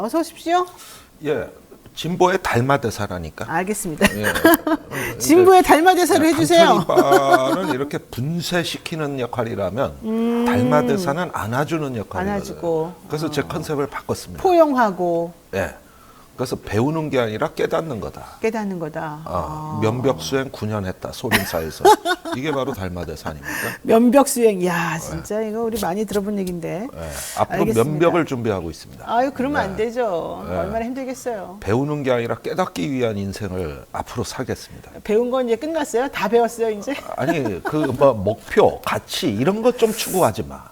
어서 오십시오. 예, 진보의 달마대사라니까. 알겠습니다. 예, 진보의 달마대사를 해주세요. 강철이빨은 이렇게 분쇄시키는 역할이라면 달마대사는 안아주는 역할이거든요. 안아주고. 그래서 제 컨셉을 바꿨습니다. 포용하고 예, 그래서 배우는 게 아니라 깨닫는 거다. 깨닫는 거다. 면벽수행 9년 했다. 소림사에서. 이게 바로 달마대사 아닙니까? 면벽수행. 야, 진짜 이거 우리 많이 들어본 얘기인데. 예, 앞으로 알겠습니다. 면벽을 준비하고 있습니다. 아유, 그러면 안 네. 되죠. 네. 얼마나 힘들겠어요. 배우는 게 아니라 깨닫기 위한 인생을 앞으로 살겠습니다. 배운 건 이제 끝났어요? 다 배웠어요, 이제? 아니 그 뭐 목표, 가치 이런 것 좀 추구하지 마.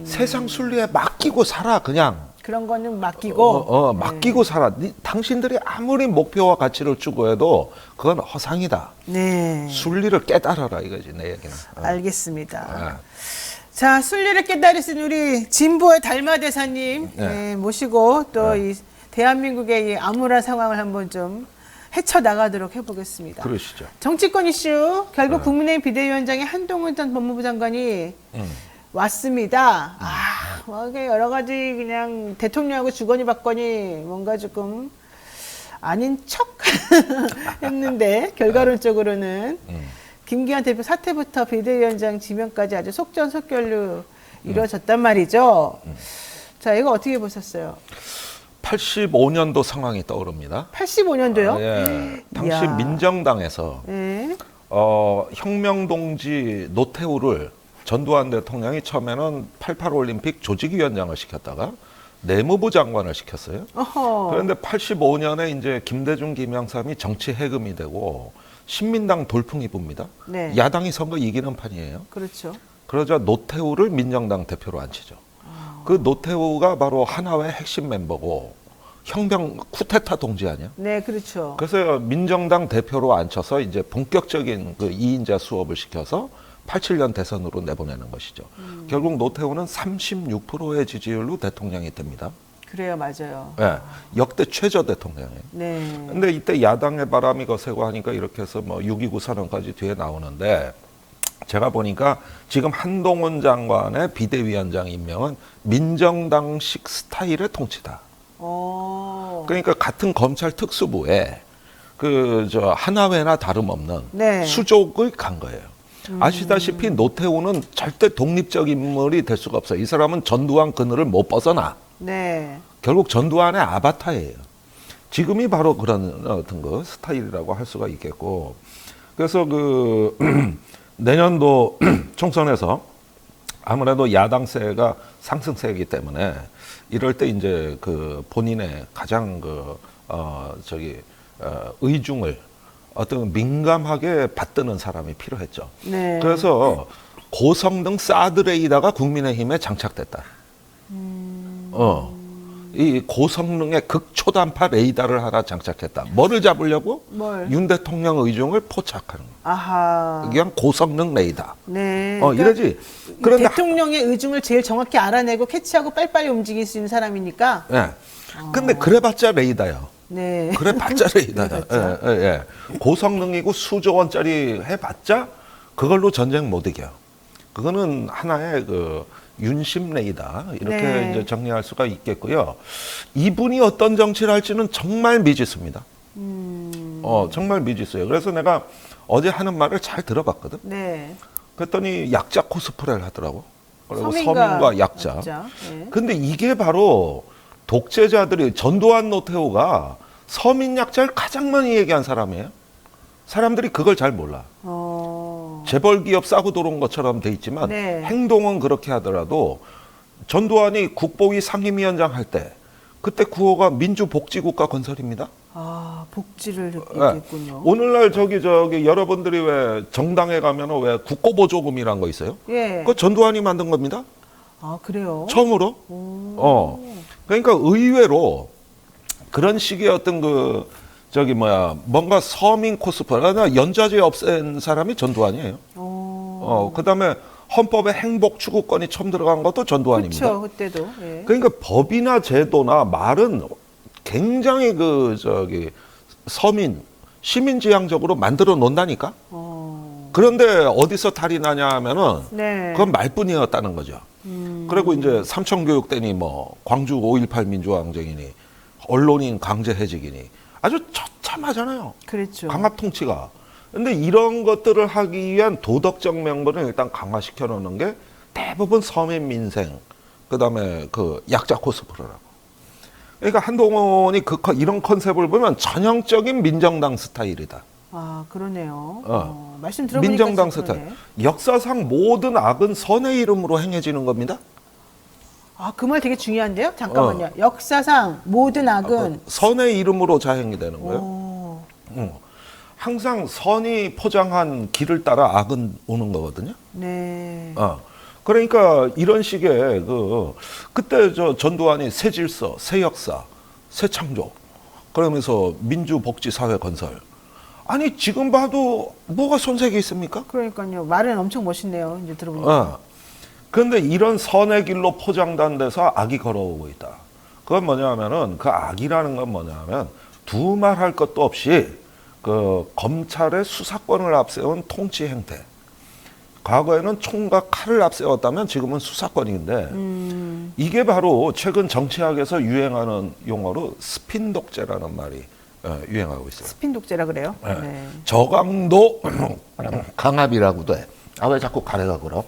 세상 순리에 맡기고 살아 그냥. 그런 거는 맡기고. 맡기고 살아. 당신들이 아무리 목표와 가치를 추구해도 그건 허상이다. 네. 순리를 깨달아라 이거지 내 얘기는. 알겠습니다. 자, 순리를 깨달으신 우리 진보의 달마대사님 네, 모시고 또 이 대한민국의 이 암울한 상황을 한번 좀 헤쳐나가도록 해보겠습니다. 그러시죠. 정치권 이슈, 결국 국민의힘 비대위원장의 한동훈 전 법무부 장관이 왔습니다. 뭐 이게 여러 가지 그냥 대통령하고 주거니 받거니 뭔가 조금 아닌 척 했는데 결과론적으로는 김기현 대표 사퇴부터 비대위원장 지명까지 아주 속전속결로 이루어졌단 말이죠. 자, 이거 어떻게 보셨어요? 85년도 상황이 떠오릅니다. 85년도요? 예, 당시 이야. 민정당에서 네. 혁명동지 노태우를 전두환 대통령이 처음에는 88 올림픽 조직위원장을 시켰다가 내무부 장관을 시켰어요. 어허. 그런데 85년에 이제 김대중, 김영삼이 정치 해금이 되고 신민당 돌풍이 붑니다. 네. 야당이 선거 이기는 판이에요. 그렇죠. 그러자 노태우를 민정당 대표로 앉히죠. 그 노태우가 바로 하나의 핵심 멤버고 혁명 쿠데타 동지 아니야? 네, 그렇죠. 그래서 민정당 대표로 앉혀서 이제 본격적인 그 2인자 수업을 시켜서 87년 대선으로 내보내는 것이죠. 결국 노태우는 36%의 지지율로 대통령이 됩니다. 그래요, 맞아요. 예, 역대 최저 대통령이에요. 네. 근데 이때 야당의 바람이 거세고 하니까 이렇게 해서 뭐 6.29 선언까지 뒤에 나오는데 제가 보니까 지금 한동훈 장관의 비대위원장 임명은 민정당식 스타일의 통치다. 그러니까 같은 검찰 특수부에 그 저 하나회나 다름없는 네. 수족을 간 거예요. 아시다시피 노태우는 절대 독립적 인물이 될 수가 없어요. 이 사람은 전두환 그늘을 못 벗어나. 네. 결국 전두환의 아바타예요. 지금이 바로 그런 어떤 그 스타일이라고 할 수가 있겠고. 그래서 그 내년도 총선에서 아무래도 야당세가 상승세이기 때문에 이럴 때 이제 그 본인의 가장 그 의중을 어떤 민감하게 받드는 사람이 필요했죠. 네. 그래서 고성능 사드 레이더가 국민의힘에 장착됐다. 이 고성능의 극초단파 레이더를 하나 장착했다. 뭐를 잡으려고? 뭘? 윤 대통령 의중을 포착하는 거. 아하. 그냥 고성능 레이더. 네. 이러지. 그런데 대통령의 의중을 제일 정확히 알아내고 캐치하고 빨리빨리 움직일 수 있는 사람이니까. 예. 근데 그래봤자 레이더요. 네. 그래봤자 레이더야. 예. 고성능이고 수조 원짜리 해봤자 그걸로 전쟁 못 이겨. 그거는 하나의 그 윤심 레이더 이렇게 네. 이제 정리할 수가 있겠고요. 이분이 어떤 정치를 할지는 정말 미지수입니다. 정말 미지수예요. 그래서 내가 어제 하는 말을 잘 들어봤거든. 네. 그랬더니 약자 코스프레를 하더라고. 그리고 서민과 서민과 약자. 네. 근데 이게 바로 독재자들이 전두환 노태우가 서민 약자를 가장 많이 얘기한 사람이에요. 사람들이 그걸 잘 몰라. 재벌 기업 싸고 들어온 것처럼 돼 있지만 네. 행동은 그렇게 하더라도 전두환이 국보위 상임위원장 할 때 그때 구호가 민주복지국가 건설입니다. 아, 복지를 네. 얘기했군요. 오늘날 저기 여러분들이 왜 정당에 가면은 왜 국고보조금이란 거 있어요? 예. 그거 전두환이 만든 겁니다. 아, 그래요? 처음으로. 그러니까 의외로 그런 식의 어떤 뭔가 서민 코스프레, 연좌제 없앤 사람이 전두환이에요. 그다음에 헌법에 행복 추구권이 처음 들어간 것도 전두환입니다. 그렇죠, 그때도. 예. 그러니까 법이나 제도나 말은 굉장히 서민, 시민지향적으로 만들어 놓는다니까. 그런데 어디서 탈이 나냐 하면은 네. 그건 말뿐이었다는 거죠. 그리고 이제 삼청교육 때니 뭐 광주 5.18 민주화항쟁이니 언론인 강제 해직이니 아주 처참하잖아요. 그렇죠. 강압 통치가. 근데 이런 것들을 하기 위한 도덕적 명분을 일단 강화시켜 놓는 게 대부분 서민 민생, 그다음에 그 약자 코스프레라고. 그러니까 한동훈이 이런 컨셉을 보면 전형적인 민정당 스타일이다. 아, 그러네요. 어. 말씀 들어보니까 민정당 진짜 스타일. 그러네. 역사상 모든 악은 선의 이름으로 행해지는 겁니다. 아, 그 말 되게 중요한데요? 잠깐만요. 역사상 모든 악은 선의 이름으로 자행이 되는 거예요. 오, 항상 선이 포장한 길을 따라 악은 오는 거거든요. 네. 그러니까 이런 식의 그때 전두환이 새 질서, 새 역사, 새 창조, 그러면서 민주복지 사회 건설. 아니 지금 봐도 뭐가 손색이 있습니까? 그러니까요. 말은 엄청 멋있네요. 이제 들어보니까. 그런데 이런 선의 길로 포장된 데서 악이 걸어오고 있다. 그건 뭐냐면은 그 악이라는 건 뭐냐면 두말할 것도 없이 그 검찰의 수사권을 앞세운 통치 행태. 과거에는 총과 칼을 앞세웠다면 지금은 수사권인데 이게 바로 최근 정치학에서 유행하는 용어로 스핀 독재라는 말이 유행하고 있어요. 스핀 독재라 그래요? 네. 네. 저강도 강압이라고도 해. 아, 왜 자꾸 가래가 그러?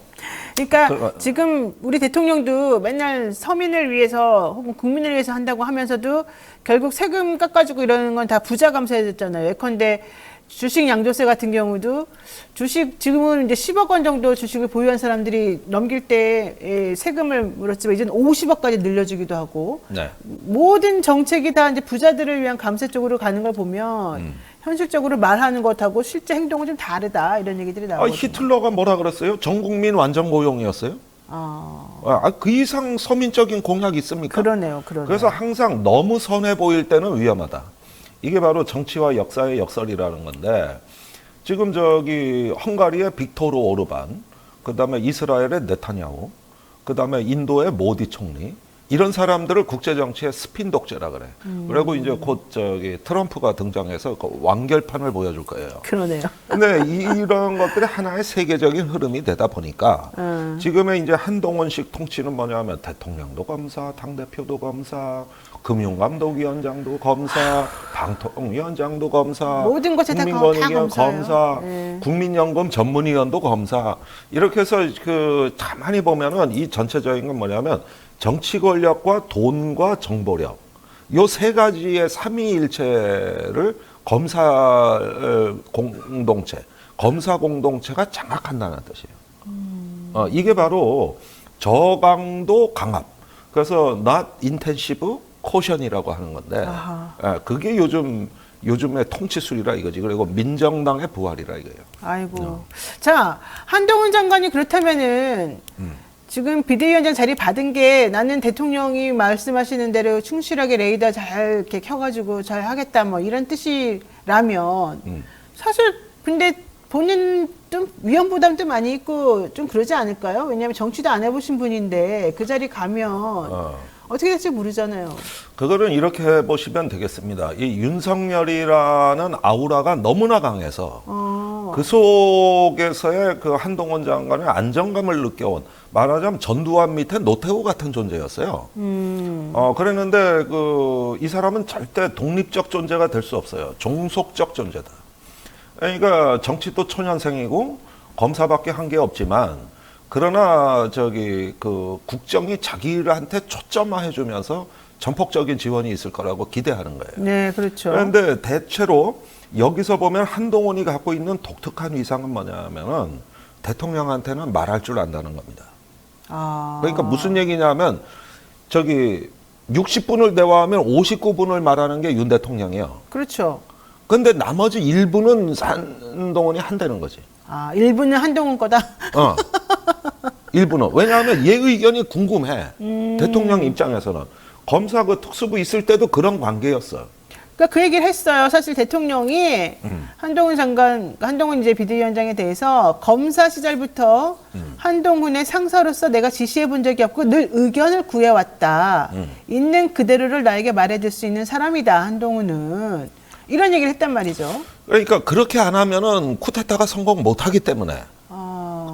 그러니까 지금 우리 대통령도 맨날 서민을 위해서 혹은 국민을 위해서 한다고 하면서도 결국 세금 깎아주고 이러는 건 다 부자 감세됐잖아요. 예컨대 주식 양도세 같은 경우도 주식 지금은 이제 10억 원 정도 주식을 보유한 사람들이 넘길 때 세금을 물었지만 이제는 50억까지 늘려주기도 하고 네. 모든 정책이 다 이제 부자들을 위한 감세 쪽으로 가는 걸 보면 현실적으로 말하는 것하고 실제 행동은 좀 다르다 이런 얘기들이 나오거든요. 히틀러가 뭐라 그랬어요? 전 국민 완전 고용이었어요? 그 이상 서민적인 공약이 있습니까? 그러네요. 그래서 항상 너무 선해 보일 때는 위험하다. 이게 바로 정치와 역사의 역설이라는 건데 지금 헝가리의 빅토르 오르반, 그다음에 이스라엘의 네타냐후, 그다음에 인도의 모디 총리 이런 사람들을 국제 정치의 스핀 독재라 그래. 그리고 이제 곧 트럼프가 등장해서 그 완결판을 보여줄 거예요. 그러네요. 근데 이런 것들이 하나의 세계적인 흐름이 되다 보니까 지금의 이제 한동훈식 통치는 뭐냐면 대통령도 검사, 당대표도 검사, 금융감독위원장도 검사, 방통위원장도 검사, 모든 것에 다 국민권익위원 검사예요. 검사, 네. 국민연금 전문위원도 검사. 이렇게 해서 가만히 보면은 이 전체적인 건 뭐냐면 정치 권력과 돈과 정보력 요 세 가지의 삼위일체를 검사 공동체가 장악한다는 뜻이에요. 이게 바로 저강도 강압. 그래서 not intensive caution이라고 하는 건데 그게 요즘의 통치술이라 이거지. 그리고 민정당의 부활이라 이거예요. 아이고. 자, 한동훈 장관이 그렇다면은 지금 비대위원장 자리 받은 게 나는 대통령이 말씀하시는 대로 충실하게 레이더 잘 이렇게 켜가지고 잘 하겠다 뭐 이런 뜻이라면 사실 근데 본인 좀 위험 부담도 많이 있고 좀 그러지 않을까요? 왜냐하면 정치도 안 해보신 분인데 그 자리 가면 어떻게 될지 모르잖아요. 그거는 이렇게 보시면 되겠습니다. 이 윤석열이라는 아우라가 너무나 강해서 그 속에서의 그 한동훈 장관의 안정감을 느껴온 말하자면 전두환 밑에 노태우 같은 존재였어요. 그랬는데 이 사람은 절대 독립적 존재가 될 수 없어요. 종속적 존재다. 그러니까 정치도 초년생이고 검사밖에 한 게 없지만 그러나 국정이 자기한테 초점화해주면서 전폭적인 지원이 있을 거라고 기대하는 거예요. 네, 그렇죠. 그런데 대체로 여기서 보면 한동훈이 갖고 있는 독특한 위상은 뭐냐면은 대통령한테는 말할 줄 안다는 겁니다. 그러니까 무슨 얘기냐면 60분을 대화하면 59분을 말하는 게 윤 대통령이에요. 그렇죠. 근데 나머지 1분은 한동훈이 한다는 거지. 일부는 한동훈 거다? 일부는. 왜냐하면 얘 의견이 궁금해. 대통령 입장에서는. 검사 특수부 있을 때도 그런 관계였어. 그러니까 그 얘기를 했어요. 사실 대통령이 한동훈 이제 비대위원장에 대해서 검사 시절부터 한동훈의 상사로서 내가 지시해 본 적이 없고 늘 의견을 구해왔다. 있는 그대로를 나에게 말해줄 수 있는 사람이다. 한동훈은. 이런 얘기를 했단 말이죠. 그러니까 그렇게 안 하면은 쿠데타가 성공 못하기 때문에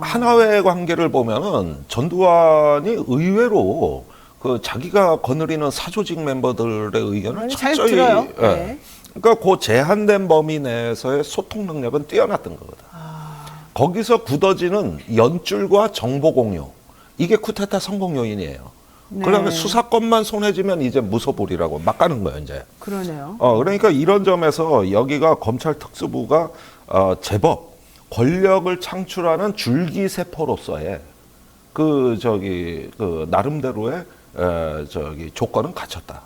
한화의 관계를 보면은 전두환이 의외로 그 자기가 거느리는 사조직 멤버들의 의견을 잘 철저히 들어요. 예. 네. 그러니까 그 제한된 범위 내에서의 소통 능력은 뛰어났던 거거든. 거기서 굳어지는 연줄과 정보 공유 이게 쿠데타 성공 요인이에요. 네. 그다음에 수사권만 손에 쥐면 이제 무소불위라고 막 가는 거예요, 이제. 그러네요. 그러니까 이런 점에서 여기가 검찰 특수부가 제법 권력을 창출하는 줄기세포로서의 그 나름대로의 조건은 갖췄다.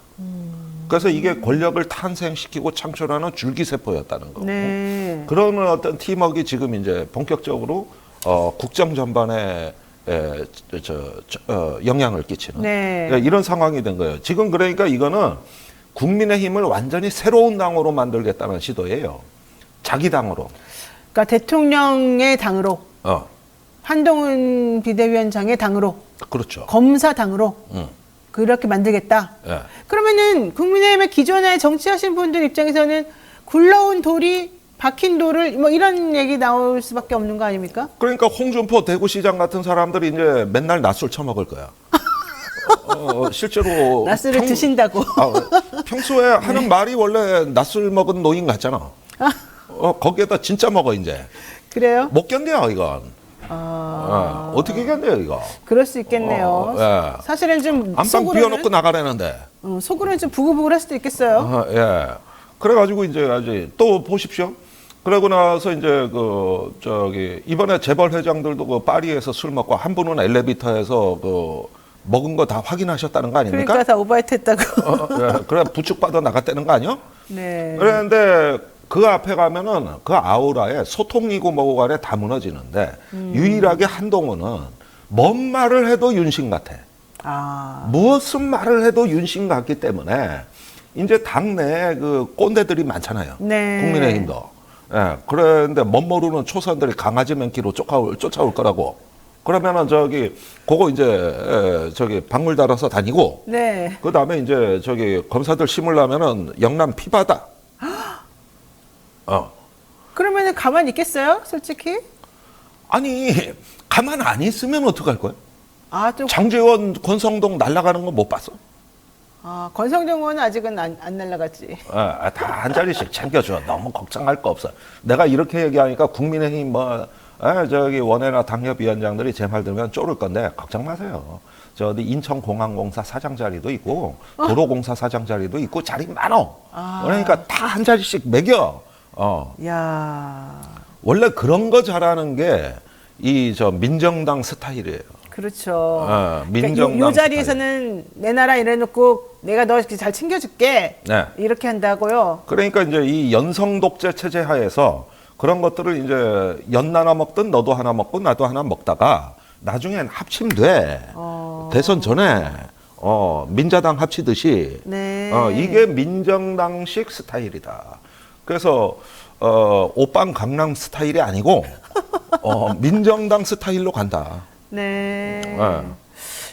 그래서 이게 권력을 탄생시키고 창출하는 줄기세포였다는 거고. 네. 그런 어떤 팀워크가 지금 이제 본격적으로 국정 전반에 영향을 끼치는 네. 이런 상황이 된 거예요. 지금 그러니까 이거는 국민의힘을 완전히 새로운 당으로 만들겠다는 시도예요. 자기 당으로. 그러니까 대통령의 당으로, 한동훈 비대위원장의 당으로, 그렇죠. 검사 당으로 그렇게 만들겠다. 예. 그러면은 국민의힘의 기존에 정치하신 분들 입장에서는 굴러온 돌이 박힌 돌을 뭐 이런 얘기 나올 수밖에 없는 거 아닙니까? 그러니까 홍준표 대구시장 같은 사람들이 이제 맨날 낮술 처먹을 거야. 실제로 낮술을 드신다고. 평소에 하는 말이 원래 낮술 먹은 노인 같잖아. 거기에다 진짜 먹어 이제. 그래요? 못 견뎌 이건. 어떻게 견뎌요 이거? 그럴 수 있겠네요. 예. 사실은 좀 안방 비워놓고 나가려는데. 속으로는 좀 부글부글할 수도 있겠어요. 예. 그래가지고 이제 아직 또 보십시오. 그러고 나서 이제 이번에 재벌 회장들도 그 파리에서 술 먹고 한 분은 엘리베이터에서 먹은 거 다 확인하셨다는 거 아닙니까? 그러니까 다 오바이트 했다고. 예. 그래 부축받아 나갔다는 거 아니요? 네. 그런데 그 앞에 가면은 그 아우라에 소통이고 뭐고 간에 다 무너지는데 유일하게 한동훈은 뭔 말을 해도 윤심 같아. 무엇은 말을 해도 윤심 같기 때문에 이제 당내에 그 꼰대들이 많잖아요. 네. 국민의힘도. 예. 그런데 멋 모르는 초선들이 강아지 맨키로 쫓아올 거라고. 그러면은 그거 이제 박물 달아서 다니고. 네. 그 다음에 이제 검사들 심으려면은 영남 피바다. 그러면은 가만히 있겠어요? 솔직히? 아니 가만 안 있으면 어떡할 거야? 좀 장제원 권성동 날아가는 거 못 봤어? 권성동 의원은 아직은 안 날라갔지. 다 한 자리씩 챙겨줘. 너무 걱정할 거 없어. 내가 이렇게 얘기하니까 국민의힘 원외나 당협위원장들이 제 말 들으면 쫄을 건데 걱정 마세요. 어디 인천공항공사 사장 자리도 있고 도로공사 사장 자리도 있고 자리 많어. 그러니까 다 한 자리씩 매겨. 야. 원래 그런 거 잘하는 게 민정당 스타일이에요. 그렇죠. 민정당 요 자리에서는 내 나라 이래놓고 내가 너 잘 챙겨줄게. 네. 이렇게 한다고요. 그러니까 이제 이 연성 독재 체제 하에서 그런 것들을 이제 연 하나 먹든 너도 하나 먹고 나도 하나 먹다가 나중엔 합치면 대선 전에 민자당 합치듯이 네. 이게 민정당식 스타일이다. 그래서 오빵 강남 스타일이 아니고 민정당 스타일로 간다. 네.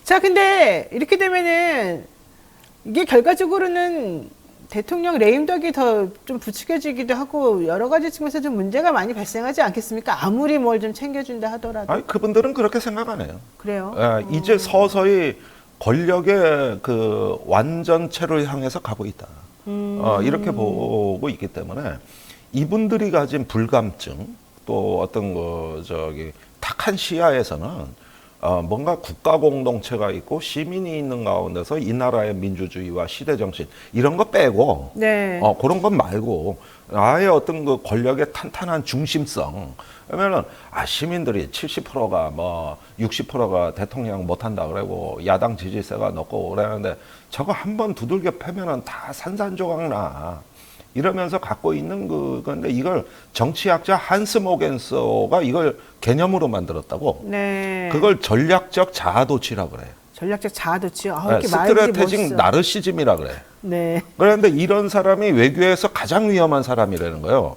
자, 근데 이렇게 되면은 이게 결과적으로는 대통령 레임덕이 더 좀 부추겨지기도 하고 여러 가지 측면에서 좀 문제가 많이 발생하지 않겠습니까? 아무리 뭘 좀 챙겨준다 하더라도. 아니, 그분들은 그렇게 생각 안 해요. 그래요? 이제 서서히 권력의 그 완전체를 향해서 가고 있다. 이렇게 보고 있기 때문에 이분들이 가진 불감증 또 어떤 탁한 시야에서는 뭔가 국가 공동체가 있고 시민이 있는 가운데서 이 나라의 민주주의와 시대 정신 이런 거 빼고 네. 그런 것 말고 아예 어떤 그 권력의 탄탄한 중심성. 그러면은 시민들이 70%가 60%가 대통령 못한다 그러고 야당 지지세가 높고 그러는데 저거 한번 두들겨 패면은 다 산산조각 이러면서 갖고 있는 그건데 이걸 정치학자 한스 모겐서가 이걸 개념으로 만들었다고. 네. 그걸 전략적 자아도취라 그래. 전략적 자아도취요. 이렇게 말이 스트래테직 멋있어. 나르시즘이라 그래. 네. 그런데 이런 사람이 외교에서 가장 위험한 사람이라는 거예요.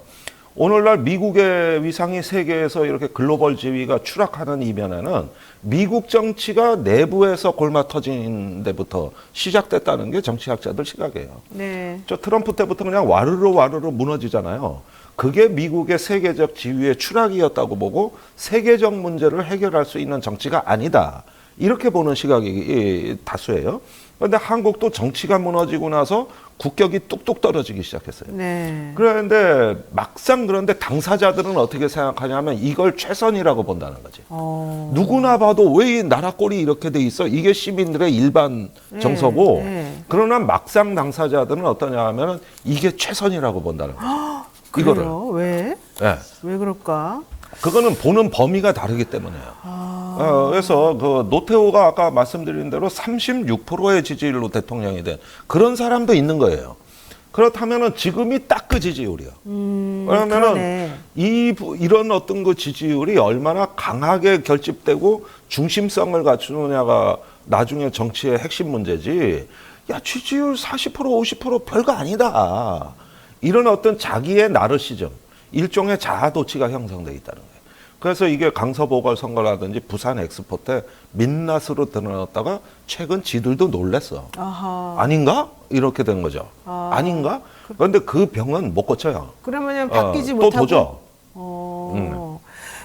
오늘날 미국의 위상이 세계에서 이렇게 글로벌 지위가 추락하는 이면에는 미국 정치가 내부에서 골마 터진 데부터 시작됐다는 게 정치학자들 시각이에요. 네. 저 트럼프 때부터 그냥 와르르 무너지잖아요. 그게 미국의 세계적 지위의 추락이었다고 보고 세계적 문제를 해결할 수 있는 정치가 아니다. 이렇게 보는 시각이 다수예요. 그런데 한국도 정치가 무너지고 나서 국격이 뚝뚝 떨어지기 시작했어요. 네. 그런데 막상 그런데 당사자들은 어떻게 생각하냐면 이걸 최선이라고 본다는 거지. 누구나 봐도 왜 이 나라 꼴이 이렇게 돼 있어? 이게 시민들의 일반 정서고. 그러나 막상 당사자들은 어떠냐 하면 이게 최선이라고 본다는 거죠. 이거를. 그래요? 왜? 네. 왜 그럴까? 그거는 보는 범위가 다르기 때문에요. 그래서 그 노태우가 아까 말씀드린 대로 36%의 지지율로 대통령이 된 그런 사람도 있는 거예요. 그렇다면은 지금이 딱 그 지지율이요. 그러면은 그러네. 이런 어떤 그 지지율이 얼마나 강하게 결집되고 중심성을 갖추느냐가 나중에 정치의 핵심 문제지. 야, 지지율 40% 50% 별거 아니다. 이런 어떤 자기의 나르시즘, 일종의 자아도취가 형성돼 있다는 거예요. 그래서 이게 강서보궐선거라든지 부산 엑스포 때 민낯으로 드러났다가 최근 지들도 놀랬어. 아하. 아닌가? 이렇게 된 거죠. 아닌가? 그런데 그 병은 못 고쳐요. 그러면 바뀌지 또 못하고. 도저.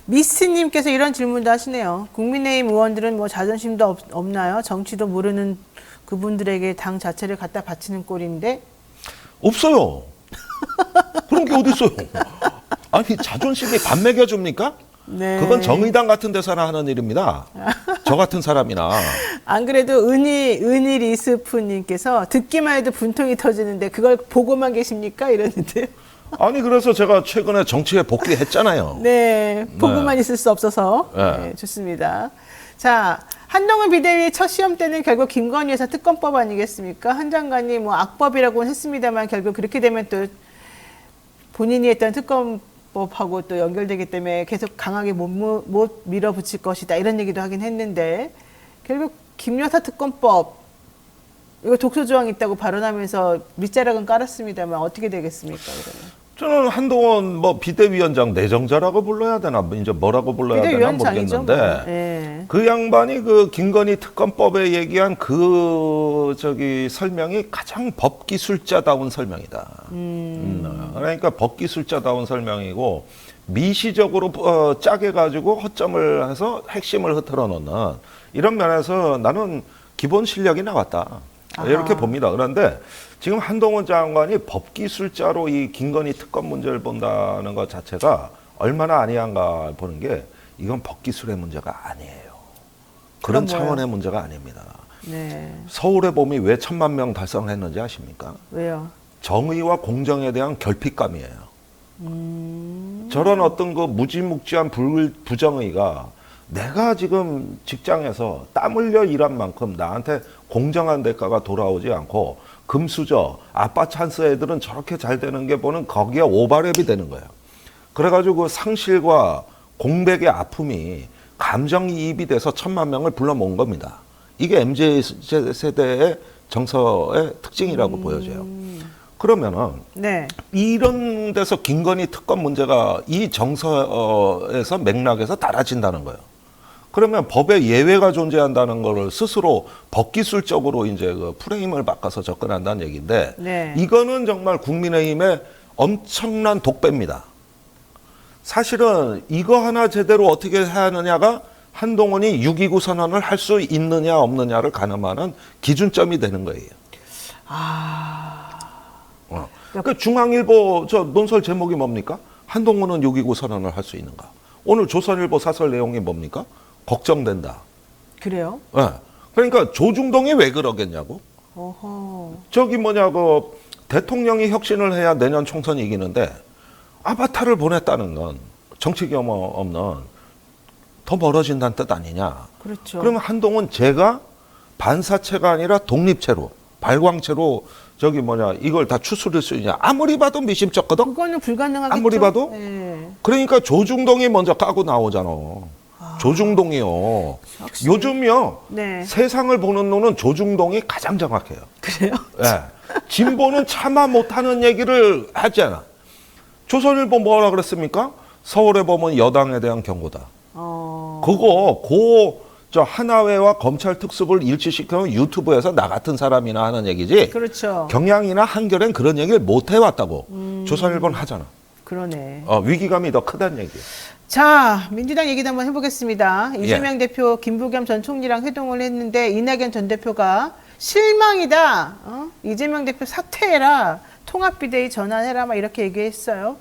미스님께서 이런 질문도 하시네요. 국민의힘 의원들은 뭐 자존심도 없나요? 정치도 모르는 그분들에게 당 자체를 갖다 바치는 꼴인데. 없어요. 그런 게 어디 있어요? 아니 자존심이 밥 먹여줍니까? 네. 그건 정의당 같은 데서나 하는 일입니다. 저 같은 사람이나. 안 그래도 은희 리스프님께서 듣기만 해도 분통이 터지는데 그걸 보고만 계십니까? 이러는데요. 아니 그래서 제가 최근에 정치에 복귀했잖아요. 네, 보고만 있을 수 없어서. 네. 네, 좋습니다. 자, 한동훈 비대위 첫 시험 때는 결국 김건희 여사 특검법 아니겠습니까? 한 장관이 뭐 악법이라고는 했습니다만 결국 그렇게 되면 또 본인이 했던 특검법하고 또 연결되기 때문에 계속 강하게 못 밀어붙일 것이다 이런 얘기도 하긴 했는데 결국 김 여사 특검법 이거 독소조항 있다고 발언하면서 밑자락은 깔았습니다만 어떻게 되겠습니까? 그러면? 저는 한동훈 뭐 비대위원장 내정자라고 불러야 되나 이제 뭐라고 불러야 되나 비대위원장이죠, 모르겠는데 뭐. 네. 그 양반이 그 김건희 특검법에 얘기한 그 저기 설명이 가장 법기술자다운 설명이다. 그러니까 법기술자다운 설명이고 미시적으로 짜게 가지고 허점을 해서 핵심을 흐트러 놓는 이런 면에서 나는 기본 실력이 나왔다. 이렇게 봅니다. 그런데 지금 한동훈 장관이 법기술자로 이 김건희 특검 문제를 본다는 것 자체가 얼마나 아니한가 보는 게 이건 법기술의 문제가 아니에요. 그런 차원의 문제가 아닙니다. 네. 서울의 봄이 왜 1,000만 명 달성했는지 아십니까? 왜요? 정의와 공정에 대한 결핍감이에요. 저런 어떤 그 무지묵지한 부정의가 내가 지금 직장에서 땀 흘려 일한 만큼 나한테 공정한 대가가 돌아오지 않고 금수저, 아빠 찬스 애들은 저렇게 잘 되는 게 보는 거기에 오버랩이 되는 거예요. 그래가지고 그 상실과 공백의 아픔이 감정이입이 돼서 1,000만 명을 불러 모은 겁니다. 이게 MZ세대의 정서의 특징이라고 보여져요. 그러면은 네. 이런 데서 김건희 특검 문제가 이 정서에서 맥락에서 달라진다는 거예요. 그러면 법에 예외가 존재한다는 거를 스스로 법기술적으로 이제 그 프레임을 바꿔서 접근한다는 얘기인데 네. 이거는 정말 국민의힘의 엄청난 독배입니다. 사실은 이거 하나 제대로 어떻게 해야 하느냐가 한동훈이 6.29 선언을 할 수 있느냐 없느냐를 가늠하는 기준점이 되는 거예요. 그 중앙일보 저 논설 제목이 뭡니까? 한동훈은 6.29 선언을 할 수 있는가? 오늘 조선일보 사설 내용이 뭡니까? 걱정된다. 그래요? 네. 그러니까 조중동이 왜 그러겠냐고. 어허. 저기 뭐냐 그 대통령이 혁신을 해야 내년 총선이 이기는데 아바타를 보냈다는 건 정치 경험 없는 더 멀어진다는 뜻 아니냐. 그렇죠. 그러면 한동훈 제가 반사체가 아니라 독립체로 발광체로 저기 뭐냐 이걸 다 추스릴 수 있냐. 아무리 봐도 미심쩍거든. 그거는 불가능하겠죠. 아무리 봐도? 네. 그러니까 조중동이 먼저 까고 나오잖아. 조중동이요. 확실히. 요즘요. 네. 세상을 보는 눈은 조중동이 가장 정확해요. 그래요? 예. 진보는 차마 못하는 얘기를 하잖아. 조선일보 뭐라 그랬습니까? 서울에 보면 여당에 대한 경고다. 그거 저 하나회와 검찰 특수부를 일치시키는 유튜브에서 나 같은 사람이나 하는 얘기지. 그렇죠. 경향이나 한겨레는 그런 얘기를 못 해왔다고. 조선일보는 하잖아. 그러네. 위기감이 더 크다는 얘기예요. 자, 민주당 얘기도 한번 해보겠습니다. 예. 이재명 대표, 김부겸 전 총리랑 회동을 했는데 이낙연 전 대표가 실망이다. 이재명 대표 사퇴해라. 통합비대위 전환해라. 막 이렇게 얘기했어요.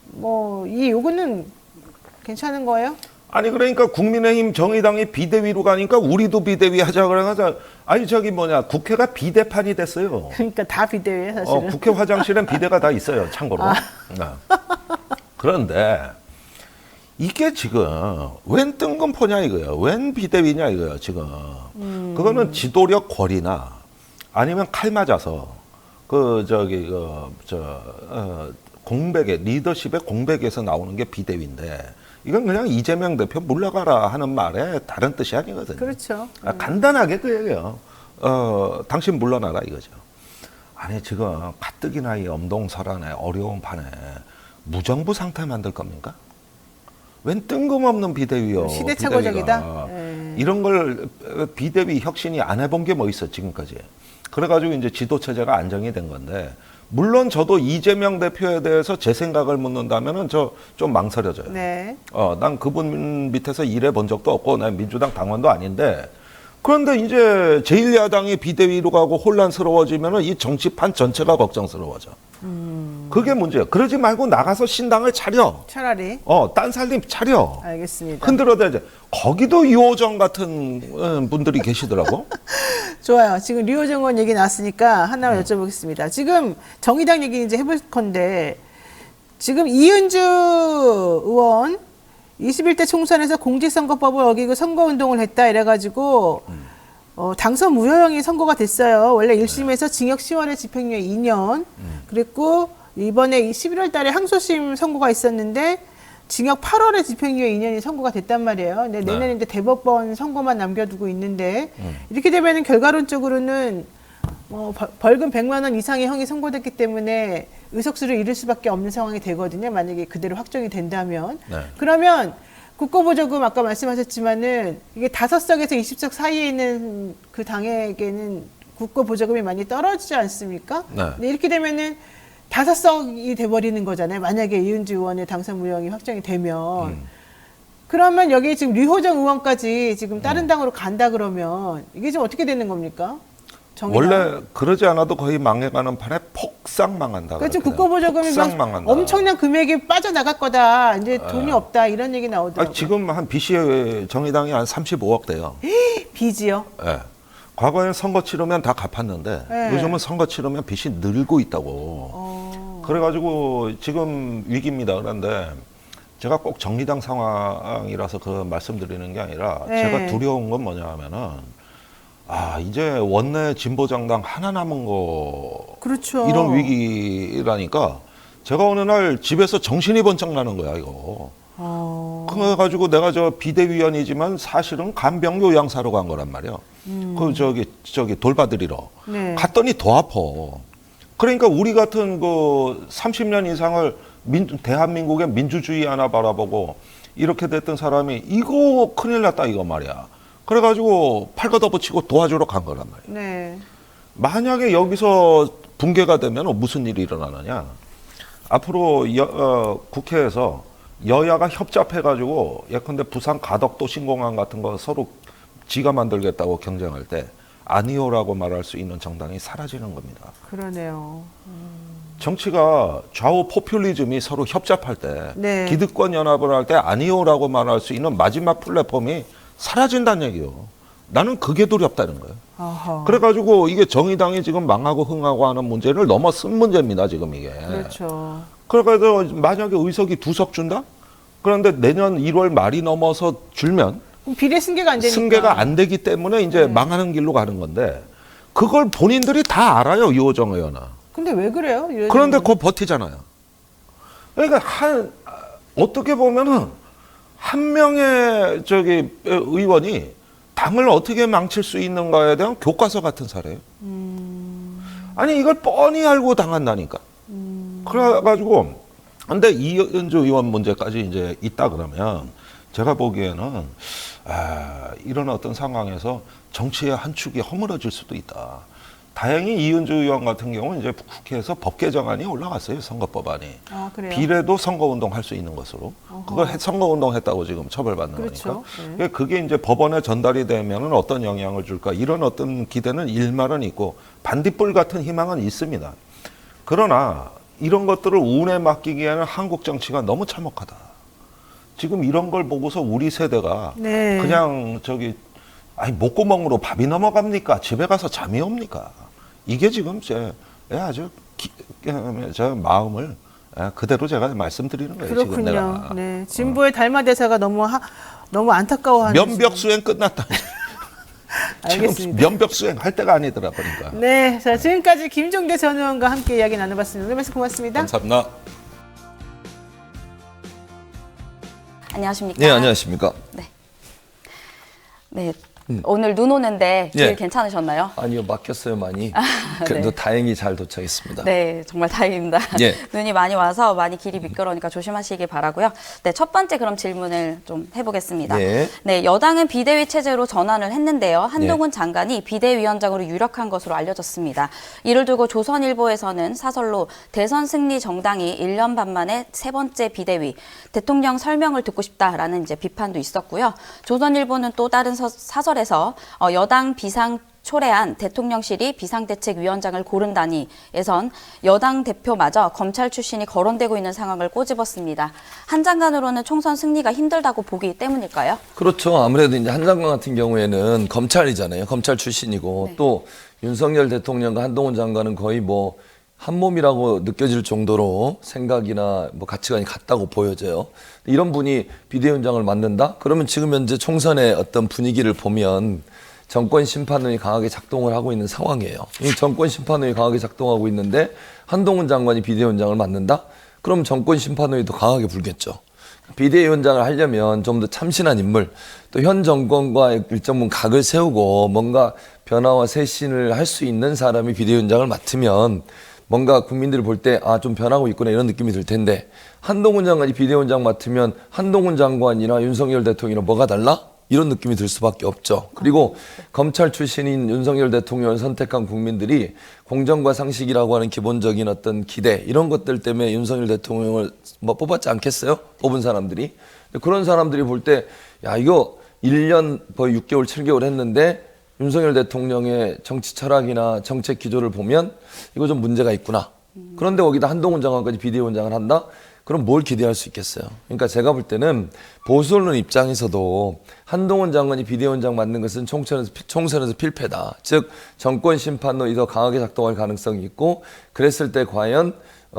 뭐 이 요구는 괜찮은 거예요? 아니 그러니까 국민의힘 정의당이 비대위로 가니까 우리도 비대위 하자 그래가지고 아니 저기 국회가 비대판이 됐어요. 그러니까 다 비대위에 사실은. 국회 화장실엔 비대가 다 있어요. 참고로. 그런데 이게 지금 웬 뜬금포냐 이거예요. 웬 비대위냐 이거예요. 지금. 그거는 지도력 권리나 아니면 칼 맞아서 공백에 리더십의 공백에서 나오는 게 비대위인데 이건 그냥 이재명 대표 물러가라 하는 말에 다른 뜻이 아니거든요. 그렇죠. 간단하게 그 얘기예요. 당신 물러나라 이거죠. 아니 지금 가뜩이나 이 엄동설안의 어려운 판에 무정부 상태 만들 겁니까? 웬 뜬금없는 비대위요. 시대착오적이다. 이런 걸 비대위 혁신이 안 해본 게 뭐 있어 지금까지. 그래가지고 이제 지도 체제가 안정이 된 건데 물론 저도 이재명 대표에 대해서 제 생각을 묻는다면은 저 좀 망설여져요. 네. 난 그분 밑에서 일해 본 적도 없고 난 민주당 당원도 아닌데 그런데 이제 제1야당이 비대위로 가고 혼란스러워지면은 이 정치판 전체가 걱정스러워져. 그게 문제예요. 그러지 말고 나가서 신당을 차려. 차라리. 딴 살림 차려. 알겠습니다. 흔들어대지. 거기도 유호정 같은 분들이 계시더라고. 좋아요. 지금 류호정 의원 얘기 나왔으니까 하나만 여쭤보겠습니다. 지금 정의당 얘기 이제 해볼 건데 지금 이은주 의원 21대 총선에서 공직선거법을 어기고 선거운동을 했다 이래가지고 당선 무효형이 선고가 됐어요. 원래 1심에서 징역 10월에 집행유예 2년 그랬고 이번에 11월 달에 항소심 선고가 있었는데 징역 8월에 집행유예 2년이 선고가 됐단 말이에요. 근데 내년에 이제 대법원 선고만 남겨두고 있는데 이렇게 되면은 결과론적으로는 벌금 100만 원 이상의 형이 선고됐기 때문에 의석수를 잃을 수밖에 없는 상황이 되거든요. 만약에 그대로 확정이 된다면. 네. 그러면 국고보조금 아까 말씀하셨지만은 이게 5석에서 20석 사이에 있는 그 당에게는 국고보조금이 많이 떨어지지 않습니까? 네. 근데 이렇게 되면은 5석이 돼버리는 거잖아요. 만약에 이은주 의원의 당선 무효형이 확정이 되면. 그러면 여기 지금 류호정 의원까지 지금 다른 당으로 간다 그러면 이게 좀 어떻게 되는 겁니까? 정의당. 원래 그러지 않아도 거의 망해가는 판에 폭삭 망한다. 그렇죠. 국고보조금이 폭삭 망한다. 엄청난 금액이 빠져나갈 거다. 이제 돈이 없다. 이런 얘기 나오더라고요. 지금 한 빚이 정의당이 한 35억 돼요. 빚이요? 네. 과거에는 선거 치르면 다 갚았는데 네. 요즘은 선거 치르면 빚이 늘고 있다고. 그래가지고 지금 위기입니다. 그런데 제가 꼭 정의당 상황이라서 그 말씀드리는 게 아니라 네. 제가 두려운 건 뭐냐 하면은 이제 원내 진보정당 하나 남은 거 그렇죠. 이런 위기라니까 제가 어느 날 집에서 정신이 번쩍 나는 거야 이거. 그래가지고 내가 저 비대위원이지만 사실은 간병 요양사로 간 거란 말이야. 그 저기 돌봐드리러 네. 갔더니 더 아파. 그러니까 우리 같은 그 30년 이상을 대한민국의 민주주의 하나 바라보고 이렇게 됐던 사람이 이거 큰일 났다 이거 말이야. 그래가지고 팔 걷어붙이고 도와주러 간 거란 말이야. 네. 만약에 여기서 붕괴가 되면 무슨 일이 일어나느냐. 앞으로 국회에서 여야가 협잡해가지고 예컨대 부산 가덕도 신공항 같은 거 서로 지가 만들겠다고 경쟁할 때 아니오라고 말할 수 있는 정당이 사라지는 겁니다. 그러네요. 정치가 좌우 포퓰리즘이 서로 협잡할 때 네. 기득권 연합을 할 때 아니오라고 말할 수 있는 마지막 플랫폼이 사라진다는 얘기요. 나는 그게 두렵다는 거예요. 아하. 그래가지고 이게 정의당이 지금 망하고 흥하고 하는 문제를 넘어선 문제입니다. 지금 이게. 그렇죠. 그래서 만약에 의석이 2석 준다? 그런데 내년 1월 말이 넘어서 줄면 그럼 비례 승계가 안 되니까. 승계가 안 되기 때문에 이제 망하는 길로 가는 건데 그걸 본인들이 다 알아요. 유호정 의원은. 근데 왜 그래요? 그런데 그거 버티잖아요. 그러니까 어떻게 보면은 한 명의 의원이 당을 어떻게 망칠 수 있는가에 대한 교과서 같은 사례예요. 아니 이걸 뻔히 알고 당한다니까. 그래가지고 근데 이은주 의원 문제까지 이제 있다 그러면 제가 보기에는 이런 어떤 상황에서 정치의 한 축이 허물어질 수도 있다. 다행히 이은주 의원 같은 경우는 이제 국회에서 법 개정안이 올라갔어요. 선거법안이. 아, 그래요? 비례도 선거운동 할 수 있는 것으로. 그거 선거운동 했다고 지금 처벌받는 그렇죠. 거니까. 그게 이제 법원에 전달이 되면은 어떤 영향을 줄까 이런 어떤 기대는 일말은 있고 반딧불 같은 희망은 있습니다. 그러나 이런 것들을 운에 맡기기에는 한국 정치가 너무 참혹하다. 지금 이런 걸 보고서 우리 세대가 네. 그냥 목구멍으로 밥이 넘어갑니까? 집에 가서 잠이 옵니까? 이게 지금 제 마음을 그대로 제가 말씀드리는 거예요. 지금 그렇군요. 내가. 네. 진보의 달마대사가 너무 안타까워하는. 면벽 수행 끝났다. 지금 알겠습니다. 면벽 수행 할 때가 아니더라 보니까. 네. 자, 지금까지 김종대 전 의원과 함께 이야기 나눠봤습니다. 오늘 말씀 고맙습니다. 감사합니다. 안녕하십니까? 네, 안녕하십니까? 네. 네. 오늘 눈 오는데 길 예. 괜찮으셨나요? 아니요, 막혔어요, 많이. 그래도 네. 다행히 잘 도착했습니다. 네, 정말 다행입니다. 예. 눈이 많이 와서 많이 길이 미끄러우니까 조심하시기 바라고요. 네, 첫 번째 그럼 질문을 좀 해보겠습니다. 예. 네, 여당은 비대위 체제로 전환을 했는데요. 한동훈 예. 장관이 비대위원장으로 유력한 것으로 알려졌습니다. 이를 두고 조선일보에서는 사설로 대선 승리 정당이 1년 반 만에 세 번째 비대위, 대통령 설명을 듣고 싶다라는 이제 비판도 있었고요. 조선일보는 또 다른 사설에서 여당 비상 초래한 대통령실이 비상대책위원장을 고른다니에선 여당 대표마저 검찰 출신이 거론되고 있는 상황을 꼬집었습니다. 한 장관으로는 총선 승리가 힘들다고 보기 때문일까요? 그렇죠. 아무래도 이제 한 장관 같은 경우에는 검찰이잖아요. 검찰 출신이고 네. 또 윤석열 대통령과 한동훈 장관은 거의 뭐 한 몸이라고 느껴질 정도로 생각이나 뭐 가치관이 같다고 보여져요. 이런 분이 비대위원장을 맡는다? 그러면 지금 현재 총선의 어떤 분위기를 보면 정권 심판론이 강하게 작동을 하고 있는 상황이에요. 이 정권 심판론이 강하게 작동하고 있는데 한동훈 장관이 비대위원장을 맡는다? 그럼 정권 심판론이 더 강하게 불겠죠. 비대위원장을 하려면 좀 더 참신한 인물, 또 현 정권과 일정 부분 각을 세우고 뭔가 변화와 쇄신을 할 수 있는 사람이 비대위원장을 맡으면 뭔가 국민들이 볼 때 좀 변하고 있구나 이런 느낌이 들 텐데 한동훈 장관이 비대위원장 맡으면 한동훈 장관이나 윤석열 대통령이랑 뭐가 달라? 이런 느낌이 들 수밖에 없죠. 그리고 검찰 출신인 윤석열 대통령을 선택한 국민들이 공정과 상식이라고 하는 기본적인 어떤 기대 이런 것들 때문에 윤석열 대통령을 뭐 뽑았지 않겠어요? 뽑은 사람들이. 그런 사람들이 볼 때 야 이거 1년 거의 6개월 7개월 했는데 윤석열 대통령의 정치 철학이나 정책 기조를 보면 이거 좀 문제가 있구나. 그런데 거기다 한동훈 장관까지 비대위원장을 한다? 그럼 뭘 기대할 수 있겠어요? 그러니까 제가 볼 때는 보수 언론 입장에서도 한동훈 장관이 비대위원장 맡는 것은 총선에서 필패다. 즉 정권 심판론이 더 강하게 작동할 가능성이 있고 그랬을 때 과연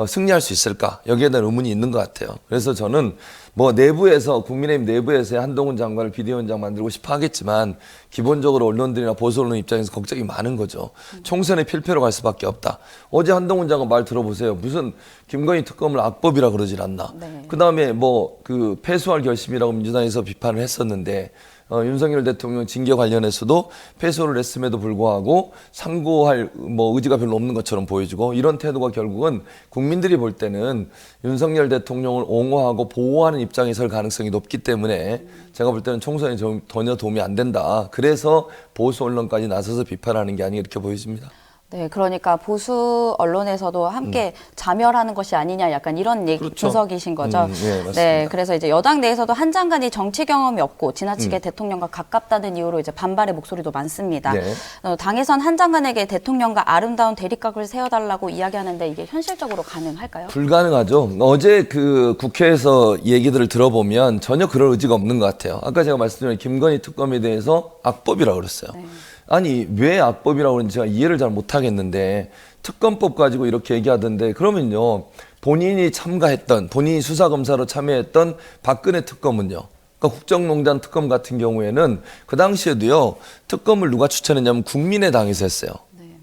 승리할 수 있을까? 여기에 대한 의문이 있는 것 같아요. 그래서 저는 뭐 내부에서 국민의힘 내부에서 한동훈 장관을 비대위원장 만들고 싶어 하겠지만 기본적으로 언론들이나 보수 언론 입장에서 걱정이 많은 거죠. 총선의 필패로 갈 수밖에 없다. 어제 한동훈 장관 말 들어보세요. 무슨 김건희 특검을 악법이라 그러질 않나. 네. 그다음에 뭐 그 패소할 결심이라고 민주당에서 비판을 했었는데 윤석열 대통령 징계 관련해서도 패소를 했음에도 불구하고 상고할 뭐 의지가 별로 없는 것처럼 보여지고 이런 태도가 결국은 국민들이 볼 때는 윤석열 대통령을 옹호하고 보호하는 입장에 설 가능성이 높기 때문에 제가 볼 때는 총선에 전혀 도움이 안 된다. 그래서 보수 언론까지 나서서 비판하는 게 아닌가 이렇게 보여집니다. 네, 그러니까 보수 언론에서도 함께 자멸하는 것이 아니냐 약간 이런 얘기, 그렇죠. 분석이신 거죠. 예, 맞습니다. 네, 그래서 이제 여당 내에서도 한 장관이 정치 경험이 없고 지나치게 대통령과 가깝다는 이유로 이제 반발의 목소리도 많습니다. 네. 당에선 한 장관에게 대통령과 아름다운 대립각을 세워달라고 이야기하는데 이게 현실적으로 가능할까요? 불가능하죠. 어제 그 국회에서 얘기들을 들어보면 전혀 그럴 의지가 없는 것 같아요. 아까 제가 말씀드린 김건희 특검에 대해서 악법이라고 그랬어요. 네. 아니 왜 악법이라고 그런지 제가 이해를 잘 못하겠는데 특검법 가지고 이렇게 얘기하던데 그러면요 본인이 참가했던 본인이 수사검사로 참여했던 박근혜 특검은요 그러니까 국정농단 특검 같은 경우에는 그 당시에도요 특검을 누가 추천했냐면 국민의당에서 했어요.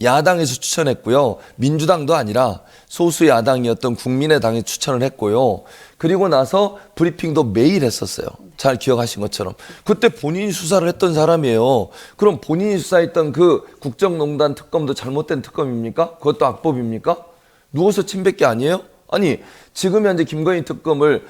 야당에서 추천했고요. 민주당도 아니라 소수 야당이었던 국민의당이 추천을 했고요. 그리고 나서 브리핑도 매일 했었어요. 잘 기억하신 것처럼. 그때 본인이 수사를 했던 사람이에요. 그럼 본인이 수사했던 그 국정농단 특검도 잘못된 특검입니까? 그것도 악법입니까? 누워서 침뱉기 아니에요? 아니 지금 현재 김건희 특검을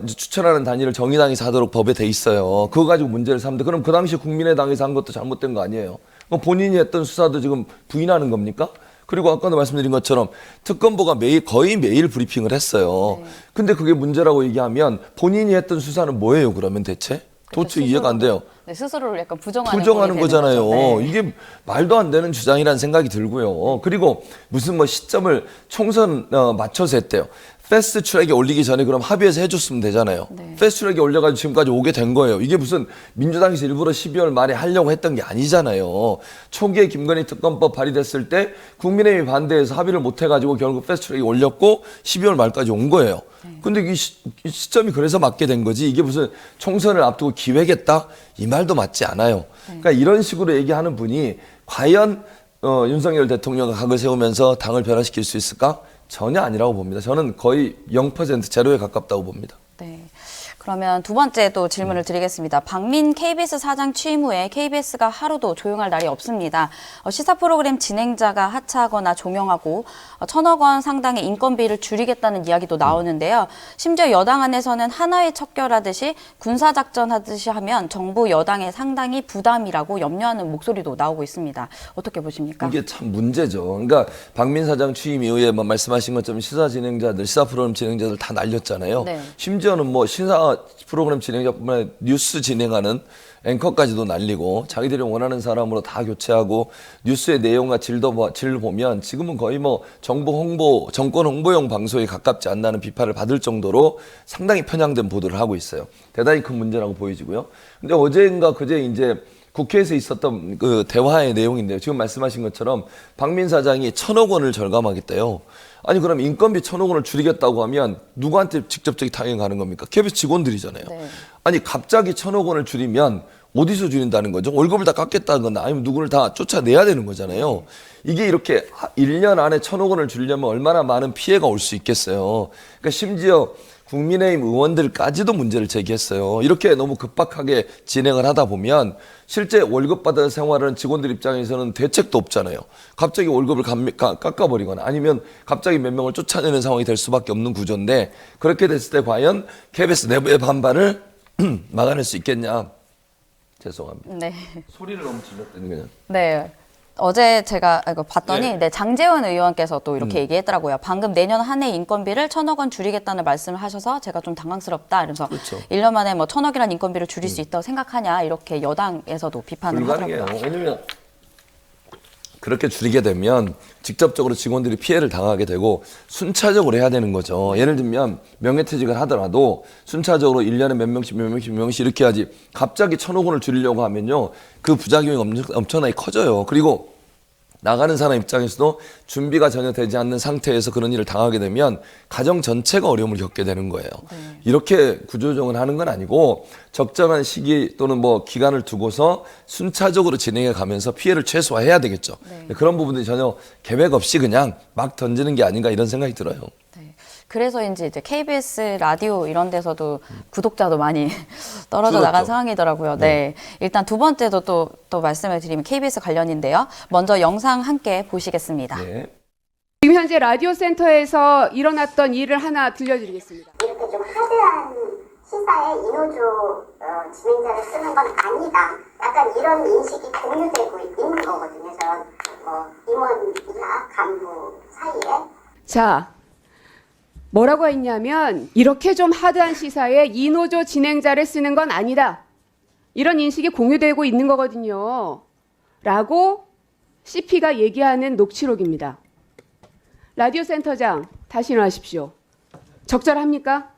이제 추천하는 단위를 정의당이 사도록 법에 돼 있어요. 그거 가지고 문제를 삼는데 그럼 그 당시 국민의당에서 한 것도 잘못된 거 아니에요? 그럼 본인이 했던 수사도 지금 부인하는 겁니까? 그리고 아까도 말씀드린 것처럼 특검보가 거의 매일 브리핑을 했어요. 근데 그게 문제라고 얘기하면 본인이 했던 수사는 뭐예요, 그러면 대체? 도대체 이해가 안 돼요. 네, 스스로를 약간 부정하는 부정하는 꼴이 되는 거잖아요. 거죠. 네. 이게 말도 안 되는 주장이라는 생각이 들고요. 그리고 무슨 뭐 시점을 총선 맞춰서 했대요. 패스트 트랙에 올리기 전에 그럼 합의해서 해줬으면 되잖아요. 네. 패스트 트랙에 올려가지고 지금까지 오게 된 거예요. 이게 무슨 민주당에서 일부러 12월 말에 하려고 했던 게 아니잖아요. 초기에 김건희 특검법 발의됐을 때 국민의힘이 반대해서 합의를 못 해가지고 결국 패스트 트랙에 올렸고 12월 말까지 온 거예요. 근데 이 시점이 그래서 맞게 된 거지 이게 무슨 총선을 앞두고 기획했다? 이 말도 맞지 않아요. 그러니까 이런 식으로 얘기하는 분이 과연 윤석열 대통령과 각을 세우면서 당을 변화시킬 수 있을까? 전혀 아니라고 봅니다. 저는 거의 0% 제로에 가깝다고 봅니다. 네. 그러면 두 번째 또 질문을 드리겠습니다. 박민 KBS 사장 취임 후에 KBS가 하루도 조용할 날이 없습니다. 시사 프로그램 진행자가 하차하거나 종영하고 1,000억 원 상당의 인건비를 줄이겠다는 이야기도 나오는데요. 심지어 여당 안에서는 하나에 척결하듯이 군사작전 하듯이 하면 정부 여당에 상당히 부담이라고 염려하는 목소리도 나오고 있습니다. 어떻게 보십니까? 이게 참 문제죠. 그러니까 박민 사장 취임 이후에 말씀하신 것처럼 시사 진행자들, 시사 프로그램 진행자들 다 날렸잖아요. 네. 심지어는 뭐 시사 프로그램 진행자뿐만 아니라 뉴스 진행하는 앵커까지도 날리고 자기들이 원하는 사람으로 다 교체하고 뉴스의 내용과 질을 보면 지금은 거의 뭐 정권 홍보용 방송에 가깝지 않다는 비판을 받을 정도로 상당히 편향된 보도를 하고 있어요. 대단히 큰 문제라고 보여지고요. 근데 어제인가 그제 이제 국회에서 있었던 그 대화의 내용인데요. 지금 말씀하신 것처럼 박민 사장이 1,000억 원을 절감하겠대요. 아니 그럼 인건비 1,000억 원을 줄이겠다고 하면 누구한테 직접적인 타격이 가는 겁니까? KBS 직원들이잖아요. 네. 아니 갑자기 1,000억 원을 줄이면 어디서 줄인다는 거죠? 월급을 다 깎겠다는 건 아니면 누구를 다 쫓아내야 되는 거잖아요. 이게 이렇게 1년 안에 1,000억 원을 줄이려면 얼마나 많은 피해가 올 수 있겠어요. 그러니까 심지어 국민의힘 의원들까지도 문제를 제기했어요. 이렇게 너무 급박하게 진행을 하다 보면 실제 월급 받아 생활하는 직원들 입장에서는 대책도 없잖아요. 갑자기 월급을 깎아버리거나 아니면 갑자기 몇 명을 쫓아내는 상황이 될 수밖에 없는 구조인데 그렇게 됐을 때 과연 KBS 내부의 반발을 막아낼 수 있겠냐. 죄송합니다. 네. 소리를 너무 질렀더니 그냥. 네. 어제 제가 이거 봤더니 네. 네, 장재원 의원께서 또 이렇게 얘기했더라고요. 방금 내년 한 해 인건비를 1,000억 원 줄이겠다는 말씀을 하셔서 제가 좀 당황스럽다. 이러면서 그렇죠. 1년 만에 뭐 1,000억이란 인건비를 줄일 수 있다고 생각하냐 이렇게 여당에서도 비판을 불가능해요. 하더라고요. 왜냐면 그렇게 줄이게 되면 직접적으로 직원들이 피해를 당하게 되고 순차적으로 해야 되는 거죠. 예를 들면 명예퇴직을 하더라도 순차적으로 1년에 몇 명씩 이렇게 하지 갑자기 1,000억 원을 줄이려고 하면요. 그 부작용이 엄청나게 커져요. 그리고 나가는 사람 입장에서도 준비가 전혀 되지 않는 상태에서 그런 일을 당하게 되면 가정 전체가 어려움을 겪게 되는 거예요. 이렇게 구조조정을 하는 건 아니고 적정한 시기 또는 뭐 기간을 두고서 순차적으로 진행해 가면서 피해를 최소화해야 되겠죠. 그런 부분들이 전혀 계획 없이 그냥 막 던지는 게 아닌가 이런 생각이 들어요. 네. 그래서인지 이제 KBS 라디오 이런 데서도 구독자도 많이 떨어져 나간 줄었죠. 상황이더라고요. 네. 일단 두 번째도 또 말씀을 드리면 KBS 관련인데요. 먼저 영상 함께 보시겠습니다. 네. 지금 현재 라디오 센터에서 일어났던 일을 하나 들려드리겠습니다. 이렇게 좀 하드한 시사에 이노조 진행자를 쓰는 건 아니다. 약간 이런 인식이 공유되고 있는 거거든요. 저 임원이나 간부 사이에. 자, 뭐라고 했냐면 이렇게 좀 하드한 시사에 이노조 진행자를 쓰는 건 아니다. 이런 인식이 공유되고 있는 거거든요. 라고 CP가 얘기하는 녹취록입니다. 라디오 센터장, 다시 일어나십시오. 적절합니까?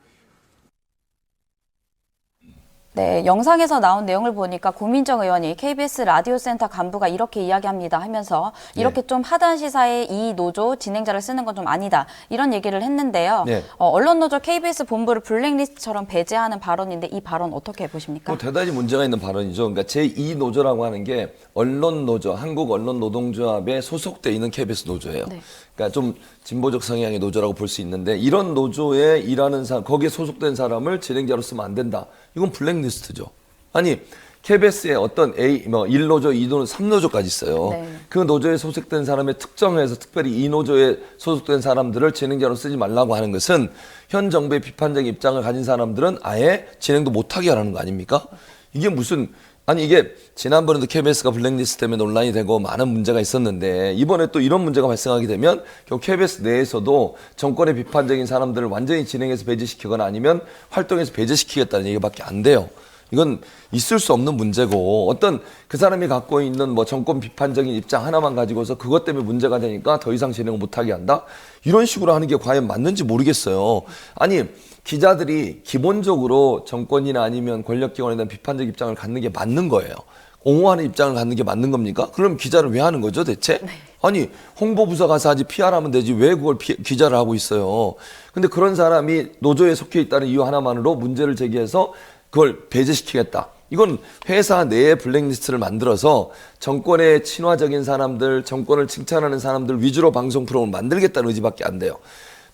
네, 영상에서 나온 내용을 보니까 고민정 의원이 KBS 라디오 센터 간부가 이렇게 이야기합니다 하면서 이렇게 좀 하드한 시사에 이 노조 진행자를 쓰는 건 좀 아니다 이런 얘기를 했는데요. 네. 언론노조 KBS 본부를 블랙리스트처럼 배제하는 발언인데 이 발언 어떻게 보십니까? 대단히 문제가 있는 발언이죠. 그러니까 제2노조라고 하는 게 언론노조, 한국언론노동조합에 소속돼 있는 KBS 노조예요. 네. 그러니까 좀 진보적 성향의 노조라고 볼 수 있는데 이런 노조에 일하는 사람, 거기에 소속된 사람을 진행자로 쓰면 안 된다. 이건 블랙리스트죠. 아니 KBS에 어떤 뭐 1노조, 2노조, 3노조까지 있어요. 네. 그 노조에 소속된 사람의 특정해서 특별히 이 노조에 소속된 사람들을 진행자로 쓰지 말라고 하는 것은 현 정부의 비판적인 입장을 가진 사람들은 아예 진행도 못하게 하라는 거 아닙니까? 이게 무슨 아니 이게 지난번에도 KBS가 블랙리스트 때문에 논란이 되고 많은 문제가 있었는데 이번에 또 이런 문제가 발생하게 되면 결국 KBS 내에서도 정권의 비판적인 사람들을 완전히 진행해서 배제시키거나 아니면 활동에서 배제시키겠다는 얘기밖에 안 돼요. 이건 있을 수 없는 문제고 어떤 그 사람이 갖고 있는 뭐 정권 비판적인 입장 하나만 가지고서 그것 때문에 문제가 되니까 더 이상 진행을 못하게 한다? 이런 식으로 하는 게 과연 맞는지 모르겠어요. 아니 기자들이 기본적으로 정권이나 아니면 권력기관에 대한 비판적 입장을 갖는 게 맞는 거예요. 옹호하는 입장을 갖는 게 맞는 겁니까? 그럼 기자를 왜 하는 거죠 대체? 아니 홍보부서 가서 하지 PR하면 되지 왜 그걸 기자를 하고 있어요. 근데 그런 사람이 노조에 속해 있다는 이유 하나만으로 문제를 제기해서 그걸 배제시키겠다. 이건 회사 내에 블랙리스트를 만들어서 정권의 친화적인 사람들, 정권을 칭찬하는 사람들 위주로 방송 프로그램을 만들겠다는 의지밖에 안 돼요.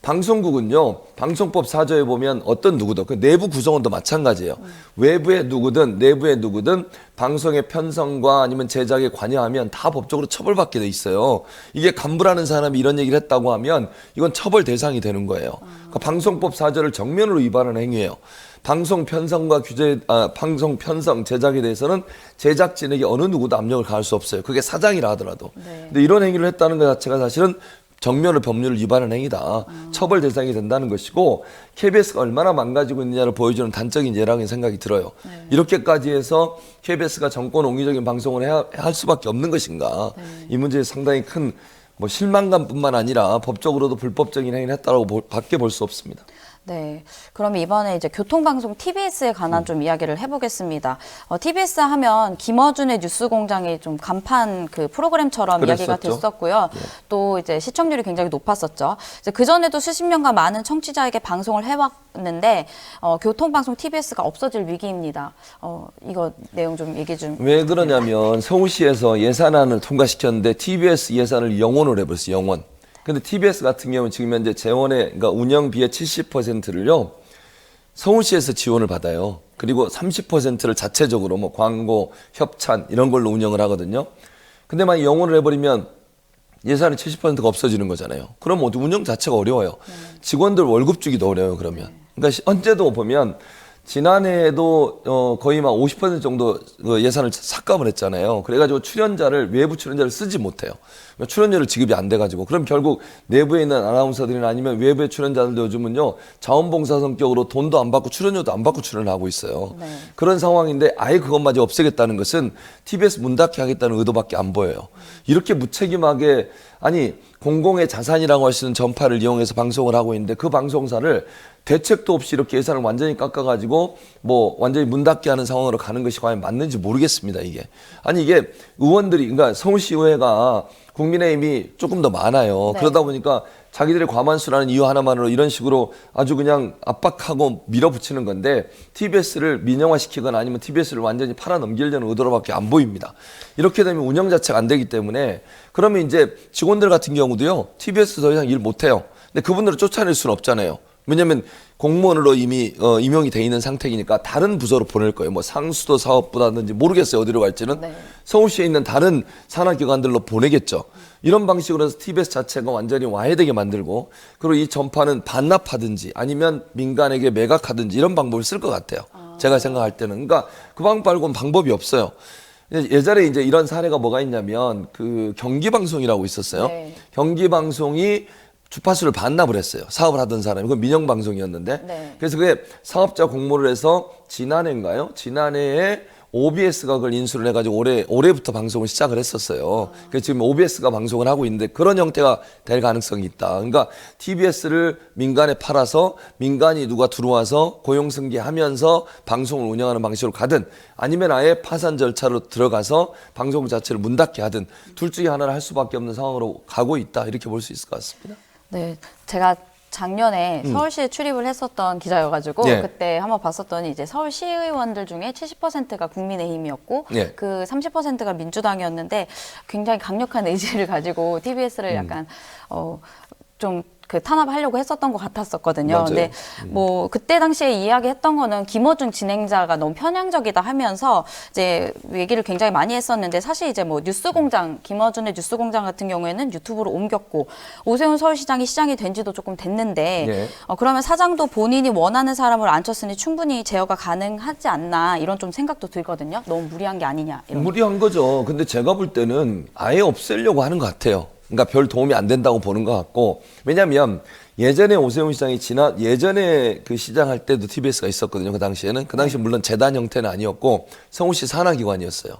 방송국은요, 방송법 4조에 보면 어떤 누구도, 그 내부 구성원도 마찬가지예요. 외부의 누구든 내부의 누구든 방송의 편성과 아니면 제작에 관여하면 다 법적으로 처벌받게 돼 있어요. 이게 간부라는 사람이 이런 얘기를 했다고 하면 이건 처벌 대상이 되는 거예요. 그러니까 방송법 4조를 정면으로 위반하는 행위예요. 방송 편성과 방송 편성 제작에 대해서는 제작진에게 어느 누구도 압력을 가할 수 없어요. 그게 사장이라 하더라도. 네. 근데 이런 행위를 했다는 것 자체가 사실은 정면을 법률을 위반하는 행위다. 처벌 대상이 된다는 것이고 KBS가 얼마나 망가지고 있느냐를 보여주는 단적인 예라는 생각이 들어요. 네. 이렇게까지 해서 KBS가 정권 옹기적인 방송을 해야 할 수밖에 없는 것인가. 네. 이 문제에 상당히 큰 뭐 실망감뿐만 아니라 법적으로도 불법적인 행위를 했다라고 밖에 볼 수 없습니다. 네, 그럼 이번에 이제 교통방송 TBS에 관한 좀 이야기를 해보겠습니다. TBS 하면 김어준의 뉴스공장이 좀 간판 그 프로그램처럼 이야기가 그랬었죠. 됐었고요. 또 이제 시청률이 굉장히 높았었죠. 이제 그 전에도 수십 년간 많은 청취자에게 방송을 해왔는데 교통방송 TBS가 없어질 위기입니다. 이거 내용 좀 얘기 좀. 왜 그러냐면 서울시에서 예산안을 통과시켰는데 TBS 예산을 영원으로 해버렸어요. 영원. 근데 TBS 같은 경우는 지금 현재 재원의 그러니까 운영비의 70%를요 서울시에서 지원을 받아요. 그리고 30%를 자체적으로 뭐 광고, 협찬 이런 걸로 운영을 하거든요. 근데 만약 영원을 해버리면 예산의 70%가 없어지는 거잖아요. 그럼 운영 자체가 어려워요. 직원들 월급 주기도 어려워요. 그러면. 그러니까 현재도 보면 지난해에도 거의 막 50% 정도 예산을 삭감을 했잖아요. 그래가지고 외부 출연자를 쓰지 못해요. 출연료를 지급이 안 돼가지고. 그럼 결국 내부에 있는 아나운서들이나 아니면 외부의 출연자들도 요즘은요, 자원봉사 성격으로 돈도 안 받고 출연료도 안 받고 출연을 하고 있어요. 네. 그런 상황인데 아예 그것마저 없애겠다는 것은 TBS 문 닫게 하겠다는 의도밖에 안 보여요. 이렇게 무책임하게, 아니, 공공의 자산이라고 할 수 있는 전파를 이용해서 방송을 하고 있는데 그 방송사를 대책도 없이 이렇게 예산을 완전히 깎아가지고 뭐 완전히 문 닫게 하는 상황으로 가는 것이 과연 맞는지 모르겠습니다, 이게. 아니, 이게 의원들이, 그러니까 서울시의회가 국민의힘이 조금 더 많아요. 네. 그러다 보니까 자기들의 과반수라는 이유 하나만으로 이런 식으로 아주 그냥 압박하고 밀어붙이는 건데 TBS를 민영화시키거나 아니면 TBS를 완전히 팔아넘기려는 의도로밖에 안 보입니다. 이렇게 되면 운영 자체가 안 되기 때문에 그러면 이제 직원들 같은 경우도요. TBS 더 이상 일 못해요. 근데 그분들을 쫓아낼 수는 없잖아요. 왜냐하면 공무원으로 이미 임용이 돼 있는 상태이니까 다른 부서로 보낼 거예요. 뭐 상수도 사업부라든지 모르겠어요. 어디로 갈지는. 네. 서울시에 있는 다른 산하기관들로 보내겠죠. 이런 방식으로 해서 TBS 자체가 완전히 와해되게 만들고 그리고 이 전파는 반납하든지 아니면 민간에게 매각하든지 이런 방법을 쓸 것 같아요. 제가 생각할 때는. 그러니까 그 방법 말고는 방법이 없어요. 예전에 이제 이런 사례가 뭐가 있냐면 그 경기방송이라고 있었어요. 네. 경기방송이 주파수를 반납을 했어요. 사업을 하던 사람이. 그건 민영방송이었는데. 네. 그래서 그게 사업자 공모를 해서 지난해인가요? 지난해에 OBS가 그걸 인수를 해가지고 올해부터 방송을 시작을 했었어요. 그래서 지금 OBS가 방송을 하고 있는데 그런 형태가 될 가능성이 있다. 그러니까 TBS를 민간에 팔아서 민간이 누가 들어와서 고용승계하면서 방송을 운영하는 방식으로 가든 아니면 아예 파산 절차로 들어가서 방송 자체를 문 닫게 하든 둘 중에 하나를 할 수밖에 없는 상황으로 가고 있다. 이렇게 볼 수 있을 것 같습니다. 네, 제가 작년에 서울시에 출입을 했었던 기자여가지고 예. 그때 한번 봤었더니 이제 서울시의원들 중에 70%가 국민의힘이었고 예. 그 30%가 민주당이었는데 굉장히 강력한 의지를 가지고 TBS를 약간 좀 그 탄압하려고 했었던 것 같았었거든요. 맞아요. 근데 뭐 그때 당시에 이야기했던 거는 김어준 진행자가 너무 편향적이다 하면서 이제 얘기를 굉장히 많이 했었는데 사실 이제 뭐 뉴스공장 김어준의 뉴스공장 같은 경우에는 유튜브로 옮겼고 오세훈 서울시장이 시장이 된 지도 조금 됐는데 네. 그러면 사장도 본인이 원하는 사람을 앉혔으니 충분히 제어가 가능하지 않나 이런 좀 생각도 들거든요. 너무 무리한 게 아니냐. 이런. 무리한 거죠. 근데 제가 볼 때는 아예 없애려고 하는 것 같아요. 그러니까 별 도움이 안 된다고 보는 것 같고, 왜냐하면 예전에 오세훈 시장이 예전에 그 시장 할 때도 TBS가 있었거든요. 그 당시에는. 그 당시 물론 재단 형태는 아니었고 성우시 산하기관이었어요.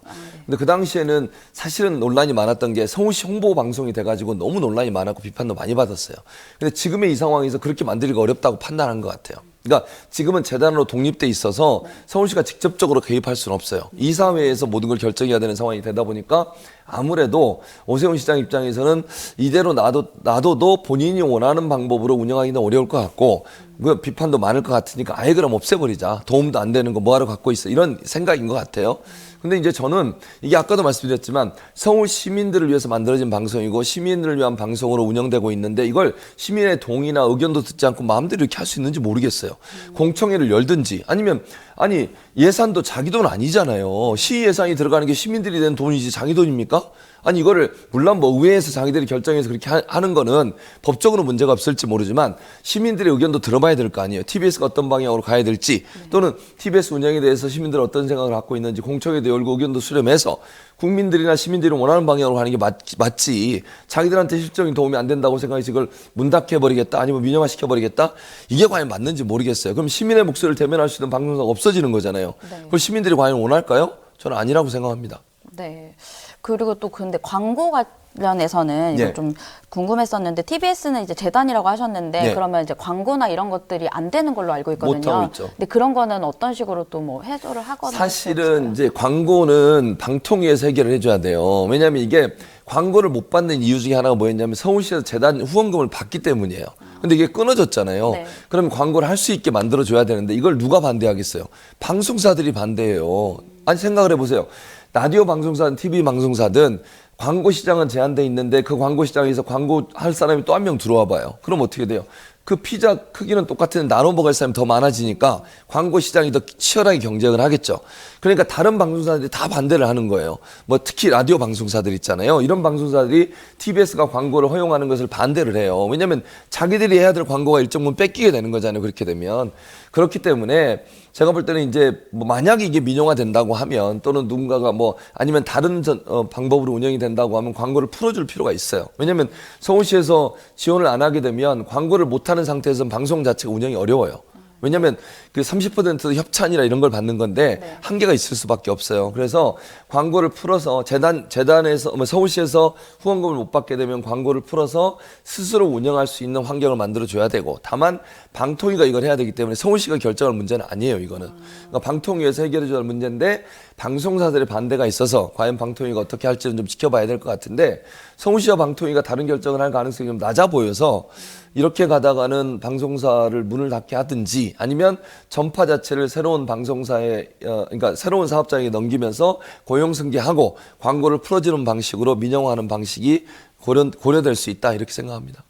근데 그 당시에는 사실은 논란이 많았던 게 성우시 홍보 방송이 돼가지고 너무 논란이 많았고 비판도 많이 받았어요. 근데 지금의 이 상황에서 그렇게 만들기가 어렵다고 판단한 것 같아요. 그러니까 지금은 재단으로 독립돼 있어서 서울시가 직접적으로 개입할 수는 없어요. 이사회에서 모든 걸 결정해야 되는 상황이 되다 보니까 아무래도 오세훈 시장 입장에서는 이대로 놔둬도 본인이 원하는 방법으로 운영하기는 어려울 것 같고 그 비판도 많을 것 같으니까 아예 그럼 없애버리자. 도움도 안 되는 거 뭐하러 갖고 있어. 이런 생각인 것 같아요. 근데 이제 저는 이게 아까도 말씀드렸지만 서울 시민들을 위해서 만들어진 방송이고 시민들을 위한 방송으로 운영되고 있는데 이걸 시민의 동의나 의견도 듣지 않고 마음대로 이렇게 할 수 있는지 모르겠어요. 공청회를 열든지 아니면 아니 예산도 자기 돈 아니잖아요. 시 예산이 들어가는 게 시민들이 낸 돈이지 자기 돈입니까? 아니 이거를 물론 뭐 의회에서 자기들이 결정해서 그렇게 하는 거는 법적으로 문제가 없을지 모르지만 시민들의 의견도 들어봐야 될 거 아니에요. TBS가 어떤 방향으로 가야 될지 또는 TBS 운영에 대해서 시민들은 어떤 생각을 갖고 있는지 공청회도 열고 의견도 수렴해서 국민들이나 시민들이 원하는 방향으로 가는 게 맞지. 자기들한테 실질적인 도움이 안 된다고 생각해서 이걸 문 닫혀버리겠다 아니면 민영화시켜버리겠다. 이게 과연 맞는지 모르겠어요. 그럼 시민의 목소리를 대면할 수 있는 방송사가 없어지는 거잖아요. 그걸 시민들이 과연 원할까요? 저는 아니라고 생각합니다. 네. 그리고 또 근데 광고 관련해서는 이거 네. 좀 궁금했었는데 TBS는 이제 재단이라고 하셨는데 네. 그러면 이제 광고나 이런 것들이 안 되는 걸로 알고 있거든요. 못하고 있죠. 근데 그런 거는 어떤 식으로 또 뭐 해소를 하거나 사실은 이제 광고는 방통위에서 해결을 해줘야 돼요. 왜냐하면 이게 광고를 못 받는 이유 중에 하나가 뭐였냐면 서울시에서 재단 후원금을 받기 때문이에요. 근데 이게 끊어졌잖아요. 네. 그럼 광고를 할 수 있게 만들어줘야 되는데 이걸 누가 반대하겠어요? 방송사들이 반대해요. 아니 생각을 해보세요. 라디오 방송사든 TV 방송사든 광고 시장은 제한돼 있는데 그 광고 시장에서 광고 할 사람이 또 한 명 들어와 봐요. 그럼 어떻게 돼요? 그 피자 크기는 똑같은데 나눠 먹을 사람이 더 많아지니까 광고 시장이 더 치열하게 경쟁을 하겠죠. 그러니까 다른 방송사들이 다 반대를 하는 거예요. 뭐 특히 라디오 방송사들 있잖아요. 이런 방송사들이 TBS가 광고를 허용하는 것을 반대를 해요. 왜냐하면 자기들이 해야 될 광고가 일정 부분 뺏기게 되는 거잖아요. 그렇게 되면. 그렇기 때문에 제가 볼 때는 이제 뭐 만약에 이게 민영화 된다고 하면 또는 누군가가 뭐 아니면 다른 방법으로 운영이 된다고 하면 광고를 풀어줄 필요가 있어요. 왜냐하면 서울시에서 지원을 안 하게 되면 광고를 못하는 상태에서는 방송 자체가 운영이 어려워요. 왜냐하면 그 30% 협찬이나 이런 걸 받는 건데 네. 한계가 있을 수밖에 없어요. 그래서 광고를 풀어서 재단에서 서울시에서 후원금을 못 받게 되면 광고를 풀어서 스스로 운영할 수 있는 환경을 만들어 줘야 되고 다만 방통위가 이걸 해야 되기 때문에 서울시가 결정할 문제는 아니에요. 이거는 그러니까 방통위에서 해결해 줘야 할 문제인데 방송사들의 반대가 있어서 과연 방통위가 어떻게 할지는 좀 지켜봐야 될 것 같은데 서울시와 방통위가 다른 결정을 할 가능성이 좀 낮아 보여서 이렇게 가다가는 방송사를 문을 닫게 하든지 아니면 전파 자체를 새로운 방송사에 그러니까 새로운 사업장에 넘기면서 고용 승계하고 광고를 풀어주는 방식으로 민영화하는 방식이 고려될 수 있다 이렇게 생각합니다.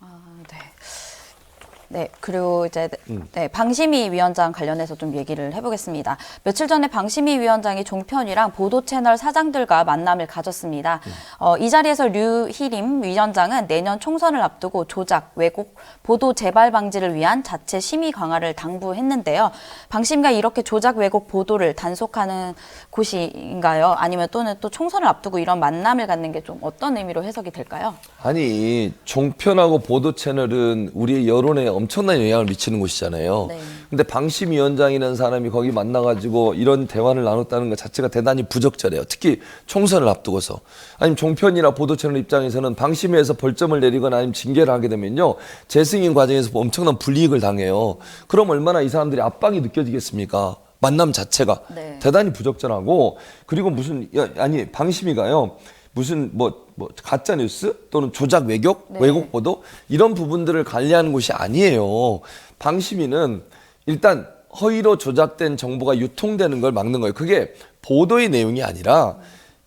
네, 그리고 이제 네, 방심위 위원장 관련해서 좀 얘기를 해보겠습니다. 며칠 전에 방심위 위원장이 종편이랑 보도 채널 사장들과 만남을 가졌습니다. 이 자리에서 류희림 위원장은 내년 총선을 앞두고 조작, 왜곡, 보도 재발 방지를 위한 자체 심의 강화를 당부했는데요. 방심위가 이렇게 조작, 왜곡 보도를 단속하는 곳인가요? 아니면 또는 또 총선을 앞두고 이런 만남을 갖는 게 좀 어떤 의미로 해석이 될까요? 아니 종편하고 보도 채널은 우리의 여론에 엄청난 영향을 미치는 곳이잖아요. 네. 근데 방심위원장이라는 사람이 거기 만나가지고 이런 대화를 나눴다는 것 자체가 대단히 부적절해요. 특히 총선을 앞두고서. 아니면 종편이나 보도 채널 입장에서는 방심위에서 벌점을 내리거나 아니면 징계를 하게 되면요. 재승인 과정에서 엄청난 불이익을 당해요. 그럼 얼마나 이 사람들이 압박이 느껴지겠습니까? 만남 자체가 네. 대단히 부적절하고 그리고 아니 방심위가요. 무슨 뭐 가짜 뉴스 또는 조작 왜곡 보도 이런 부분들을 관리하는 곳이 아니에요. 방심위는 일단 허위로 조작된 정보가 유통되는 걸 막는 거예요. 그게 보도의 내용이 아니라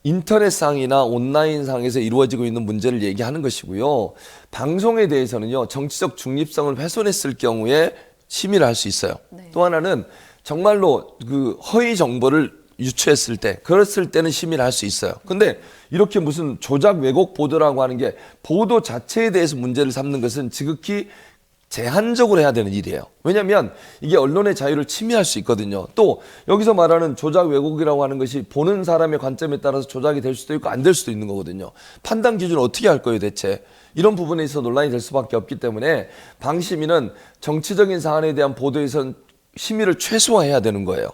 인터넷상이나 온라인상에서 이루어지고 있는 문제를 얘기하는 것이고요. 방송에 대해서는요, 정치적 중립성을 훼손했을 경우에 심의를 할 수 있어요. 또 하나는 정말로 그 허위 정보를 유추했을 때, 그랬을 때는 심의를 할 수 있어요. 근데 이렇게 무슨 조작 왜곡 보도라고 하는 게 보도 자체에 대해서 문제를 삼는 것은 지극히 제한적으로 해야 되는 일이에요. 왜냐하면 이게 언론의 자유를 침해할 수 있거든요. 또 여기서 말하는 조작 왜곡이라고 하는 것이 보는 사람의 관점에 따라서 조작이 될 수도 있고 안 될 수도 있는 거거든요. 판단 기준을 어떻게 할 거예요, 대체? 이런 부분에 있어서 논란이 될 수밖에 없기 때문에 방심위는 정치적인 사안에 대한 보도에선 심의를 최소화해야 되는 거예요.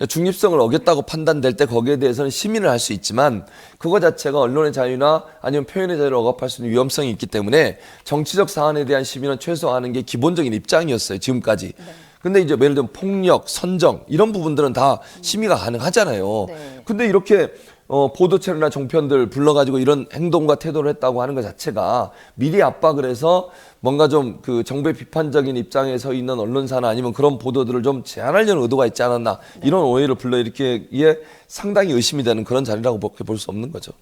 중립성을 어겼다고 판단될 때 거기에 대해서는 심의를 할 수 있지만 그거 자체가 언론의 자유나 아니면 표현의 자유를 억압할 수 있는 위험성이 있기 때문에 정치적 사안에 대한 심의는 최소화하는 게 기본적인 입장이었어요, 지금까지. 근데 이제 예를 들면 폭력, 선정 이런 부분들은 다 심의가 가능하잖아요. 근데 이렇게 보도체나 종편들 불러가지고 이런 행동과 태도를 했다고 하는 것 자체가 미리 압박을 해서 뭔가 좀 그 정부의 비판적인 입장에 서 있는 언론사나 아니면 그런 보도들을 좀 제한하려는 의도가 있지 않았나 이런 오해를 불러일으키기에 상당히 의심이 되는 그런 자리라고 볼 수 없는 거죠.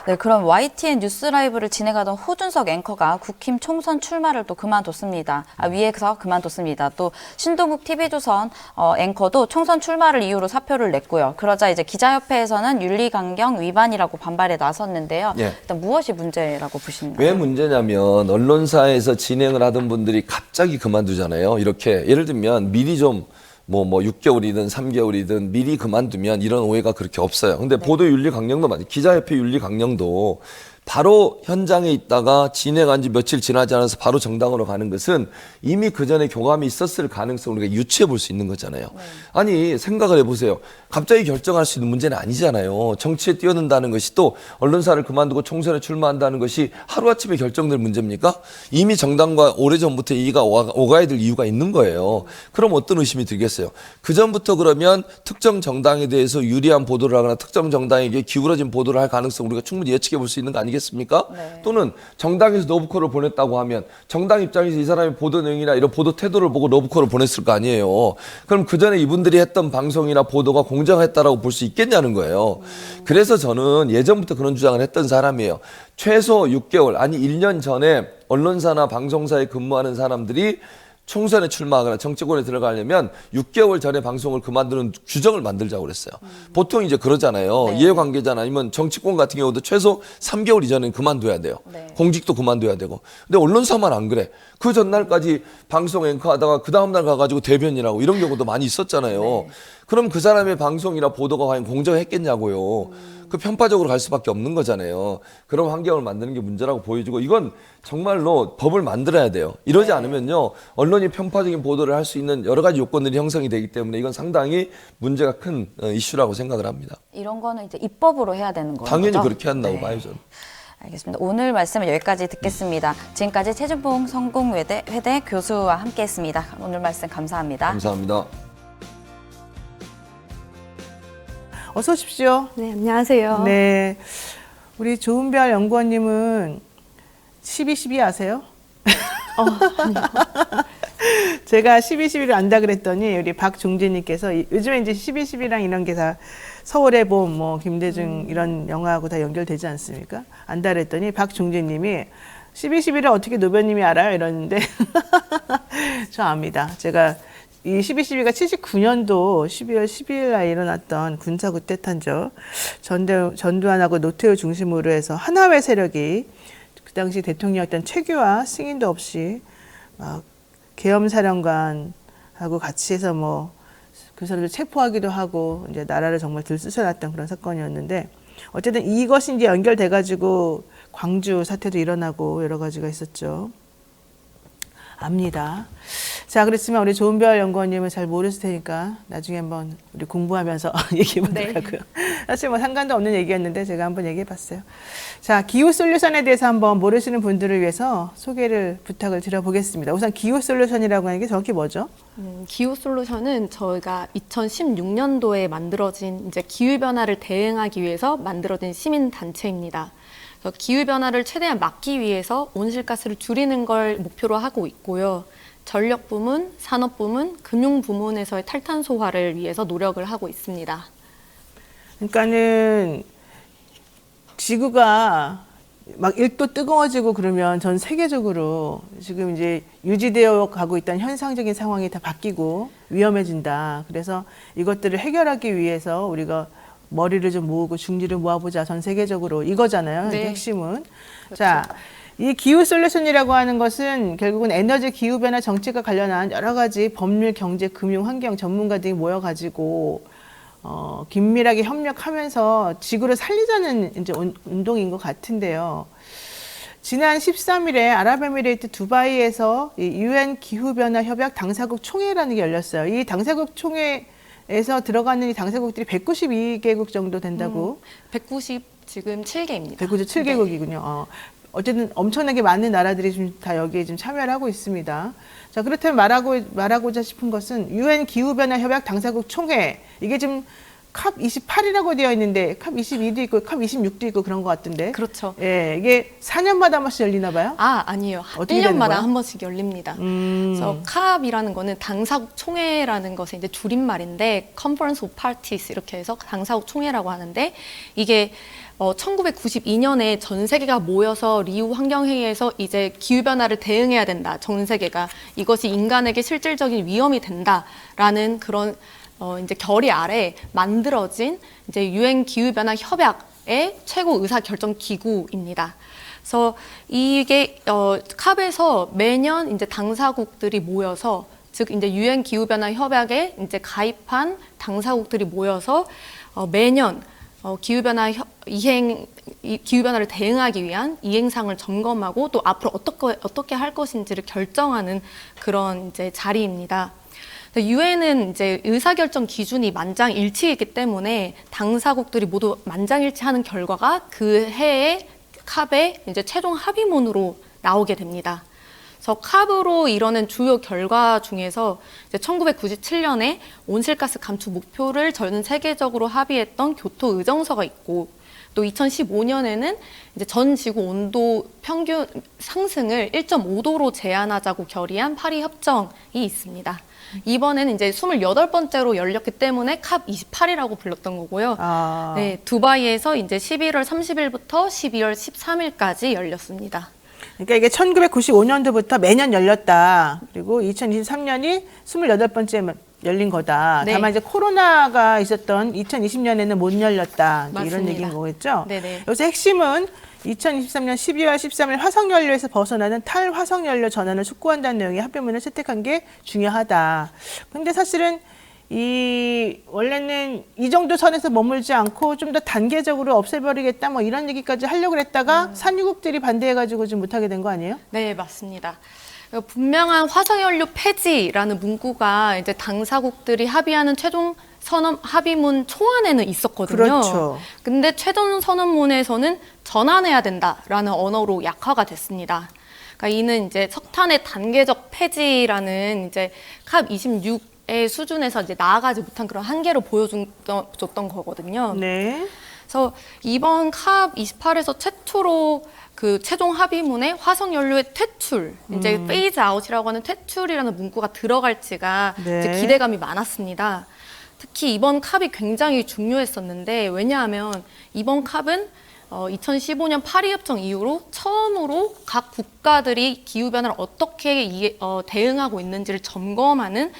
네, 그럼 YTN 뉴스 라이브를 진행하던 호준석 앵커가 국힘 총선 출마를 또 그만뒀습니다. 위에서 그만뒀습니다. 또 신동국 TV조선 앵커도 총선 출마를 이유로 사표를 냈고요. 그러자 이제 기자협회에서는 윤리강령 위반이라고 반발에 나섰는데요. 예. 일단 무엇이 문제라고 보시나요? 왜 문제냐면 언론사에서 진행을 하던 분들이 갑자기 그만두잖아요. 이렇게 예를 들면 미리 좀 뭐 6개월이든 3개월이든 미리 그만두면 이런 오해가 그렇게 없어요. 근데 보도 윤리 강령도 맞아요. 기자협회 윤리 강령도 바로 현장에 있다가 진행한 지 며칠 지나지 않아서 바로 정당으로 가는 것은 이미 그 전에 교감이 있었을 가능성을 우리가 유추해 볼 수 있는 거잖아요. 아니 생각을 해보세요. 갑자기 결정할 수 있는 문제는 아니잖아요. 정치에 뛰어든다는 것이 또 언론사를 그만두고 총선에 출마한다는 것이 하루아침에 결정될 문제입니까? 이미 정당과 오래전부터 이가 오가야 될 이유가 있는 거예요. 그럼 어떤 의심이 들겠어요? 그전부터 그러면 특정 정당에 대해서 유리한 보도를 하거나 특정 정당에게 기울어진 보도를 할 가능성을 우리가 충분히 예측해 볼 수 있는 거 아니겠습니까? 네. 또는 정당에서 러브콜을 보냈다고 하면 정당 입장에서 이 사람의 보도 내용이나 이런 보도 태도를 보고 러브콜을 보냈을 거 아니에요. 그럼 그 전에 이분들이 했던 방송이나 보도가 공정했다라고 볼 수 있겠냐는 거예요. 그래서 저는 예전부터 그런 주장을 했던 사람이에요. 최소 6개월 아니 1년 전에 언론사나 방송사에 근무하는 사람들이 총선에 출마하거나 정치권에 들어가려면 6개월 전에 방송을 그만두는 규정을 만들자고 그랬어요. 보통 이제 그러잖아요. 이해관계자나 아니면 정치권 같은 경우도 최소 3개월 이전에 그만둬야 돼요. 공직도 그만둬야 되고. 근데 언론사만 안 그래. 그 전날까지 방송 앵커 하다가 그 다음날 가가지고 대변인하고 이런 경우도 많이 있었잖아요. 그럼 그 사람의 방송이나 보도가 과연 공정했겠냐고요. 그 편파적으로 갈 수밖에 없는 거잖아요. 그런 환경을 만드는 게 문제라고 보여지고 이건 정말로 법을 만들어야 돼요. 이러지 않으면요. 언론이 편파적인 보도를 할 수 있는 여러 가지 요건들이 형성이 되기 때문에 이건 상당히 문제가 큰 이슈라고 생각을 합니다. 이런 거는 이제 입법으로 해야 되는 거죠? 당연히 그렇게 한다고 봐요, 저는. 알겠습니다. 오늘 말씀을 여기까지 듣겠습니다. 지금까지 최준봉 성공회대 교수와 함께했습니다. 오늘 말씀 감사합니다. 감사합니다. 어서 오십시오. 네, 안녕하세요. 네. 우리 조은별 연구원님은 12.12 아세요? 제가 12.12를 안다 그랬더니 우리 박종진님께서 요즘에 이제 12.12랑 이런 게 다 서울의 봄, 뭐 김대중 이런 영화하고 다 연결되지 않습니까? 안다 그랬더니 박종진님이 12.12를 어떻게 노변님이 알아요? 이러는데 저 압니다. 제가 이 12.12가 79년도 12월 12일 날 일어났던 군사 쿠데타죠. 전두환하고 노태우 중심으로 해서 하나회 세력이 그 당시 대통령이었던 최규하 승인도 없이 막 계엄사령관하고 같이 해서 뭐 그 사람들 체포하기도 하고 이제 나라를 정말 들쑤셔놨던 그런 사건이었는데 어쨌든 이것이 이제 연결돼가지고 광주 사태도 일어나고 여러 가지가 있었죠. 압니다. 자, 그렇지만 우리 조은별 연구원님은 잘 모르실 테니까 나중에 한번 우리 공부하면서 얘기해 보더라고요. 사실 뭐 상관도 없는 얘기였는데 제가 한번 얘기해 봤어요. 자, 기후 솔루션에 대해서 한번 모르시는 분들을 위해서 소개를 부탁을 드려보겠습니다. 우선 기후 솔루션이라고 하는 게 정확히 뭐죠? 기후 솔루션은 저희가 2016년도에 만들어진 이제 기후 변화를 대응하기 위해서 만들어진 시민 단체입니다. 기후 변화를 최대한 막기 위해서 온실가스를 줄이는 걸 목표로 하고 있고요. 전력 부문, 산업 부문, 금융 부문에서의 탈탄소화를 위해서 노력을 하고 있습니다. 그러니까는 지구가 막 1도 뜨거워지고 그러면 전 세계적으로 지금 이제 유지되어 가고 있다는 현상적인 상황이 다 바뀌고 위험해진다. 그래서 이것들을 해결하기 위해서 우리가 머리를 좀 모으고 중지를 모아보자. 전 세계적으로 이거잖아요. 네. 핵심은. 자, 이 기후 솔루션이라고 하는 것은 결국은 에너지 기후 변화 정책과 관련한 여러 가지 법률, 경제, 금융, 환경 전문가들이 모여가지고 긴밀하게 협력하면서 지구를 살리자는 이제 운동인 것 같은데요. 지난 13일에 아랍에미레이트 두바이에서 UN 기후변화 협약 당사국 총회라는 게 열렸어요. 이 당사국 총회에서 들어가는 이 당사국들이 192개국 정도 된다고. 190 지금 7개입니다. 197개국이군요. 어쨌든 엄청나게 많은 나라들이 지금 다 여기에 지금 참여를 하고 있습니다. 자, 그렇다면 말하고자 싶은 것은 UN 기후변화 협약 당사국 총회, 이게 지금 컵 28이라고 되어 있는데 컵 22도 있고 컵 26도 있고 그런 것 같은데. 그렇죠. 예, 이게 4년마다 한 번씩 열리나 봐요? 아니에요. 어떻게 되는 1년마다 거야? 한 번씩 열립니다. 그래서 COP이라는 거는 당사국 총회라는 것의 이제 줄임말인데 Conference of Parties 이렇게 해서 당사국 총회라고 하는데 이게 1992년에 전 세계가 모여서 리우 환경회의에서 이제 기후변화를 대응해야 된다. 전 세계가 이것이 인간에게 실질적인 위험이 된다라는 그런 이제 결의 아래 만들어진 이제 유엔 기후변화 협약의 최고 의사 결정 기구입니다. 그래서 이게 캅에서 매년 이제 당사국들이 모여서 즉 이제 유엔 기후변화 협약에 이제 가입한 당사국들이 모여서 매년 기후변화를 대응하기 위한 이행상을 점검하고 또 앞으로 어떻게 할 것인지를 결정하는 그런 이제 자리입니다. 유엔은 이제 의사결정 기준이 만장일치이기 때문에 당사국들이 모두 만장일치하는 결과가 그 해의 캅의 이제 최종 합의문으로 나오게 됩니다. 그래서 캅으로 이뤄낸 주요 결과 중에서 이제 1997년에 온실가스 감축 목표를 전 세계적으로 합의했던 교토 의정서가 있고, 또 2015년에는 이제 전 지구 온도 평균 상승을 1.5도로 제한하자고 결의한 파리 협정이 있습니다. 이번에는 이제 28번째로 열렸기 때문에 캅 28이라고 불렀던 거고요. 네, 두바이에서 이제 11월 30일부터 12월 13일까지 열렸습니다. 그러니까 이게 1995년도부터 매년 열렸다. 그리고 2023년이 28번째 열린 거다. 네. 다만 이제 코로나가 있었던 2020년에는 못 열렸다. 이런 맞습니다. 얘기인 거겠죠? 네네. 여기서 핵심은 2023년 12월 13일 화석연료에서 벗어나는 탈화석연료 전환을 촉구한다는 내용의 합의문을 채택한 게 중요하다. 근데 사실은 원래는 이 정도 선에서 머물지 않고 좀 더 단계적으로 없애버리겠다 뭐 이런 얘기까지 하려고 했다가 산유국들이 반대해가지고 좀 못하게 된 거 아니에요? 네, 맞습니다. 분명한 화석연료 폐지라는 문구가 이제 당사국들이 합의하는 최종 선언 합의문 초안에는 있었거든요. 그렇죠. 근데 최종 선언문에서는 전환해야 된다라는 언어로 약화가 됐습니다. 그러니까 이는 이제 석탄의 단계적 폐지라는 이제 캅 26의 수준에서 이제 나아가지 못한 그런 한계를 보여줬던 거거든요. 네. 그래서 이번 캅 28에서 최초로 그 최종 합의문에 화석연료의 퇴출, 이제 페이즈 아웃이라고 하는 퇴출이라는 문구가 들어갈지가 네. 이제 기대감이 많았습니다. 특히 이번 캅이 굉장히 중요했었는데, 왜냐하면 이번 캅은 2015년 파리협정 이후로 처음으로 각 국가들이 기후변화를 어떻게 대응하고 있는지를 점검하는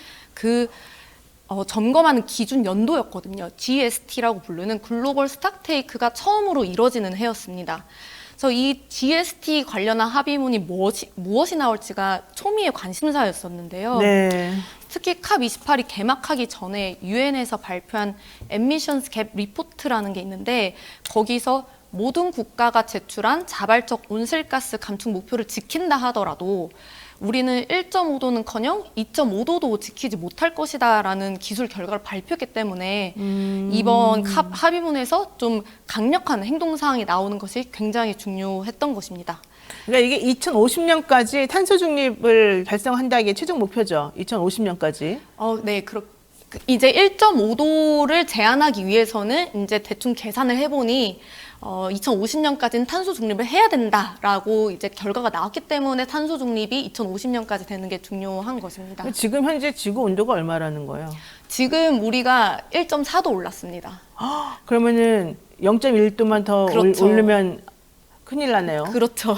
점검하는 기준 연도였거든요. GST라고 부르는 글로벌 스탁테이크가 처음으로 이뤄지는 해였습니다. 그래서 이 GST 관련한 합의문이 무엇이 나올지가 초미의 관심사였었는데요. 네. 특히 캅 28이 개막하기 전에 유엔에서 발표한 에미션스 갭 리포트라는 게 있는데, 거기서 모든 국가가 제출한 자발적 온실가스 감축 목표를 지킨다 하더라도 우리는 1.5도는커녕 2.5도도 지키지 못할 것이다라는 기술 결과를 발표했기 때문에 이번 캅 합의문에서 좀 강력한 행동 사항이 나오는 것이 굉장히 중요했던 것입니다. 그러니까 이게 2050년까지 탄소 중립을 달성한다, 이게 최종 목표죠. 2050년까지. 네, 이제 1.5도를 제한하기 위해서는 이제 대충 계산을 해보니 2050년까지는 탄소 중립을 해야 된다라고 이제 결과가 나왔기 때문에 탄소 중립이 2050년까지 되는 게 중요한 것입니다. 지금 현재 지구 온도가 얼마라는 거예요? 지금 우리가 1.4도 올랐습니다. 그러면은 0.1도만 더 그렇죠. 오르면 큰일 나네요. 그렇죠.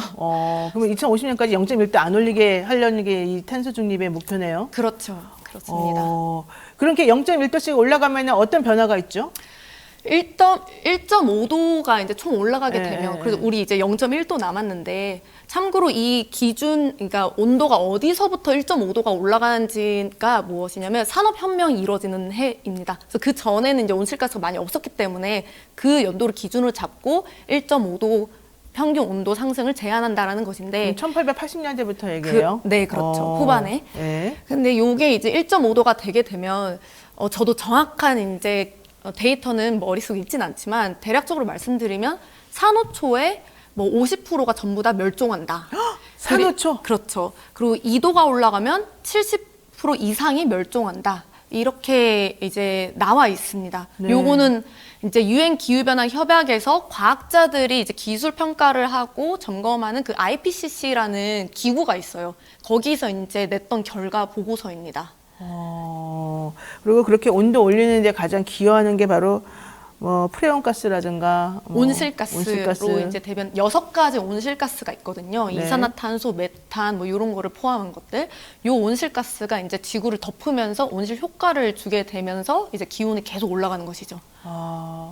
그러면 2050년까지 0.1도 안 올리게 하려는 게 이 탄소 중립의 목표네요. 그렇죠. 그렇습니다. 그렇게 0.1도씩 올라가면 어떤 변화가 있죠? 1.5도가 이제 총 올라가게 네. 되면, 그래서 우리 이제 0.1도 남았는데, 참고로 이 기준, 그러니까 온도가 어디서부터 1.5도가 올라가는지가 무엇이냐면 산업혁명이 이루어지는 해입니다. 그래서 그 전에는 이제 온실가스가 많이 없었기 때문에 그 연도를 기준으로 잡고 1.5도 평균 온도 상승을 제한한다라는 것인데, 1880년대부터 얘기해요? 네, 그렇죠. 후반에. 네. 근데 요게 이제 1.5도가 되게 되면, 저도 정확한 이제 데이터는 머릿속에 있진 않지만 대략적으로 말씀드리면 산호초의 뭐 50%가 전부 다 멸종한다. 산호초? 그렇죠. 그리고 2도가 올라가면 70% 이상이 멸종한다. 이렇게 이제 나와 있습니다. 네. 요거는 이제 유엔 기후변화 협약에서 과학자들이 이제 기술 평가를 하고 점검하는 그 IPCC라는 기구가 있어요. 거기서 이제 냈던 결과 보고서입니다. 그리고 그렇게 온도 올리는 데 가장 기여하는 게 바로 뭐 프레온가스라든가 온실가스로 이제 대변 6가지 온실가스가 있거든요. 네. 이산화탄소, 메탄 뭐 이런 거를 포함한 것들. 요 온실가스가 이제 지구를 덮으면서 온실 효과를 주게 되면서 이제 기온이 계속 올라가는 것이죠.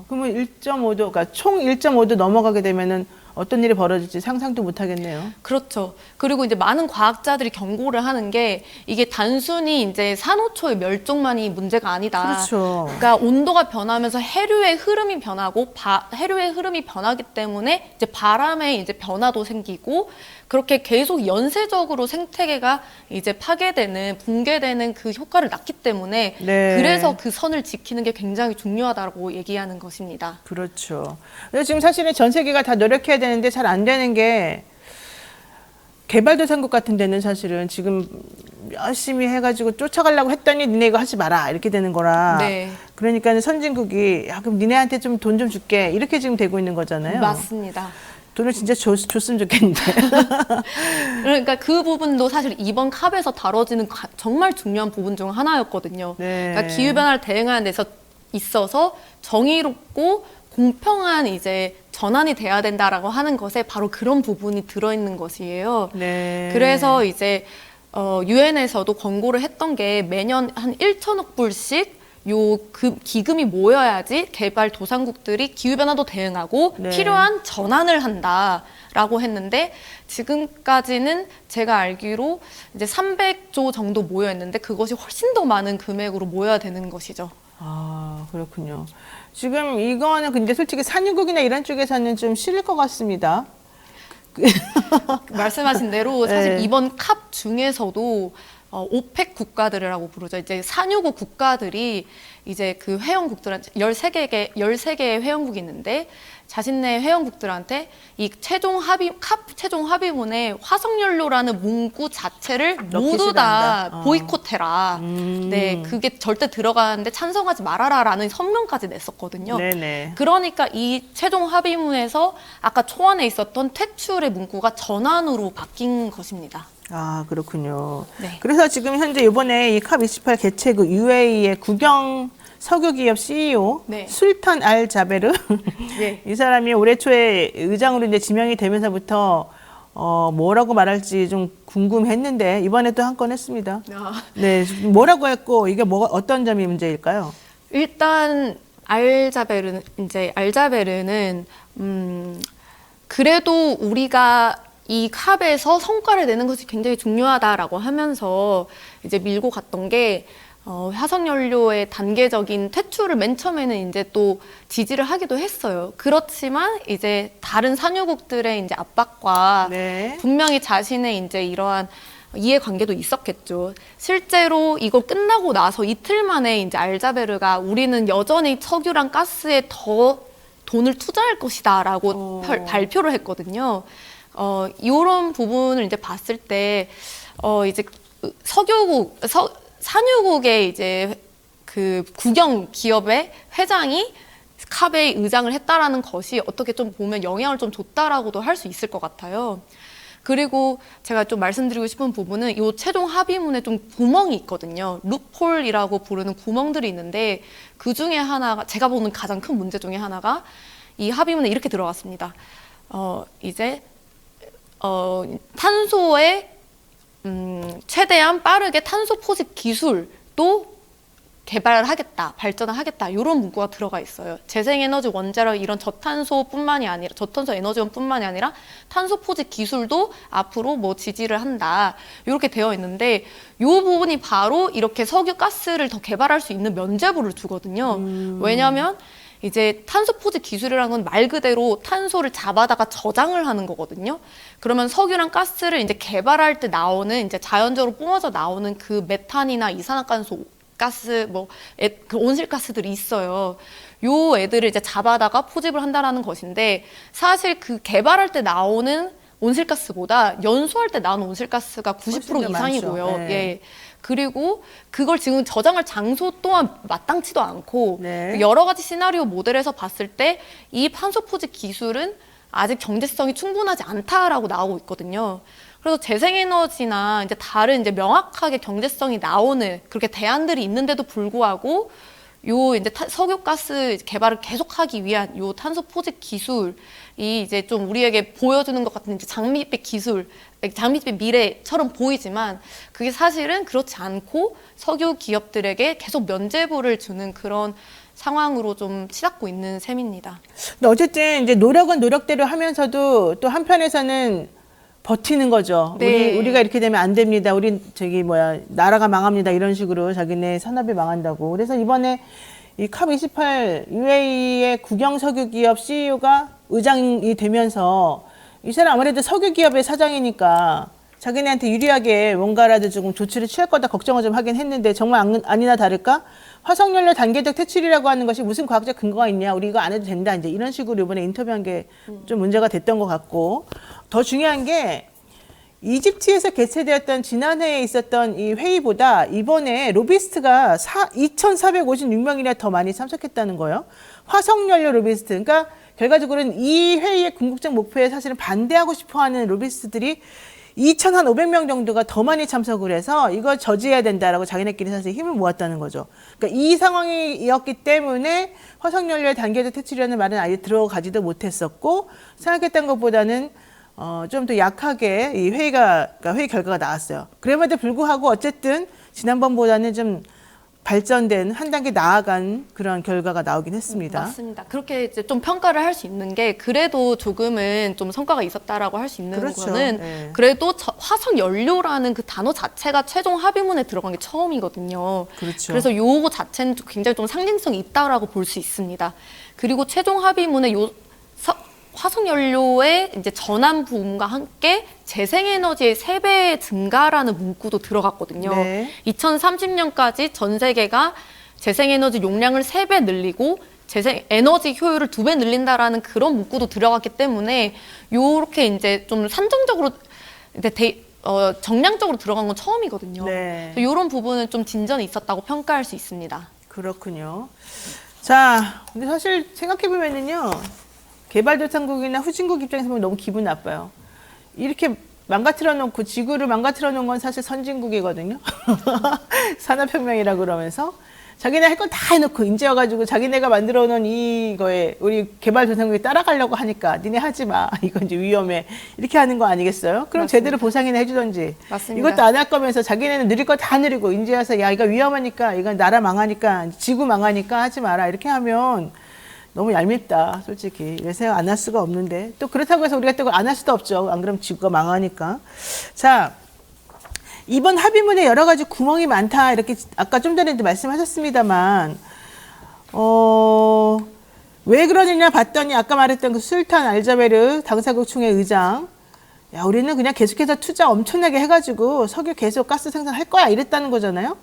그러면 1.5도, 그러니까 총 1.5도 넘어가게 되면은 어떤 일이 벌어질지 상상도 못 하겠네요. 그렇죠. 그리고 이제 많은 과학자들이 경고를 하는 게 이게 단순히 이제 산호초의 멸종만이 문제가 아니다. 그렇죠. 그러니까 온도가 변하면서 해류의 흐름이 변하고 해류의 흐름이 변하기 때문에 이제 바람의 이제 변화도 생기고 그렇게 계속 연쇄적으로 생태계가 이제 파괴되는 붕괴되는 그 효과를 낳기 때문에 네. 그래서 그 선을 지키는 게 굉장히 중요하다고 얘기하는 것입니다. 그렇죠. 근데 지금 사실은 전 세계가 다 노력해야 되는데 잘 안 되는 게 개발도상국 같은 데는 사실은 지금 열심히 해가지고 쫓아가려고 했더니 니네 이거 하지 마라 이렇게 되는 거라. 네. 그러니까 선진국이 야 그럼 니네한테 좀 돈 좀 줄게 이렇게 지금 되고 있는 거잖아요. 맞습니다. 돈을 진짜 줬으면 좋겠는데. 그러니까 그 부분도 사실 이번 캅에서 다뤄지는 정말 중요한 부분 중 하나였거든요. 네. 그러니까 기후변화를 대응하는 데서 있어서 정의롭고 공평한 이제 전환이 돼야 된다라고 하는 것에 바로 그런 부분이 들어있는 것이에요. 네. 그래서 이제 유엔에서도 권고를 했던 게 매년 한 1천억 불씩 그 기금이 모여야지 개발도상국들이 기후변화도 대응하고 네. 필요한 전환을 한다라고 했는데 지금까지는 제가 알기로 이제 300조 정도 모여있는데 그것이 훨씬 더 많은 금액으로 모여야 되는 것이죠. 그렇군요. 지금 이거는 근데 솔직히 산유국이나 이런 쪽에서는 좀 싫을 것 같습니다. 말씀하신 대로 사실 네. 이번 캅 중에서도 오펙 국가들이라고 부르죠. 이제 산유국 국가들이 이제 그 회원국들한테 13개의 회원국이 있는데 자신네 회원국들한테 이 캅 최종 합의문에 화석연료라는 문구 자체를 모두 다 않는다. 보이콧해라. 네, 그게 절대 들어가는데 찬성하지 말아라라는 선명까지 냈었거든요. 네네. 그러니까 이 최종 합의문에서 아까 초안에 있었던 퇴출의 문구가 전환으로 바뀐 것입니다. 그렇군요. 네. 그래서 지금 현재 이번에 이 캅28 개최국 UAE의 국영 석유기업 CEO 네. 술탄 알 자베르 네. 이 사람이 올해 초에 의장으로 이제 지명이 되면서부터 뭐라고 말할지 좀 궁금했는데 이번에 또 한 건 했습니다. 네, 뭐라고 했고 이게 어떤 점이 문제일까요? 일단 알자베르는 그래도 우리가 이 캅에서 성과를 내는 것이 굉장히 중요하다라고 하면서 이제 밀고 갔던 게 화석연료의 단계적인 퇴출을 맨 처음에는 이제 또 지지를 하기도 했어요. 그렇지만 이제 다른 산유국들의 이제 압박과 네. 분명히 자신의 이제 이러한 이해관계도 있었겠죠. 실제로 이거 끝나고 나서 이틀 만에 이제 알자베르가 우리는 여전히 석유랑 가스에 더 돈을 투자할 것이다라고 발표를 했거든요. 이런 부분을 이제 봤을 때 이제 산유국의 이제 그 국영 기업의 회장이 캅에 의장을 했다라는 것이 어떻게 좀 보면 영향을 좀 줬다라고도 할 수 있을 것 같아요. 그리고 제가 좀 말씀드리고 싶은 부분은 이 최종 합의문에 좀 구멍이 있거든요. 루폴이라고 부르는 구멍들이 있는데 그 중에 하나가 제가 보는 가장 큰 문제 중에 하나가 이 합의문에 이렇게 들어갔습니다. 이제 탄소의 최대한 빠르게 탄소 포집 기술도 개발을 하겠다, 발전을 하겠다, 이런 문구가 들어가 있어요. 재생에너지 원자력 이런 저탄소 에너지원뿐만이 아니라 탄소 포집 기술도 앞으로 뭐 지지를 한다, 이렇게 되어 있는데 이 부분이 바로 이렇게 석유 가스를 더 개발할 수 있는 면죄부를 주거든요. 왜냐하면 이제 탄소 포집 기술이라는 건 말 그대로 탄소를 잡아다가 저장을 하는 거거든요. 그러면 석유랑 가스를 이제 개발할 때 나오는 이제 자연적으로 뿜어져 나오는 그 메탄이나 이산화탄소 가스, 그 온실가스들이 있어요. 요 애들을 이제 잡아다가 포집을 한다라는 것인데, 사실 그 개발할 때 나오는 온실가스보다 연소할 때 나오는 온실가스가 90% 이상이고요. 네. 예. 그리고 그걸 지금 저장할 장소 또한 마땅치도 않고, 네. 여러 가지 시나리오 모델에서 봤을 때 이 탄소 포집 기술은 아직 경제성이 충분하지 않다라고 나오고 있거든요. 그래서 재생에너지나 이제 다른 이제 명확하게 경제성이 나오는 그렇게 대안들이 있는데도 불구하고 요 이제 석유가스 개발을 계속하기 위한 요 탄소 포집 기술이 이제 좀 우리에게 보여주는 것 같은 이제 장밋빛 기술, 장밋빛 미래처럼 보이지만 그게 사실은 그렇지 않고 석유 기업들에게 계속 면죄부를 주는 그런 상황으로 좀 치닫고 있는 셈입니다. 근데 어쨌든 이제 노력은 노력대로 하면서도 또 한편에서는 버티는 거죠. 네. 우리가 이렇게 되면 안 됩니다. 우린 나라가 망합니다. 이런 식으로 자기네 산업이 망한다고. 그래서 이번에 이 컵28 UAE의 국영석유기업 CEO가 의장이 되면서 이 사람 아무래도 석유기업의 사장이니까 자기네한테 유리하게 뭔가라도 조금 조치를 취할 거다 걱정을 좀 하긴 했는데, 정말 아니나 다를까 화석연료 단계적 퇴출이라고 하는 것이 무슨 과학적 근거가 있냐, 우리 이거 안 해도 된다, 이제 이런 식으로 이번에 인터뷰한 게 좀 문제가 됐던 것 같고, 더 중요한 게 이집트에서 개최되었던 지난해에 있었던 이 회의보다 이번에 로비스트가 2,456명이나 더 많이 참석했다는 거예요. 화석연료 로비스트. 그러니까 결과적으로는 이 회의의 궁극적 목표에 사실은 반대하고 싶어하는 로비스트들이 2,500명 정도가 더 많이 참석을 해서 이걸 저지해야 된다라고 자기네끼리 사실 힘을 모았다는 거죠. 그러니까 이 상황이었기 때문에 화석연료의 단계적 퇴출이라는 말은 아예 들어가지도 못했었고, 생각했던 것보다는 좀 더 약하게 이 회의 결과가 나왔어요. 그럼에도 불구하고 어쨌든 지난번보다는 좀 발전된 한 단계 나아간 그런 결과가 나오긴 했습니다. 맞습니다. 그렇게 이제 좀 평가를 할 수 있는 게 그래도 조금은 좀 성과가 있었다라고 할 수 있는 그렇죠. 거는 네. 그래도 화석 연료라는 그 단어 자체가 최종 합의문에 들어간 게 처음이거든요. 그렇죠. 그래서 요거 자체는 굉장히 좀 상징성이 있다라고 볼 수 있습니다. 그리고 최종 합의문에 화석 연료의 이제 전환 부분과 함께 재생에너지의 3배 증가라는 문구도 들어갔거든요. 네. 2030년까지 전 세계가 재생에너지 용량을 3배 늘리고 재생에너지 효율을 2배 늘린다라는 그런 문구도 들어갔기 때문에 요렇게 이제 좀 산정적으로 이제 정량적으로 들어간 건 처음이거든요. 네. 이런 부분은 좀 진전이 있었다고 평가할 수 있습니다. 그렇군요. 자, 근데 사실 생각해보면은요, 개발도상국이나 후진국 입장에서 보면 너무 기분 나빠요. 이렇게 망가뜨려 놓고, 지구를 망가뜨려 놓은 건 사실 선진국이거든요. 산업혁명이라 그러면서 자기네 할 건 다 해놓고 이제 와가지고 자기네가 만들어 놓은 이거에 우리 개발도상국이 따라가려고 하니까 니네 하지 마, 이건 이제 위험해, 이렇게 하는 거 아니겠어요? 그럼 맞습니다. 제대로 보상이나 해주던지. 맞습니다. 이것도 안 할 거면서 자기네는 누릴 거 다 누리고 이제 와서 야 이거 위험하니까, 이건 나라 망하니까, 지구 망하니까 하지 마라, 이렇게 하면 너무 얄밉다, 솔직히. 생각 안 할 수가 없는데, 또 그렇다고 해서 우리가 또 안 할 수도 없죠. 안 그러면 지구가 망하니까. 자, 이번 합의문에 여러 가지 구멍이 많다, 이렇게 아까 좀 전에도 말씀하셨습니다만, 왜 그러느냐 봤더니 아까 말했던 그 술탄 알자베르 당사국 총회 의장, 야, 우리는 그냥 계속해서 투자 엄청나게 해가지고 석유 계속 가스 생산할 거야, 이랬다는 거잖아요.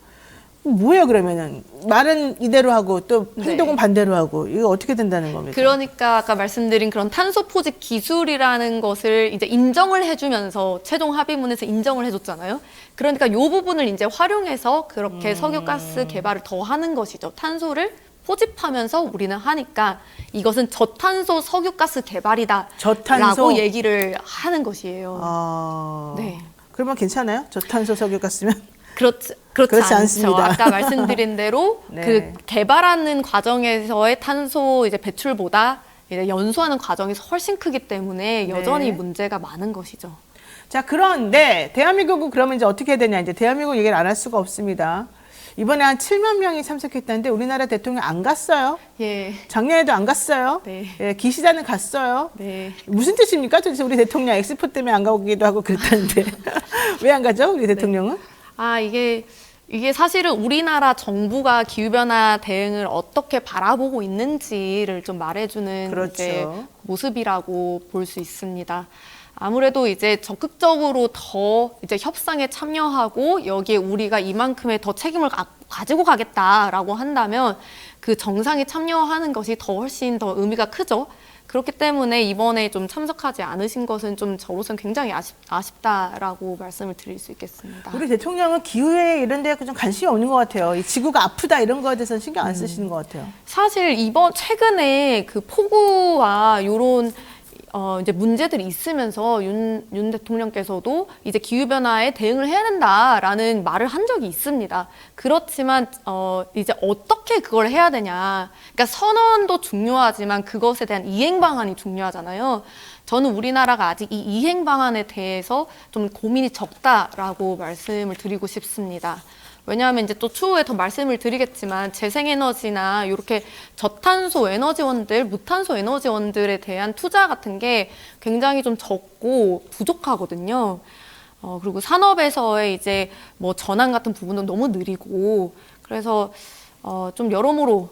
뭐예요, 그러면은? 말은 이대로 하고 또 행동은 네. 반대로 하고, 이거 어떻게 된다는 겁니까? 그러니까 아까 말씀드린 그런 탄소 포집 기술이라는 것을 이제 인정을 해주면서 최종 합의문에서 인정을 해줬잖아요. 그러니까 이 부분을 이제 활용해서 그렇게 석유가스 개발을 더 하는 것이죠. 탄소를 포집하면서 우리는 하니까 이것은 저탄소 석유가스 개발이다. 저탄소? 라고 얘기를 하는 것이에요. 네. 그러면 괜찮아요? 저탄소 석유가스면? 그렇지 그렇지 않죠. 않습니다. 아까 말씀드린 대로 네. 그 개발하는 과정에서의 탄소 이제 배출보다 이제 연수하는 과정에서 훨씬 크기 때문에 여전히 네. 문제가 많은 것이죠. 자, 그런데 대한민국은 그러면 이제 어떻게 해야 되냐. 이제 대한민국 얘기를 안 할 수가 없습니다. 이번에 한 7만 명이 참석했다는데 우리나라 대통령 안 갔어요. 예. 작년에도 안 갔어요. 네. 예, 기시다는 갔어요. 네. 무슨 뜻입니까? 도대체 우리 대통령 엑스포 때문에 안 가기도 하고 그랬다는데 왜 안 가죠? 우리 대통령은? 아, 이게 사실은 우리나라 정부가 기후변화 대응을 어떻게 바라보고 있는지를 좀 말해주는 그렇죠. 이제 모습이라고 볼 수 있습니다. 아무래도 이제 적극적으로 더 이제 협상에 참여하고 여기에 우리가 이만큼의 더 책임을 가지고 가겠다라고 한다면 그 정상에 참여하는 것이 더 훨씬 더 의미가 크죠. 그렇기 때문에 이번에 좀 참석하지 않으신 것은 좀 저로서는 굉장히 아쉽다라고 말씀을 드릴 수 있겠습니다. 우리 대통령은 기후에 이런 데에 좀 관심이 없는 것 같아요. 이 지구가 아프다 이런 거에 대해서는 신경 안 쓰시는 것 같아요. 사실 최근에 그 폭우와 요런 이제 문제들이 있으면서 윤 대통령께서도 이제 기후변화에 대응을 해야 된다라는 말을 한 적이 있습니다. 그렇지만, 이제 어떻게 그걸 해야 되냐. 그러니까 선언도 중요하지만 그것에 대한 이행 방안이 중요하잖아요. 저는 우리나라가 아직 이 이행 방안에 대해서 좀 고민이 적다라고 말씀을 드리고 싶습니다. 왜냐하면 이제 또 추후에 더 말씀을 드리겠지만 재생에너지나 이렇게 저탄소 에너지원들, 무탄소 에너지원들에 대한 투자 같은 게 굉장히 좀 적고 부족하거든요. 그리고 산업에서의 이제 뭐 전환 같은 부분은 너무 느리고 그래서 좀 여러모로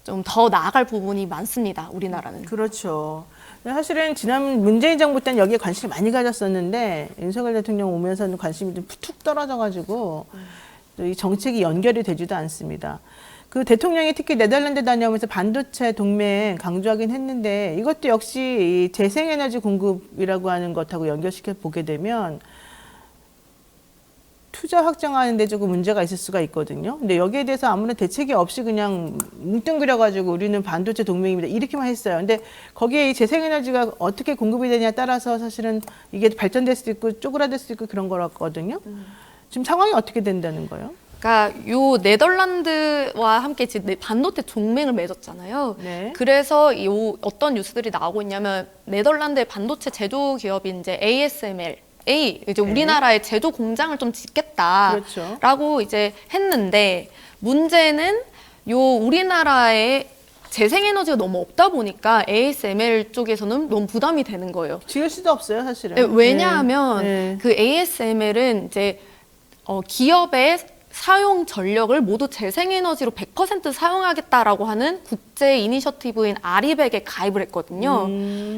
좀 더 나아갈 부분이 많습니다. 우리나라는. 그렇죠. 사실은 지난 문재인 정부 때는 여기에 관심을 많이 가졌었는데 윤석열 대통령 오면서는 관심이 좀 툭 떨어져가지고 이 정책이 연결이 되지도 않습니다. 그 대통령이 특히 네덜란드 다녀오면서 반도체 동맹 강조하긴 했는데 이것도 역시 이 재생에너지 공급이라고 하는 것하고 연결시켜 보게 되면 투자 확장하는 데 조금 문제가 있을 수가 있거든요. 근데 여기에 대해서 아무런 대책이 없이 그냥 뭉뚱그려가지고 우리는 반도체 동맹입니다. 이렇게만 했어요. 근데 거기에 이 재생에너지가 어떻게 공급이 되냐에 따라서 사실은 이게 발전될 수도 있고 쪼그라들 수도 있고 그런 거였거든요. 지금 상황이 어떻게 된다는 거예요? 그러니까 요 네덜란드와 함께 지금 반도체 동맹을 맺었잖아요. 네. 그래서 요 어떤 뉴스들이 나오고 있냐면 네덜란드의 반도체 제조 기업인 이제 ASML 이제 우리나라의 제조 공장을 좀 짓겠다라고 그렇죠. 이제 했는데 문제는 요 우리나라의 재생에너지가 너무 없다 보니까 ASML 쪽에서는 너무 부담이 되는 거예요. 지을 수도 없어요, 사실은. 네, 왜냐하면 네. 그 ASML은 이제 기업의 사용 전력을 모두 재생에너지로 100% 사용하겠다라고 하는 국제 이니셔티브인 아리백에 가입을 했거든요.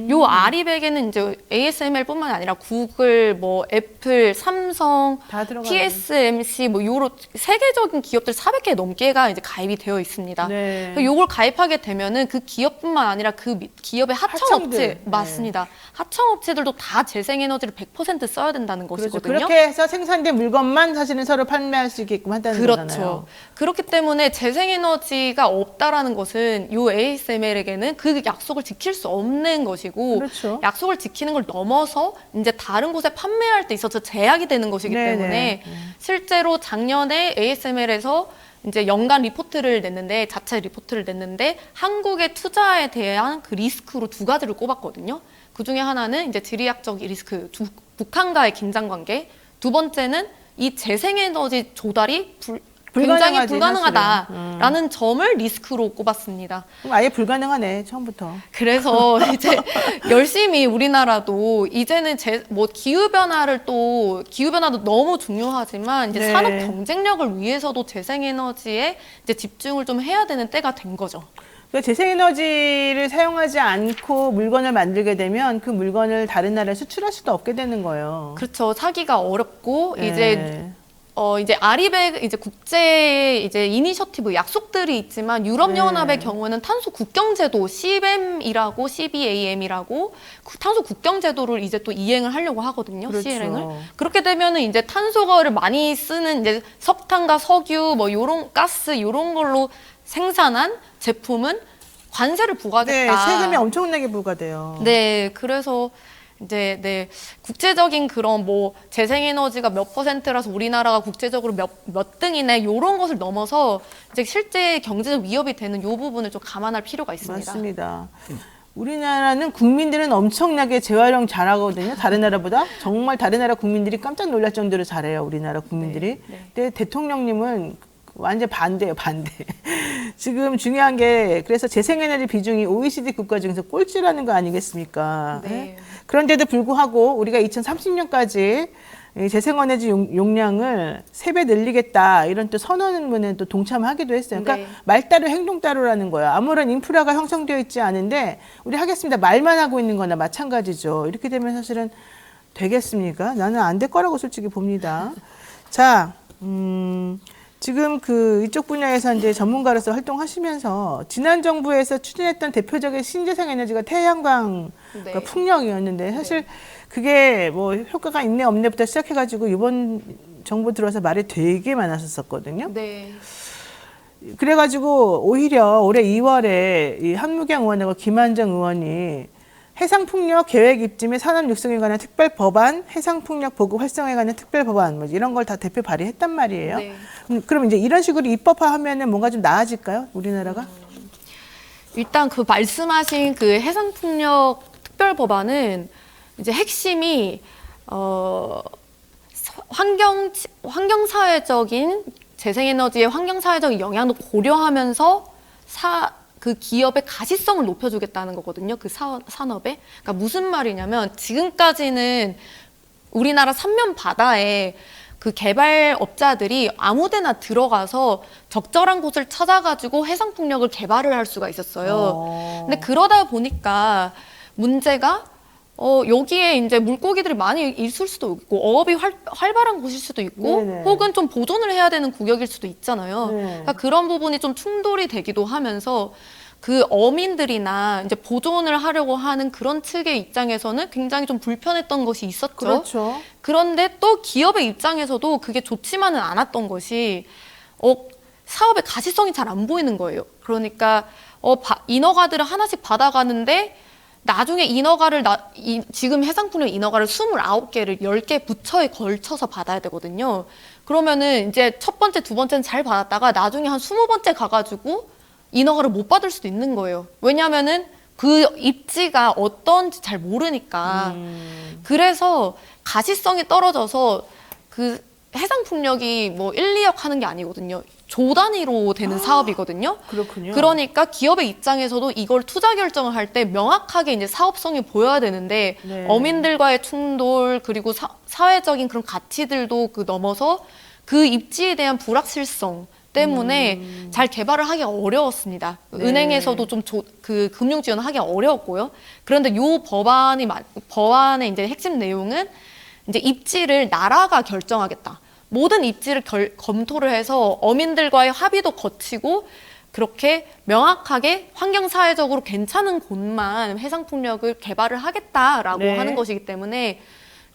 요 아리백에는 이제 ASML뿐만 아니라 구글, 뭐 애플, 삼성, 다 들어가요. TSMC 뭐 요런 세계적인 기업들 400개 넘게가 이제 가입이 되어 있습니다. 네. 요걸 가입하게 되면은 그 기업뿐만 아니라 그 기업의 하청업체 하청들. 맞습니다. 하청업체들도 다 재생에너지를 100% 써야 된다는 그렇죠. 것이거든요. 그렇게 해서 생산된 물건만 사실은 서로 판매할 수 있게끔 한다는 그렇죠. 거잖아요. 그렇기 때문에 재생에너지가 없다라는 것은 요 ASML에게는 그 약속을 지킬 수 없는 것이고 그렇죠. 약속을 지키는 걸 넘어서 이제 다른 곳에 판매할 때 있어서 제약이 되는 것이기 네네. 때문에 실제로 작년에 ASML에서 이제 연간 리포트를 냈는데 자체 리포트를 냈는데 한국의 투자에 대한 그 리스크로 두 가지를 꼽았거든요. 그 중에 하나는 이제 지리학적 리스크, 북한과의 긴장 관계. 두 번째는 이 재생에너지 조달이 굉장히 불가능하지, 불가능하다라는 점을 리스크로 꼽았습니다. 그럼 아예 불가능하네, 처음부터. 그래서 이제 열심히 우리나라도 이제는 기후변화도 너무 중요하지만 이제 네. 산업 경쟁력을 위해서도 재생에너지에 이제 집중을 좀 해야 되는 때가 된 거죠. 그러니까 재생에너지를 사용하지 않고 물건을 만들게 되면 그 물건을 다른 나라에 수출할 수도 없게 되는 거예요. 그렇죠. 사기가 어렵고 네. 이제 아리백 이제 국제 이제 이니셔티브 약속들이 있지만 유럽 연합의 네. 경우에는 탄소 국경 제도 CBAM이라고 탄소 국경 제도를 이제 또 이행을 하려고 하거든요. 그렇죠. 시행을. 그렇게 되면은 이제 탄소를 많이 쓰는 이제 석탄과 석유 뭐 요런 가스 요런 걸로 생산한 제품은 관세를 네, 부과하겠다. 세금이 엄청나게 부과돼요. 네, 그래서 이제 국제적인 그런 뭐 재생에너지가 몇 %라서 우리나라가 국제적으로 몇 등이네 요런 것을 넘어서 이제 실제 경제적 위협이 되는 요 부분을 좀 감안할 필요가 있습니다. 맞습니다. 우리나라는 국민들은 엄청나게 재활용 잘하거든요. 다른 나라보다. 정말 다른 나라 국민들이 깜짝 놀랄 정도로 잘해요. 우리나라 국민들이. 근데 대통령님은 완전 반대예요. 반대. 지금 중요한 게 그래서 재생에너지 비중이 OECD 국가 중에서 꼴찌라는 거 아니겠습니까? 네. 그런데도 불구하고 우리가 2030년까지 재생에너지 용량을 3배 늘리겠다 이런 또 선언문에 또 동참하기도 했어요. 그러니까 네. 말 따로 행동 따로라는 거예요. 아무런 인프라가 형성되어 있지 않은데 우리 하겠습니다. 말만 하고 있는 거나 마찬가지죠. 이렇게 되면 사실은 되겠습니까? 나는 안 될 거라고 솔직히 봅니다. 자, 지금 그 이쪽 분야에서 이제 전문가로서 활동하시면서 지난 정부에서 추진했던 대표적인 신재생 에너지가 태양광, 네. 그러니까 풍력이었는데 사실 그게 뭐 효과가 있네 없네부터 시작해가지고 이번 정부 들어서 말이 되게 많았었거든요. 네. 그래가지고 오히려 올해 2월에 이 한무경 의원하고 김한정 의원이 해상풍력 계획 입지 및 산업 육성에 관한 특별 법안, 해상풍력 보급 활성화에 관한 특별 법안, 뭐 이런 걸 다 대표 발의했단 말이에요. 네. 그럼 이제 이런 식으로 입법화하면은 뭔가 좀 나아질까요, 우리나라가? 일단 그 말씀하신 그 해상풍력 특별 법안은 이제 핵심이 환경사회적인 재생에너지의 환경사회적인 영향도 고려하면서 그 기업의 가시성을 높여주겠다는 거거든요. 그 산업에. 그러니까 무슨 말이냐면 지금까지는 우리나라 삼면 바다에 그 개발업자들이 아무데나 들어가서 적절한 곳을 찾아가지고 해상풍력을 개발을 할 수가 있었어요. 근데 그러다 보니까 문제가 여기에 이제 물고기들이 많이 있을 수도 있고 어업이 활발한 곳일 수도 있고 네네. 혹은 좀 보존을 해야 되는 구역일 수도 있잖아요. 네. 그러니까 그런 부분이 좀 충돌이 되기도 하면서 그 어민들이나 이제 보존을 하려고 하는 그런 측의 입장에서는 굉장히 좀 불편했던 것이 있었죠. 그렇죠. 그런데 또 기업의 입장에서도 그게 좋지만은 않았던 것이 사업의 가시성이 잘 안 보이는 거예요. 그러니까 인허가들을 하나씩 받아가는데 나중에 지금 해상풍력 인허가를 29개를 10개 부처에 걸쳐서 받아야 되거든요. 그러면은 이제 첫 번째, 두 번째는 잘 받았다가 나중에 한 20번째 가가지고 인허가를 못 받을 수도 있는 거예요. 왜냐하면은 그 입지가 어떤지 잘 모르니까. 그래서 가시성이 떨어져서 그 해상풍력이 뭐 1, 2억 하는 게 아니거든요. 조 단위로 되는 사업이거든요. 그렇군요. 그러니까 기업의 입장에서도 이걸 투자 결정을 할 때 명확하게 이제 사업성이 보여야 되는데 네. 어민들과의 충돌 그리고 사회적인 그런 가치들도 그 넘어서 그 입지에 대한 불확실성 때문에 잘 개발을 하기 어려웠습니다. 네. 은행에서도 좀 그 금융 지원을 하기 어려웠고요. 그런데 요 법안의 이제 핵심 내용은 이제 입지를 나라가 결정하겠다. 모든 입지를 검토를 해서 어민들과의 합의도 거치고 그렇게 명확하게 환경사회적으로 괜찮은 곳만 해상풍력을 개발을 하겠다라고 네. 하는 것이기 때문에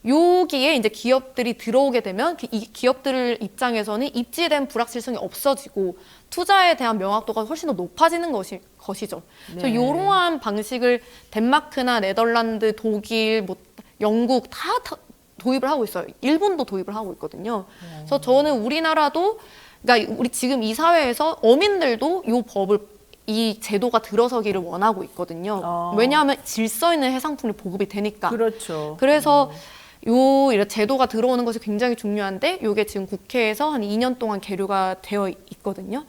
여기에 이제 기업들이 들어오게 되면 이 기업들 입장에서는 입지에 대한 불확실성이 없어지고 투자에 대한 명확도가 훨씬 더 높아지는 것이죠. 그래서 이러한 방식을 덴마크나 네덜란드, 독일, 뭐 영국 다 도입을 하고 있어요. 일본도 도입을 하고 있거든요. 그래서 저는 우리나라도 그러니까 우리 지금 이 사회에서 어민들도 이 제도가 들어서기를 원하고 있거든요. 왜냐하면 질서 있는 해상풍력 보급이 되니까. 그렇죠. 그래서 이런 제도가 들어오는 것이 굉장히 중요한데 이게 지금 국회에서 한 2년 동안 계류가 되어 있거든요.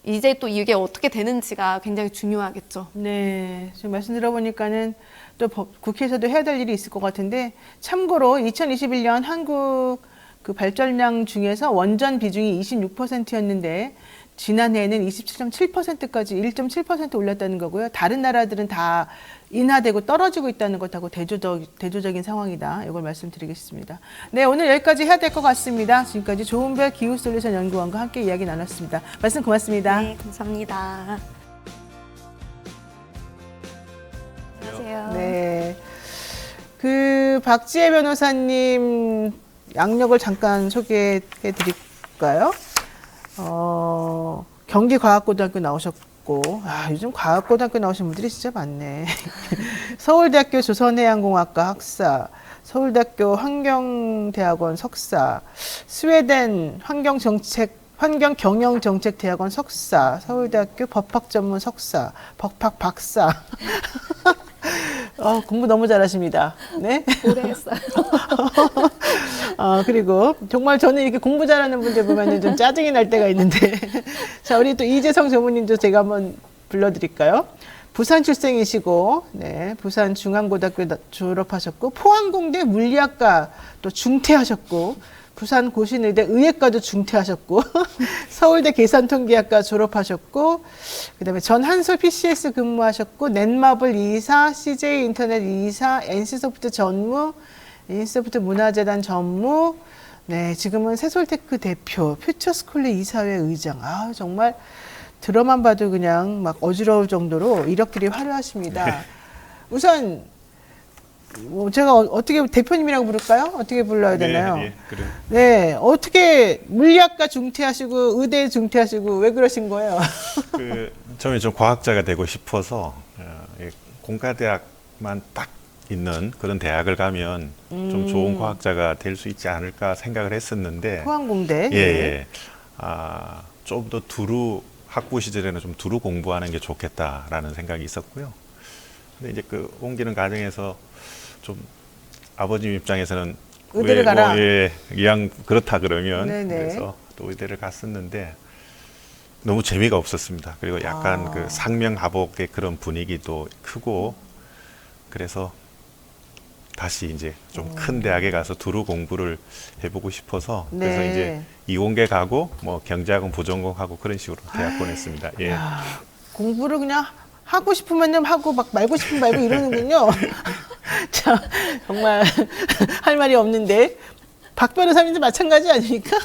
이제 또 이게 어떻게 되는지가 굉장히 중요하겠죠. 네, 지금 말씀 들어보니까는 또 국회에서도 해야 될 일이 있을 것 같은데 참고로 2021년 한국 그 발전량 중에서 원전 비중이 26%였는데 지난해에는 27.7%까지 1.7% 올랐다는 거고요. 다른 나라들은 다 인하되고 떨어지고 있다는 것하고 대조적인 상황이다. 이걸 말씀드리겠습니다. 네, 오늘 여기까지 해야 될 것 같습니다. 지금까지 조은별 기후솔루션 연구원과 함께 이야기 나눴습니다. 말씀 고맙습니다. 네, 감사합니다. 안녕하세요. 네, 그 박지혜 변호사님 양력을 잠깐 소개해 드릴까요? 경기과학고등학교 나오셨고, 요즘 과학고등학교 나오신 분들이 진짜 많네. 서울대학교 조선해양공학과 학사, 서울대학교 환경대학원 석사, 스웨덴 환경정책 환경경영정책대학원 석사, 서울대학교 법학전문 석사, 법학 박사. 공부 너무 잘하십니다. 네. 오래 했어요. 그리고 정말 저는 이렇게 공부 잘하는 분들 보면 좀 짜증이 날 때가 있는데. 자, 우리 또 이재성 전무님도 제가 한번 불러드릴까요? 부산 출생이시고, 네, 부산 중앙고등학교 졸업하셨고, 포항공대 물리학과 또 중퇴하셨고, 부산 고신의대 의예과도 중퇴하셨고, 서울대 계산통계학과 졸업하셨고, 그다음에 전 한솔 PCS 근무하셨고, 넷마블 2사, CJ 인터넷 2사, NC소프트 전무, NC소프트 문화재단 전무, 네, 지금은 새솔테크 대표, 퓨처스쿨의 이사회 의장. 아, 정말 들어만 봐도 그냥 막 어지러울 정도로 이력들이 화려하십니다. 우선 제가 어떻게 대표님이라고 부를까요? 어떻게 불러야 되나요? 네, 그래. 네, 어떻게 물리학과 중퇴하시고 의대 중퇴하시고 왜 그러신 거예요? 처음에 좀 과학자가 되고 싶어서 공과대학만 딱 있는 그런 대학을 가면 좀 좋은 과학자가 될 수 있지 않을까 생각을 했었는데 포항공대. 예. 좀 더 두루 학부 시절에는 좀 두루 공부하는 게 좋겠다라는 생각이 있었고요. 근데 이제 옮기는 과정에서 좀 아버님 입장에서는 의대를 가라. 이왕 그렇다 그러면 네네. 그래서 또 의대를 갔었는데 너무 재미가 없었습니다. 그리고 약간 상명하복의 그런 분위기도 크고 그래서 다시 이제 좀 큰 대학에 가서 두루 공부를 해보고 싶어서 그래서 네. 이제 이공계 가고 뭐 경제학원 부전공하고 그런 식으로 대학 보냈습니다. 예. 공부를 그냥 하고 싶으면 하고 막 말고 싶으면 말고 이러는군요. 자, 정말 할 말이 없는데 박 변호사님도 마찬가지 아닙니까?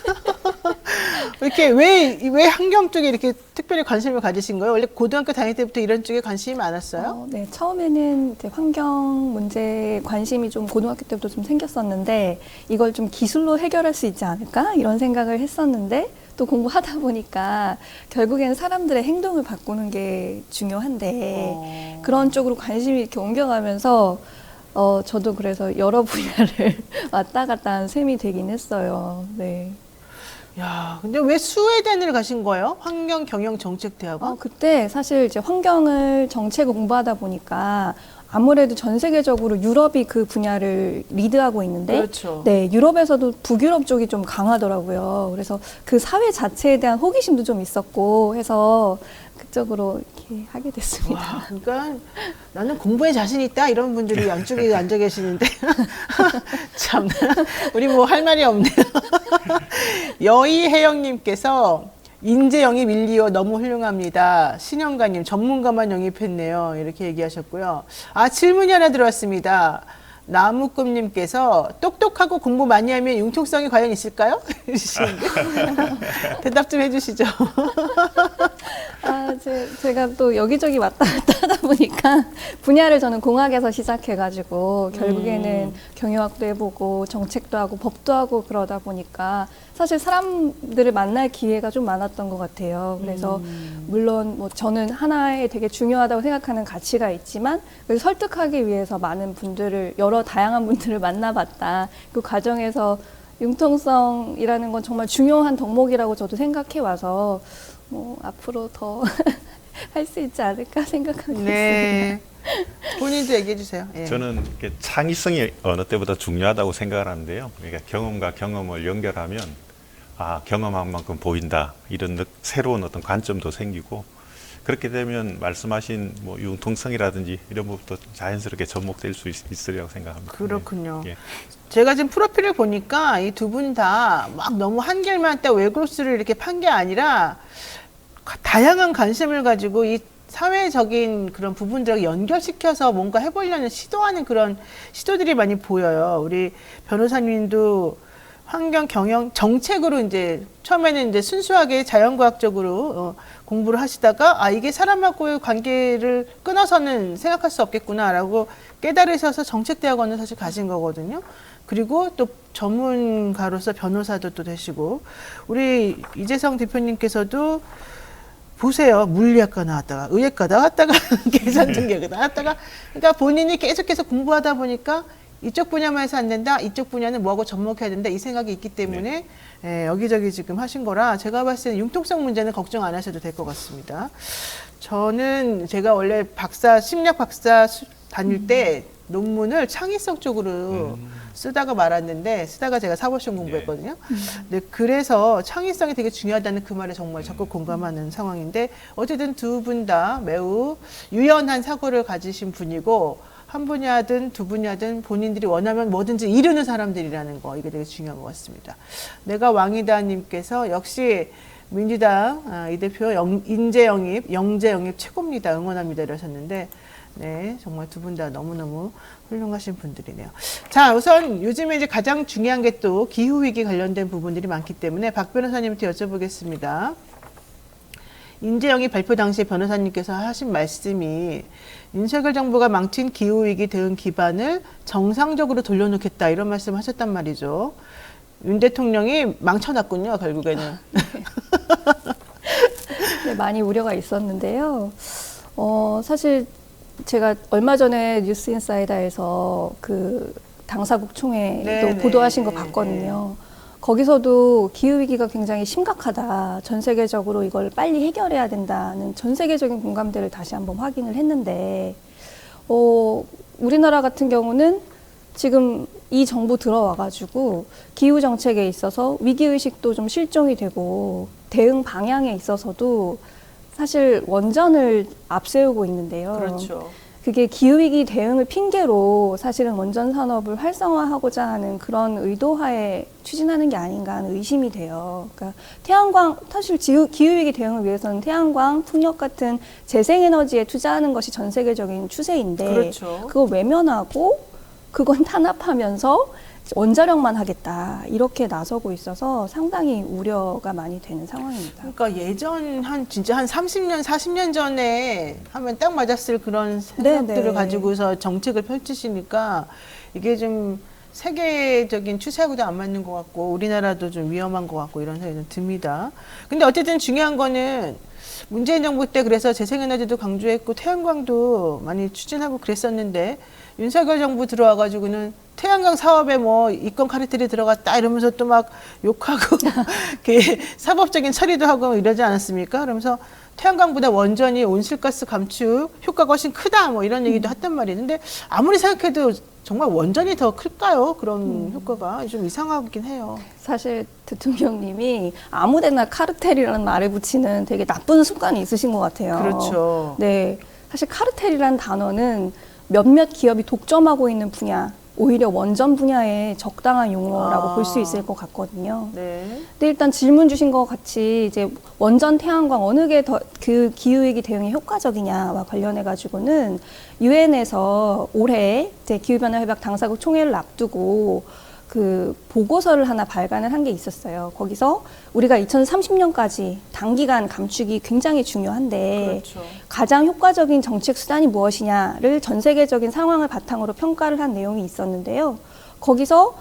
이렇게 왜 환경 쪽에 이렇게 특별히 관심을 가지신 거예요? 원래 고등학교 다닐 때부터 이런 쪽에 관심이 많았어요? 네, 처음에는 이제 환경 문제에 관심이 좀 고등학교 때부터 좀 생겼었는데 이걸 좀 기술로 해결할 수 있지 않을까 이런 생각을 했었는데 또 공부하다 보니까 결국에는 사람들의 행동을 바꾸는 게 중요한데 그런 쪽으로 관심이 이렇게 옮겨가면서 저도 그래서 여러 분야를 왔다 갔다 한 셈이 되긴 했어요. 네. 야, 근데 왜 스웨덴을 가신 거예요? 환경경영정책대학원? 그때 사실 이제 환경을 정책을 공부하다 보니까 아무래도 전 세계적으로 유럽이 그 분야를 리드하고 있는데, 그렇죠. 네, 유럽에서도 북유럽 쪽이 좀 강하더라고요. 그래서 그 사회 자체에 대한 호기심도 좀 있었고 해서 그쪽으로 이렇게 하게 됐습니다. 와, 그러니까 나는 공부에 자신 있다 이런 분들이 양쪽에 앉아 계시는데 참 우리 뭐 할 말이 없네요. 여의혜영님께서 인재 영입 1, 2호 너무 훌륭합니다. 신영가님 전문가만 영입했네요. 이렇게 얘기하셨고요. 질문이 하나 들어왔습니다. 나무꿈님께서 똑똑하고 공부 많이 하면 융통성이 과연 있을까요? 대답 좀 해주시죠. 제가 또 여기저기 왔다 갔다 하다 보니까 분야를 저는 공학에서 시작해가지고 결국에는 경영학도 해보고 정책도 하고 법도 하고 그러다 보니까 사실 사람들을 만날 기회가 좀 많았던 것 같아요. 그래서 물론 뭐 저는 하나에 되게 중요하다고 생각하는 가치가 있지만 그걸 설득하기 위해서 많은 분들을 여러 다양한 분들을 만나봤다. 그 과정에서 융통성이라는 건 정말 중요한 덕목이라고 저도 생각해 와서 뭐 앞으로 더 할 수 있지 않을까 생각하고 네. 있습니다. 본인도 얘기해 주세요. 예. 저는 이렇게 창의성이 어느 때보다 중요하다고 생각을 하는데요. 그러니까 경험과 경험을 연결하면 경험한 만큼 보인다. 이런 새로운 어떤 관점도 생기고 그렇게 되면 말씀하신 뭐 융통성이라든지 이런 부분도 자연스럽게 접목될 수 있으리라고 생각합니다. 그렇군요. 예. 제가 지금 프로필을 보니까 이 두 분 다 막 너무 한 길만 딱 외골수를 이렇게 판 게 아니라 다양한 관심을 가지고 이 사회적인 그런 부분들하고 연결시켜서 뭔가 해보려는 시도하는 그런 시도들이 많이 보여요. 우리 변호사님도 환경 경영 정책으로 이제 처음에는 이제 순수하게 자연과학적으로 공부를 하시다가 이게 사람하고의 관계를 끊어서는 생각할 수 없겠구나라고 깨달으셔서 정책대학원을 사실 가신 거거든요. 그리고 또 전문가로서 변호사도 또 되시고 우리 이재성 대표님께서도 보세요. 물리학과 나왔다가 의예과 나왔다가 계산통계가 나왔다가 그러니까 본인이 계속해서 공부하다 보니까 이쪽 분야만 해서 안 된다. 이쪽 분야는 뭐하고 접목해야 된다. 이 생각이 있기 때문에 예, 여기저기 지금 하신 거라 제가 봤을 때는 융통성 문제는 걱정 안 하셔도 될 것 같습니다. 저는 제가 원래 심리학 박사 다닐 때 논문을 창의성 쪽으로 쓰다가 말았는데 쓰다가 제가 사법시험 공부했거든요. 네, 그래서 창의성이 되게 중요하다는 그 말에 정말 적극 공감하는 상황인데 어쨌든 두 분 다 매우 유연한 사고를 가지신 분이고 한 분야든 두 분야든 본인들이 원하면 뭐든지 이루는 사람들이라는 거 이게 되게 중요한 것 같습니다. 내가 왕이다님께서 역시 민주당 이 대표 영재 영입 최고입니다. 응원합니다 이러셨는데 네, 정말 두 분 다 너무너무 훌륭하신 분들이네요. 자, 우선 요즘에 이제 가장 중요한 게 또 기후위기 관련된 부분들이 많기 때문에 박 변호사님한테 여쭤보겠습니다. 인재영입 발표 당시 변호사님께서 하신 말씀이 윤석열 정부가 망친 기후위기 대응 기반을 정상적으로 돌려놓겠다 이런 말씀 하셨단 말이죠. 윤 대통령이 망쳐놨군요, 결국에는. 네, 많이 우려가 있었는데요. 사실 제가 얼마 전에 뉴스인사이더에서 그 당사국 총회도 보도하신 거 봤거든요. 거기서도 기후위기가 굉장히 심각하다. 전 세계적으로 이걸 빨리 해결해야 된다는 전 세계적인 공감대를 다시 한번 확인을 했는데, 우리나라 같은 경우는 지금 이 정부 들어와가지고 기후정책에 있어서 위기의식도 좀 실종이 되고 대응 방향에 있어서도 사실 원전을 앞세우고 있는데요. 그렇죠. 그게 기후위기 대응을 핑계로 사실은 원전 산업을 활성화하고자 하는 그런 의도하에 추진하는 게 아닌가 하는 의심이 돼요. 그러니까 태양광, 사실 기후위기 대응을 위해서는 태양광, 풍력 같은 재생에너지에 투자하는 것이 전 세계적인 추세인데 그렇죠. 그걸 외면하고 그건 탄압하면서 원자력만 하겠다 이렇게 나서고 있어서 상당히 우려가 많이 되는 상황입니다. 그러니까 예전 진짜 한 30년, 40년 전에 하면 딱 맞았을 그런 생각들을 네네. 가지고서 정책을 펼치시니까 이게 좀 세계적인 추세하고도 안 맞는 것 같고 우리나라도 좀 위험한 것 같고 이런 생각이 좀 듭니다. 근데 어쨌든 중요한 거는 문재인 정부 때 그래서 재생에너지도 강조했고 태양광도 많이 추진하고 그랬었는데 윤석열 정부 들어와가지고는 태양광 사업에 뭐 이권 카르텔이 들어갔다 이러면서 또 막 욕하고 사법적인 처리도 하고 이러지 않았습니까? 그러면서 태양광보다 원전이 온실가스 감축 효과가 훨씬 크다 뭐 이런 얘기도 했단 말이에요. 근데 아무리 생각해도 정말 원전이 더 클까요? 그런 효과가 좀 이상하긴 해요. 사실 대통령님이 아무데나 카르텔이라는 말을 붙이는 되게 나쁜 습관이 있으신 것 같아요. 그렇죠. 네, 사실 카르텔이라는 단어는 몇몇 기업이 독점하고 있는 분야, 오히려 원전 분야의 적당한 용어라고 볼 수 있을 것 같거든요. 네. 근데 일단 질문 주신 것 같이 이제 원전 태양광 어느 게 더 그 기후위기 대응에 효과적이냐와 관련해 가지고는 유엔에서 올해 이제 기후변화 협약 당사국 총회를 앞두고 그 보고서를 하나 발간을 한 게 있었어요. 거기서 우리가 2030년까지 단기간 감축이 굉장히 중요한데 그렇죠. 가장 효과적인 정책 수단이 무엇이냐를 전 세계적인 상황을 바탕으로 평가를 한 내용이 있었는데요. 거기서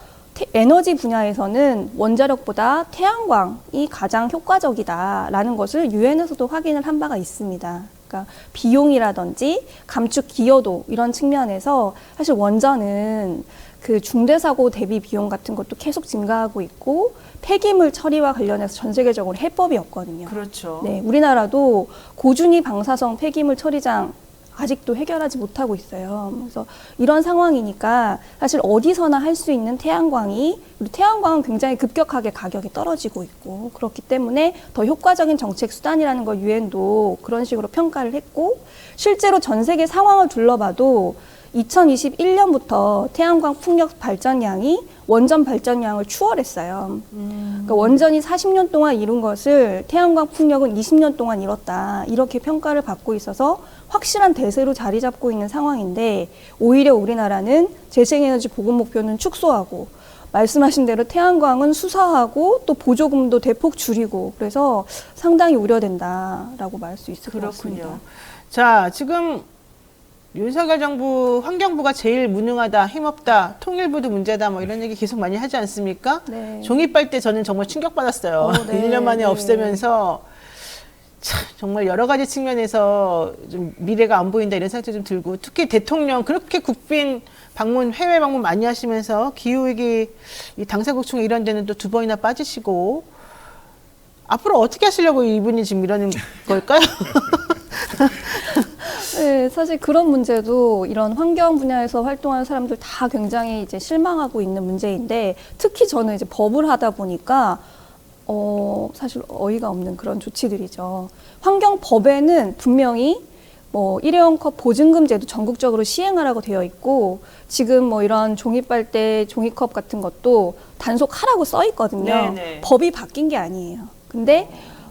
에너지 분야에서는 원자력보다 태양광이 가장 효과적이다라는 것을 유엔에서도 확인을 한 바가 있습니다. 그러니까 비용이라든지 감축 기여도 이런 측면에서 사실 원전은 그 중대사고 대비 비용 같은 것도 계속 증가하고 있고 폐기물 처리와 관련해서 전 세계적으로 해법이 없거든요. 그렇죠. 네, 우리나라도 고준위 방사성 폐기물 처리장 아직도 해결하지 못하고 있어요. 그래서 이런 상황이니까 사실 어디서나 할 수 있는 태양광이 태양광은 굉장히 급격하게 가격이 떨어지고 있고 그렇기 때문에 더 효과적인 정책 수단이라는 걸 유엔도 그런 식으로 평가를 했고 실제로 전 세계 상황을 둘러봐도 2021년부터 태양광 풍력 발전량이 원전 발전량을 추월했어요. 그러니까 원전이 40년 동안 이룬 것을 태양광 풍력은 20년 동안 이뤘다. 이렇게 평가를 받고 있어서 확실한 대세로 자리 잡고 있는 상황인데 오히려 우리나라는 재생에너지 보급 목표는 축소하고 말씀하신 대로 태양광은 수사하고 또 보조금도 대폭 줄이고 그래서 상당히 우려된다라고 말할 수 있을 것 같습니다. 그렇군요. 자, 지금 윤석열 정부 환경부가 제일 무능하다, 힘없다, 통일부도 문제다 뭐 이런 얘기 계속 많이 하지 않습니까? 네. 종이빨대 저는 정말 충격받았어요. 네, 1년 만에 네. 없애면서 참 정말 여러 가지 측면에서 좀 미래가 안 보인다 이런 생각도 좀 들고 특히 대통령 그렇게 국빈 해외 방문 많이 하시면서 기후위기 이 당사국총 이런 데는 또 2번이나 빠지시고 앞으로 어떻게 하시려고 이분이 지금 이러는 걸까요? 네, 사실 그런 문제도 이런 환경 분야에서 활동하는 사람들 다 굉장히 이제 실망하고 있는 문제인데 특히 저는 이제 법을 하다 보니까 사실 어이가 없는 그런 조치들이죠. 환경법에는 분명히 뭐 일회용 컵 보증금 제도 전국적으로 시행하라고 되어 있고 지금 뭐 이런 종이빨대, 종이컵 같은 것도 단속하라고 써 있거든요. 네네. 법이 바뀐 게 아니에요. 근데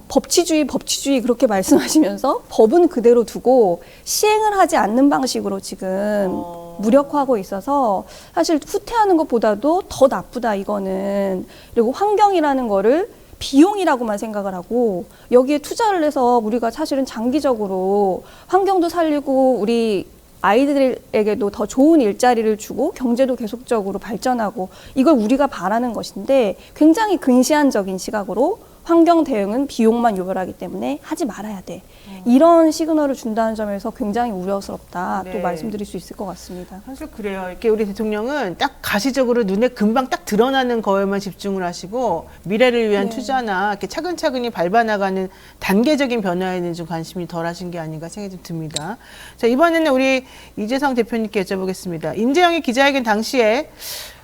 법치주의 그렇게 말씀하시면서 법은 그대로 두고 시행을 하지 않는 방식으로 지금 무력화하고 있어서 사실 후퇴하는 것보다도 더 나쁘다 이거는. 그리고 환경이라는 거를 비용이라고만 생각을 하고 여기에 투자를 해서 우리가 사실은 장기적으로 환경도 살리고 우리 아이들에게도 더 좋은 일자리를 주고 경제도 계속적으로 발전하고 이걸 우리가 바라는 것인데 굉장히 근시안적인 시각으로 환경 대응은 비용만 요별하기 때문에 하지 말아야 돼. 이런 시그널을 준다는 점에서 굉장히 우려스럽다. 네. 또 말씀드릴 수 있을 것 같습니다. 사실 그래요. 이렇게 우리 대통령은 딱 가시적으로 눈에 금방 딱 드러나는 거에만 집중을 하시고 미래를 위한 투자나 이렇게 차근차근히 밟아나가는 단계적인 변화에는 좀 관심이 덜 하신 게 아닌가 생각이 좀 듭니다. 자, 이번에는 우리 이재성 대표님께 여쭤보겠습니다. 임재영이 기자회견 당시에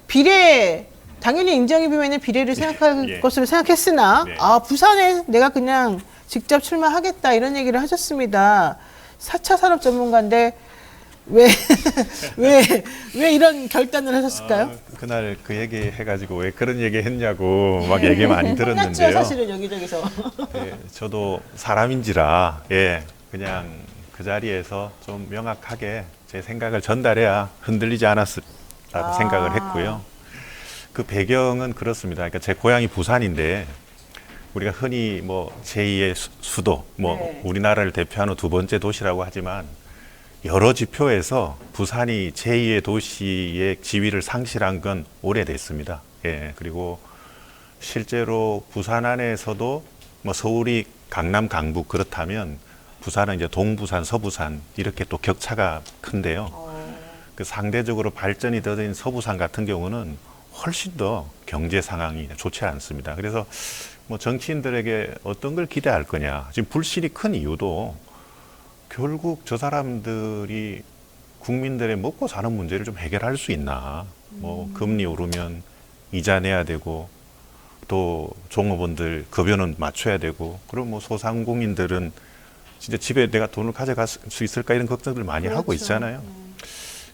비례 당연히 임정희비면은 비례를 생각할 예. 것으로 생각했으나 네. 부산에 내가 그냥 직접 출마하겠다 이런 얘기를 하셨습니다. 4차 산업 전문가인데 왜 이런 결단을 하셨을까요? 그날 그 얘기 해가지고 왜 그런 얘기 했냐고 막 얘기 많이 혼났죠, 들었는데요. 사실은 여기저기서. 예, 저도 사람인지라 그냥 그 자리에서 좀 명확하게 제 생각을 전달해야 흔들리지 않았을라고 생각을 했고요. 그 배경은 그렇습니다. 그러니까 제 고향이 부산인데 우리가 흔히 뭐 제2의 수도, 네. 우리나라를 대표하는 2번째 도시라고 하지만 여러 지표에서 부산이 제2의 도시의 지위를 상실한 건 오래됐습니다. 그리고 실제로 부산 안에서도 뭐 서울이 강남, 강북 그렇다면 부산은 이제 동부산, 서부산 이렇게 또 격차가 큰데요. 그 상대적으로 발전이 더딘 서부산 같은 경우는 훨씬 더 경제 상황이 좋지 않습니다. 그래서 뭐 정치인들에게 어떤 걸 기대할 거냐. 지금 불신이 큰 이유도 결국 저 사람들이 국민들의 먹고 사는 문제를 좀 해결할 수 있나. 뭐 금리 오르면 이자 내야 되고 또 종업원들 급여는 맞춰야 되고 그럼 뭐 소상공인들은 진짜 집에 내가 돈을 가져갈 수 있을까 이런 걱정들 많이 하고 있잖아요.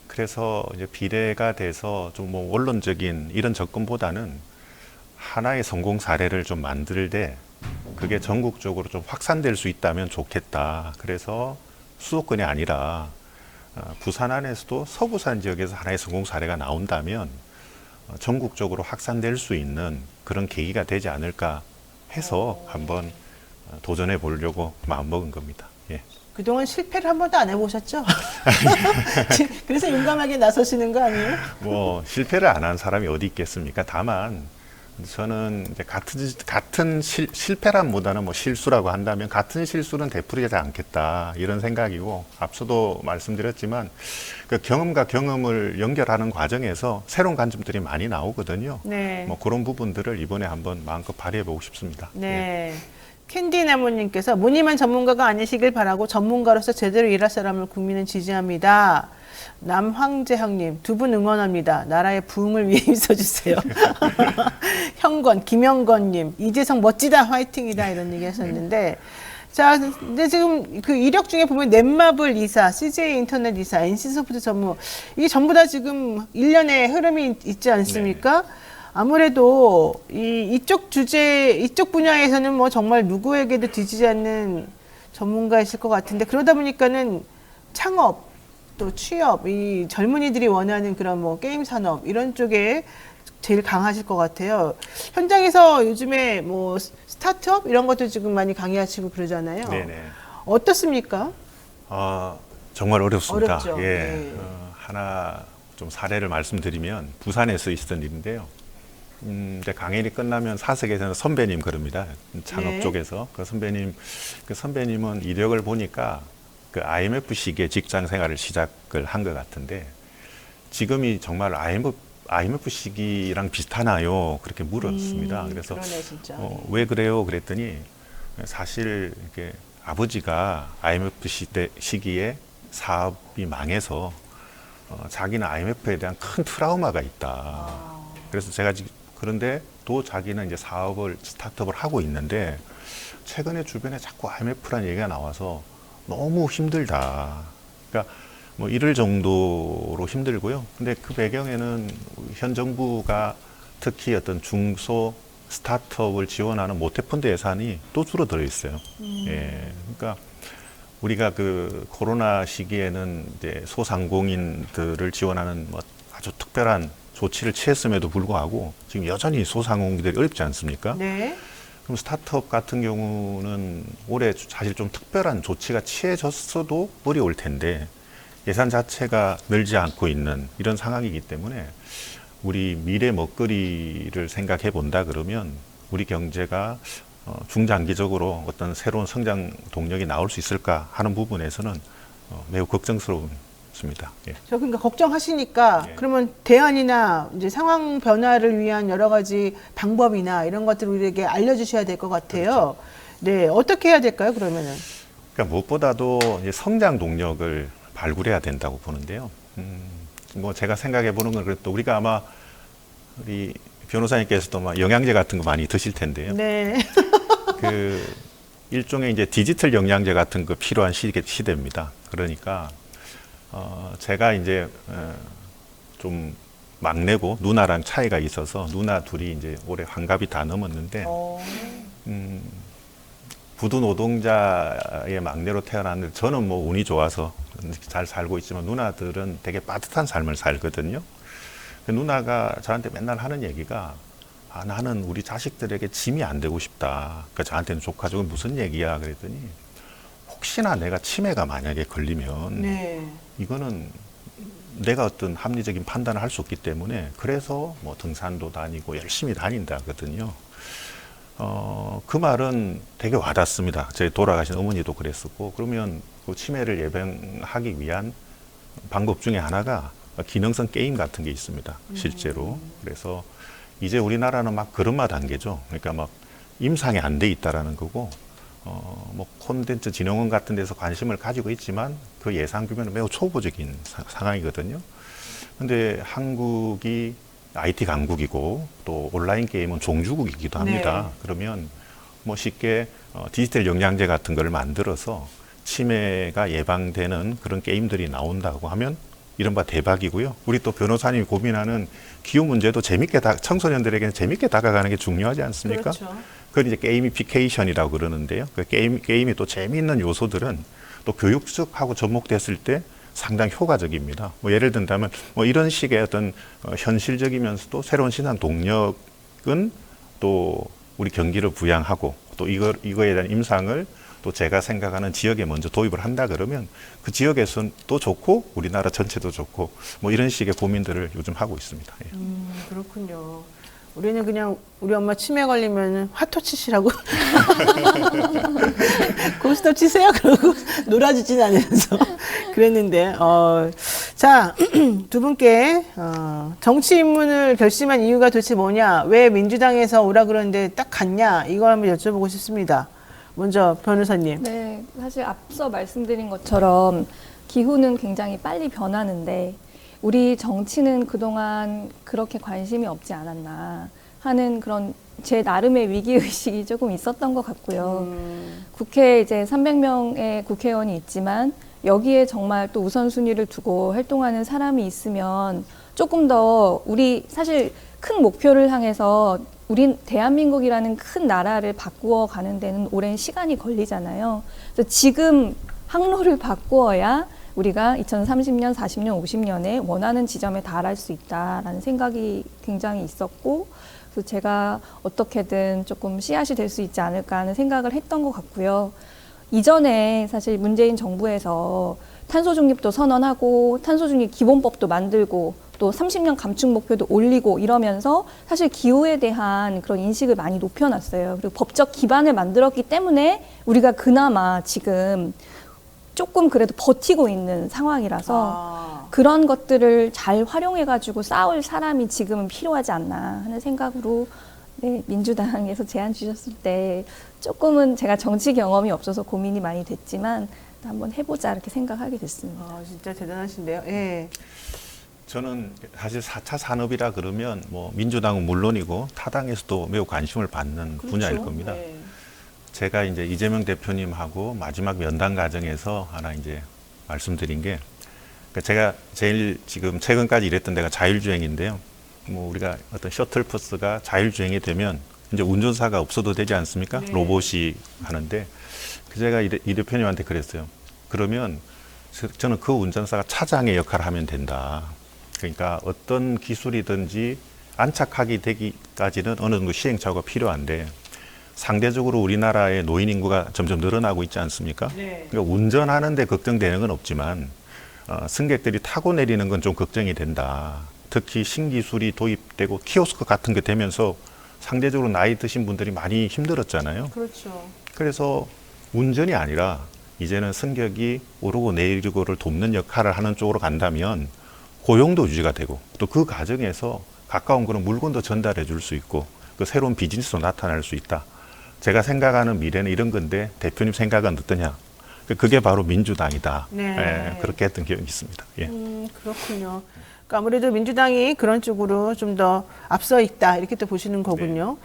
그래서 이제 비례가 돼서 좀 뭐 원론적인 이런 접근보다는 하나의 성공 사례를 좀 만들되 그게 전국적으로 좀 확산될 수 있다면 좋겠다. 그래서 수도권이 아니라 부산 안에서도 서부산 지역에서 하나의 성공 사례가 나온다면 전국적으로 확산될 수 있는 그런 계기가 되지 않을까 해서 한번 도전해 보려고 마음먹은 겁니다. 그동안 실패를 한 번도 안 해보셨죠? 그래서 용감하게 나서시는 거 아니에요? 뭐 실패를 안 한 사람이 어디 있겠습니까? 다만 저는 이제 같은 실패란보다는 뭐 실수라고 한다면 같은 실수는 되풀이하지 않겠다 이런 생각이고 앞서도 말씀드렸지만 그 경험과 경험을 연결하는 과정에서 새로운 관점들이 많이 나오거든요. 네. 뭐 그런 부분들을 이번에 한번 마음껏 발휘해 보고 싶습니다. 네. 캔디 나무님께서 무늬만 전문가가 아니시길 바라고 전문가로서 제대로 일할 사람을 국민은 지지합니다. 남황재형님 2분 응원합니다. 나라의 부흥을 위해 있어주세요. 형건 김영건님 이재성 멋지다 화이팅이다 이런 얘기 하셨는데 자 근데 지금 그 이력 중에 보면 넷마블 이사, CJ 인터넷 이사, NC소프트 전무 이게 전부 다 지금 일련의 흐름이 있지 않습니까? 아무래도 이쪽 주제, 이쪽 분야에서는 뭐 정말 누구에게도 뒤지지 않는 전문가이실 것 같은데 그러다 보니까는 창업, 또 취업, 이 젊은이들이 원하는 그런 뭐 게임 산업 이런 쪽에 제일 강하실 것 같아요. 현장에서 요즘에 뭐 스타트업 이런 것도 지금 많이 강의하시고 그러잖아요. 네네. 어떻습니까? 정말 어렵습니다. 어렵죠. 네. 하나 좀 사례를 말씀드리면 부산에서 있었던 일인데요. 이제 강연이 끝나면 사석에서는 선배님 그럽니다. 창업 네. 쪽에서 그 선배님은 이력을 보니까 그 IMF 시기에 직장 생활을 시작을 한 것 같은데 지금이 정말 IMF 시기랑 비슷하나요? 그렇게 물었습니다. 그래서 그러네, 진짜. 왜 그래요? 그랬더니 사실 이렇게 아버지가 IMF 시기에 사업이 망해서 자기는 IMF에 대한 큰 트라우마가 있다. 그래서 제가 그런데 또 자기는 이제 스타트업을 하고 있는데 최근에 주변에 자꾸 IMF라는 얘기가 나와서 너무 힘들다. 그러니까 뭐 이럴 정도로 힘들고요. 근데 그 배경에는 현 정부가 특히 어떤 중소 스타트업을 지원하는 모태펀드 예산이 또 줄어들어 있어요. 예. 그러니까 우리가 그 코로나 시기에는 이제 소상공인들을 지원하는 뭐 아주 특별한 조치를 취했음에도 불구하고 지금 여전히 소상공인들이 어렵지 않습니까? 네. 그럼 스타트업 같은 경우는 올해 사실 좀 특별한 조치가 취해졌어도 어려울 텐데 예산 자체가 늘지 않고 있는 이런 상황이기 때문에 우리 미래 먹거리를 생각해 본다 그러면 우리 경제가 중장기적으로 어떤 새로운 성장 동력이 나올 수 있을까 하는 부분에서는 매우 걱정스럽습니다. 예. 저 그러니까 걱정하시니까 예. 그러면 대안이나 이제 상황 변화를 위한 여러 가지 방법이나 이런 것들을 우리에게 알려주셔야 될 것 같아요. 그렇죠. 네, 어떻게 해야 될까요? 그러면은 그러니까 무엇보다도 이제 성장 동력을 발굴해야 된다고 보는데요. 뭐 제가 생각해 보는 건 그래도 우리가 아마 우리 변호사님께서도 막 영양제 같은 거 많이 드실 텐데요. 네. 그 일종의 이제 디지털 영양제 같은 거 필요한 시대입니다. 그러니까 제가 이제 좀 막내고 누나랑 차이가 있어서 누나 둘이 이제 올해 환갑이 다 넘었는데 부두 노동자의 막내로 태어났는데 저는 뭐 운이 좋아서 잘 살고 있지만 누나들은 되게 빠듯한 삶을 살거든요. 누나가 저한테 맨날 하는 얘기가 나는 우리 자식들에게 짐이 안 되고 싶다. 그러니까 저한테는 조카족은 무슨 얘기야 그랬더니 혹시나 내가 치매가 만약에 걸리면 네. 이거는 내가 어떤 합리적인 판단을 할 수 없기 때문에 그래서 뭐 등산도 다니고 열심히 다닌다거든요. 그 말은 되게 와닿습니다. 제 돌아가신 어머니도 그랬었고 그러면 그 치매를 예방하기 위한 방법 중에 하나가 기능성 게임 같은 게 있습니다. 실제로. 그래서 이제 우리나라는 막 그런 단계죠. 그러니까 막 임상이 안 돼 있다라는 거고 뭐 콘텐츠 진흥원 같은 데서 관심을 가지고 있지만 그 예산 규모는 매우 초보적인 상황이거든요. 근데 한국이 IT 강국이고 또 온라인 게임은 종주국이기도 합니다. 네. 그러면 뭐 쉽게 디지털 영양제 같은 걸 만들어서 치매가 예방되는 그런 게임들이 나온다고 하면 이른바 대박이고요. 우리 또 변호사님이 고민하는 기후 문제도 재밌게 청소년들에게는 재밌게 다가가는 게 중요하지 않습니까? 그렇죠. 그걸 이제 게이미피케이션이라고 그러는데요. 그 게임이 또 재미있는 요소들은 또 교육적하고 접목됐을 때 상당히 효과적입니다. 뭐 예를 든다면 뭐 이런 식의 어떤 현실적이면서도 새로운 신앙 동력은 또 우리 경기를 부양하고 또 이거에 대한 임상을 또 제가 생각하는 지역에 먼저 도입을 한다 그러면 그 지역에서는 또 좋고 우리나라 전체도 좋고 뭐 이런 식의 고민들을 요즘 하고 있습니다. 예. 그렇군요. 우리는 그냥 우리 엄마 치매 걸리면 화토 치시라고 고스톱 치세요 그러고 놀아주진 않으면서 그랬는데 자, 두 분께 정치 입문을 결심한 이유가 도대체 뭐냐, 왜 민주당에서 오라 그러는데 딱 갔냐, 이걸 한번 여쭤보고 싶습니다. 먼저 변호사님. 네, 사실 앞서 말씀드린 것처럼 기후는 굉장히 빨리 변하는데 우리 정치는 그동안 그렇게 관심이 없지 않았나 하는 그런 제 나름의 위기의식이 조금 있었던 것 같고요. 국회에 이제 300명의 국회의원이 있지만 여기에 정말 또 우선순위를 두고 활동하는 사람이 있으면 조금 더 우리 사실 큰 목표를 향해서 우린 대한민국이라는 큰 나라를 바꾸어 가는 데는 오랜 시간이 걸리잖아요. 그래서 지금 항로를 바꾸어야 우리가 2030년, 40년, 50년에 원하는 지점에 달할 수 있다라는 생각이 굉장히 있었고, 그래서 제가 어떻게든 조금 씨앗이 될 수 있지 않을까 하는 생각을 했던 것 같고요. 이전에 사실 문재인 정부에서 탄소 중립도 선언하고 탄소 중립 기본법도 만들고 또 30년 감축 목표도 올리고 이러면서 사실 기후에 대한 그런 인식을 많이 높여놨어요. 그리고 법적 기반을 만들었기 때문에 우리가 그나마 지금 조금 그래도 버티고 있는 상황이라서 그런 것들을 잘 활용해가지고 싸울 사람이 지금은 필요하지 않나 하는 생각으로 네, 민주당에서 제안 주셨을 때 조금은 제가 정치 경험이 없어서 고민이 많이 됐지만 한번 해보자 이렇게 생각하게 됐습니다. 진짜 대단하신데요. 예. 저는 사실 4차 산업이라 그러면 뭐 민주당은 물론이고 타당에서도 매우 관심을 받는 분야일 겁니다. 네. 제가 이제 이재명 대표님하고 마지막 면담 과정에서 하나 이제 말씀드린 게, 그러니까 제가 제일 지금 최근까지 일했던 데가 자율주행인데요. 뭐 우리가 어떤 셔틀버스가 자율주행이 되면 이제 운전사가 없어도 되지 않습니까? 네. 로봇이 하는데, 제가 이 대표님한테 그랬어요. 그러면 저는 그 운전사가 차장의 역할을 하면 된다. 그러니까 어떤 기술이든지 안착하게 되기까지는 어느 정도 시행착오가 필요한데, 상대적으로 우리나라의 노인 인구가 점점 늘어나고 있지 않습니까? 네. 그러니까 운전하는데 걱정되는 건 없지만 승객들이 타고 내리는 건 좀 걱정이 된다. 특히 신기술이 도입되고 키오스크 같은 게 되면서 상대적으로 나이 드신 분들이 많이 힘들었잖아요. 그렇죠. 그래서 운전이 아니라 이제는 승객이 오르고 내리고를 돕는 역할을 하는 쪽으로 간다면 고용도 유지가 되고 또 그 과정에서 가까운 그런 물건도 전달해 줄 수 있고 그 새로운 비즈니스도 나타날 수 있다. 제가 생각하는 미래는 이런 건데 대표님 생각은 어떠냐? 그게 바로 민주당이다. 네. 예, 그렇게 했던 기억이 있습니다. 예. 그렇군요. 그러니까 아무래도 민주당이 그런 쪽으로 좀 더 앞서 있다 이렇게 또 보시는 거군요.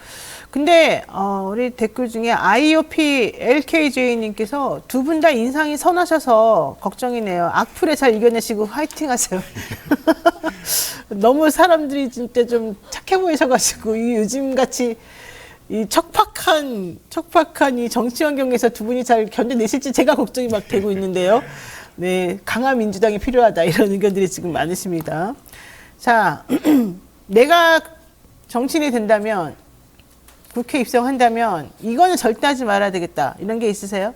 근데 우리 댓글 중에 IOP LKJ님께서 두 분 다 인상이 선하셔서 걱정이네요. 악플에 잘 이겨내시고 화이팅하세요. 너무 사람들이 진짜 좀 착해 보이셔가지고 이 요즘 같이 이 척박한 이 정치 환경에서 두 분이 잘 견뎌내실지 제가 걱정이 막 되고 있는데요. 네, 강한 민주당이 필요하다 이런 의견들이 지금 많으십니다. 자, 내가 정치인이 된다면 국회 입성한다면 이거는 절대 하지 말아야 되겠다 이런 게 있으세요?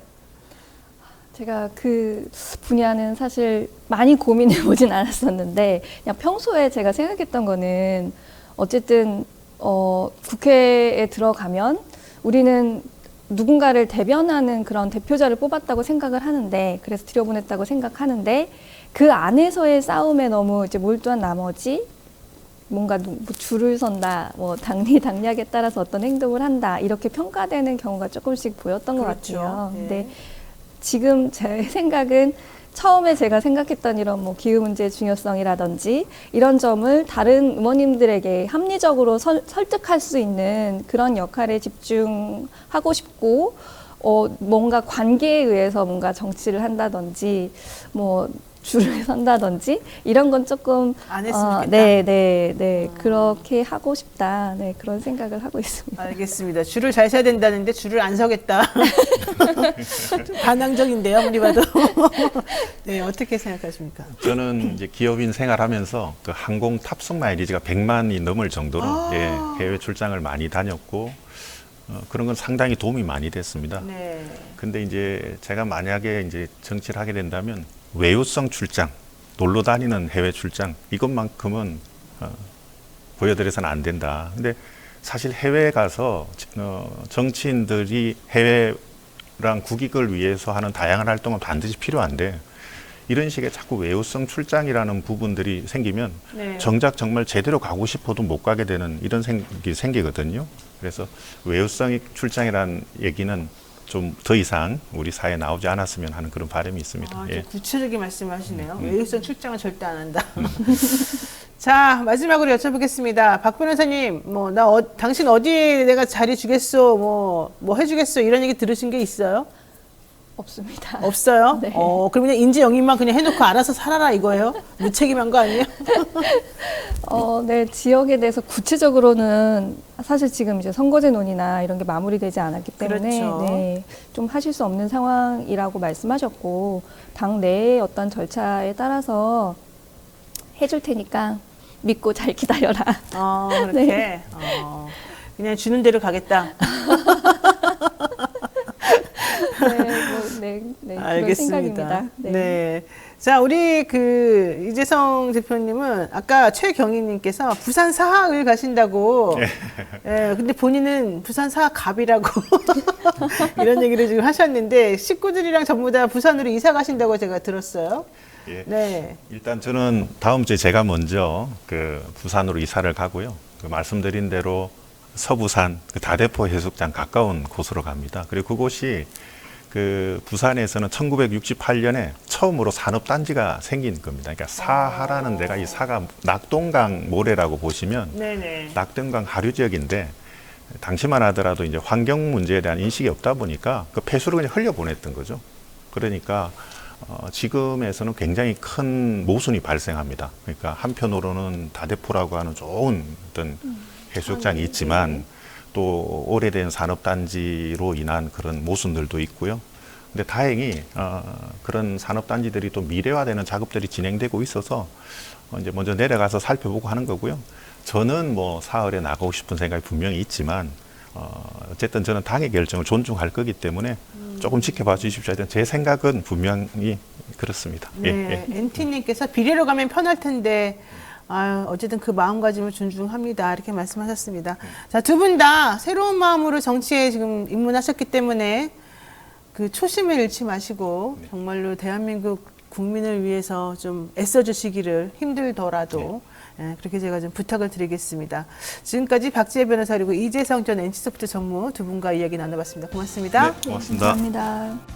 제가 그 분야는 사실 많이 고민해 보진 않았었는데 그냥 평소에 제가 생각했던 거는 어쨌든 국회에 들어가면 우리는 누군가를 대변하는 그런 대표자를 뽑았다고 생각을 하는데 그래서 들여보냈다고 생각하는데 그 안에서의 싸움에 너무 이제 몰두한 나머지 뭔가 뭐 줄을 선다, 뭐 당리당략에 따라서 어떤 행동을 한다 이렇게 평가되는 경우가 조금씩 보였던 것 그렇죠. 같아요. 네. 근데 지금 제 생각은 처음에 제가 생각했던 이런 뭐 기후 문제의 중요성이라든지 이런 점을 다른 의원님들에게 합리적으로 설득할 수 있는 그런 역할에 집중하고 싶고 뭔가 관계에 의해서 뭔가 정치를 한다든지 뭐 줄을 선다든지 이런 건 조금 안 했으면 좋겠다. 그렇게 하고 싶다. 네, 그런 생각을 하고 있습니다. 알겠습니다. 줄을 잘 서야 된다는데 줄을 안 서겠다. 좀 반항적인데요, 아무리 봐도. 네, 어떻게 생각하십니까? 저는 이제 기업인 생활하면서 그 항공 탑승 마일리지가 100만이 넘을 정도로 예, 해외 출장을 많이 다녔고 그런 건 상당히 도움이 많이 됐습니다. 네. 근데 이제 제가 만약에 이제 정치를 하게 된다면 외유성 출장, 놀러 다니는 해외 출장 이것만큼은 보여드려서는 안 된다. 근데 사실 해외에 가서 정치인들이 해외랑 국익을 위해서 하는 다양한 활동은 반드시 필요한데 이런 식의 자꾸 외유성 출장이라는 부분들이 생기면 네. 정작 정말 제대로 가고 싶어도 못 가게 되는 이런 생각이 생기거든요. 그래서 외유성 출장이라는 얘기는 좀 더 이상 우리 사회에 나오지 않았으면 하는 그런 바람이 있습니다. 좀 구체적인 말씀을 하시네요. 외유성 출장은 절대 안 한다. 자, 마지막으로 여쭤보겠습니다. 박 변호사님, 당신 어디에 내가 자리 주겠어, 뭐 해주겠어, 이런 얘기 들으신 게 있어요? 없습니다. 없어요? 네. 그럼 그냥 인지 영입만 그냥 해놓고 알아서 살아라 이거예요? 무책임한 거 아니에요? 네, 지역에 대해서 구체적으로는 사실 지금 이제 선거제 논의나 이런 게 마무리되지 않았기 때문에 그렇죠. 네, 좀 하실 수 없는 상황이라고 말씀하셨고 당 내의 어떤 절차에 따라서 해줄 테니까 믿고 잘 기다려라. 그렇게? 네. 그냥 주는 대로 가겠다. 그런 알겠습니다. 생각입니다. 네. 자, 우리 이재성 대표님은 아까 최경희님께서 부산 사학을 가신다고. 예, 근데 본인은 부산 사학 갑이라고. 이런 얘기를 지금 하셨는데 식구들이랑 전부 다 부산으로 이사 가신다고 제가 들었어요. 예. 네. 일단 저는 다음 주에 제가 먼저 그 부산으로 이사를 가고요. 그 말씀드린 대로 서부산 그 다대포 해수욕장 가까운 곳으로 갑니다. 그리고 그곳이 그 부산에서는 1968년에 처음으로 산업단지가 생긴 겁니다. 그러니까 사하라는 데가 이 사가 낙동강 모래라고 보시면 네네. 낙동강 하류 지역인데 당시만 하더라도 이제 환경 문제에 대한 인식이 없다 보니까 그 폐수를 그냥 흘려보냈던 거죠. 그러니까 지금에서는 굉장히 큰 모순이 발생합니다. 그러니까 한편으로는 다대포라고 하는 좋은 어떤 해수욕장이 있지만 또 오래된 산업단지로 인한 그런 모순들도 있고요. 근데 다행히 그런 산업단지들이 또 미래화되는 작업들이 진행되고 있어서 이제 먼저 내려가서 살펴보고 하는 거고요. 저는 뭐 사흘에 나가고 싶은 생각이 분명히 있지만 어쨌든 저는 당의 결정을 존중할 거기 때문에 조금 지켜봐 주십시오. 하여튼 제 생각은 분명히 그렇습니다. 네. 엔티님께서 비례로 가면 편할 텐데 어쨌든 그 마음가짐을 존중합니다. 이렇게 말씀하셨습니다. 자, 두 분 다 새로운 마음으로 정치에 지금 입문하셨기 때문에 그 초심을 잃지 마시고 정말로 대한민국 국민을 위해서 좀 애써주시기를 힘들더라도 그렇게 제가 좀 부탁을 드리겠습니다. 지금까지 박지혜 변호사 그리고 이재성 전 NC소프트 전무 두 분과 이야기 나눠봤습니다. 고맙습니다. 네, 고맙습니다. 감사합니다.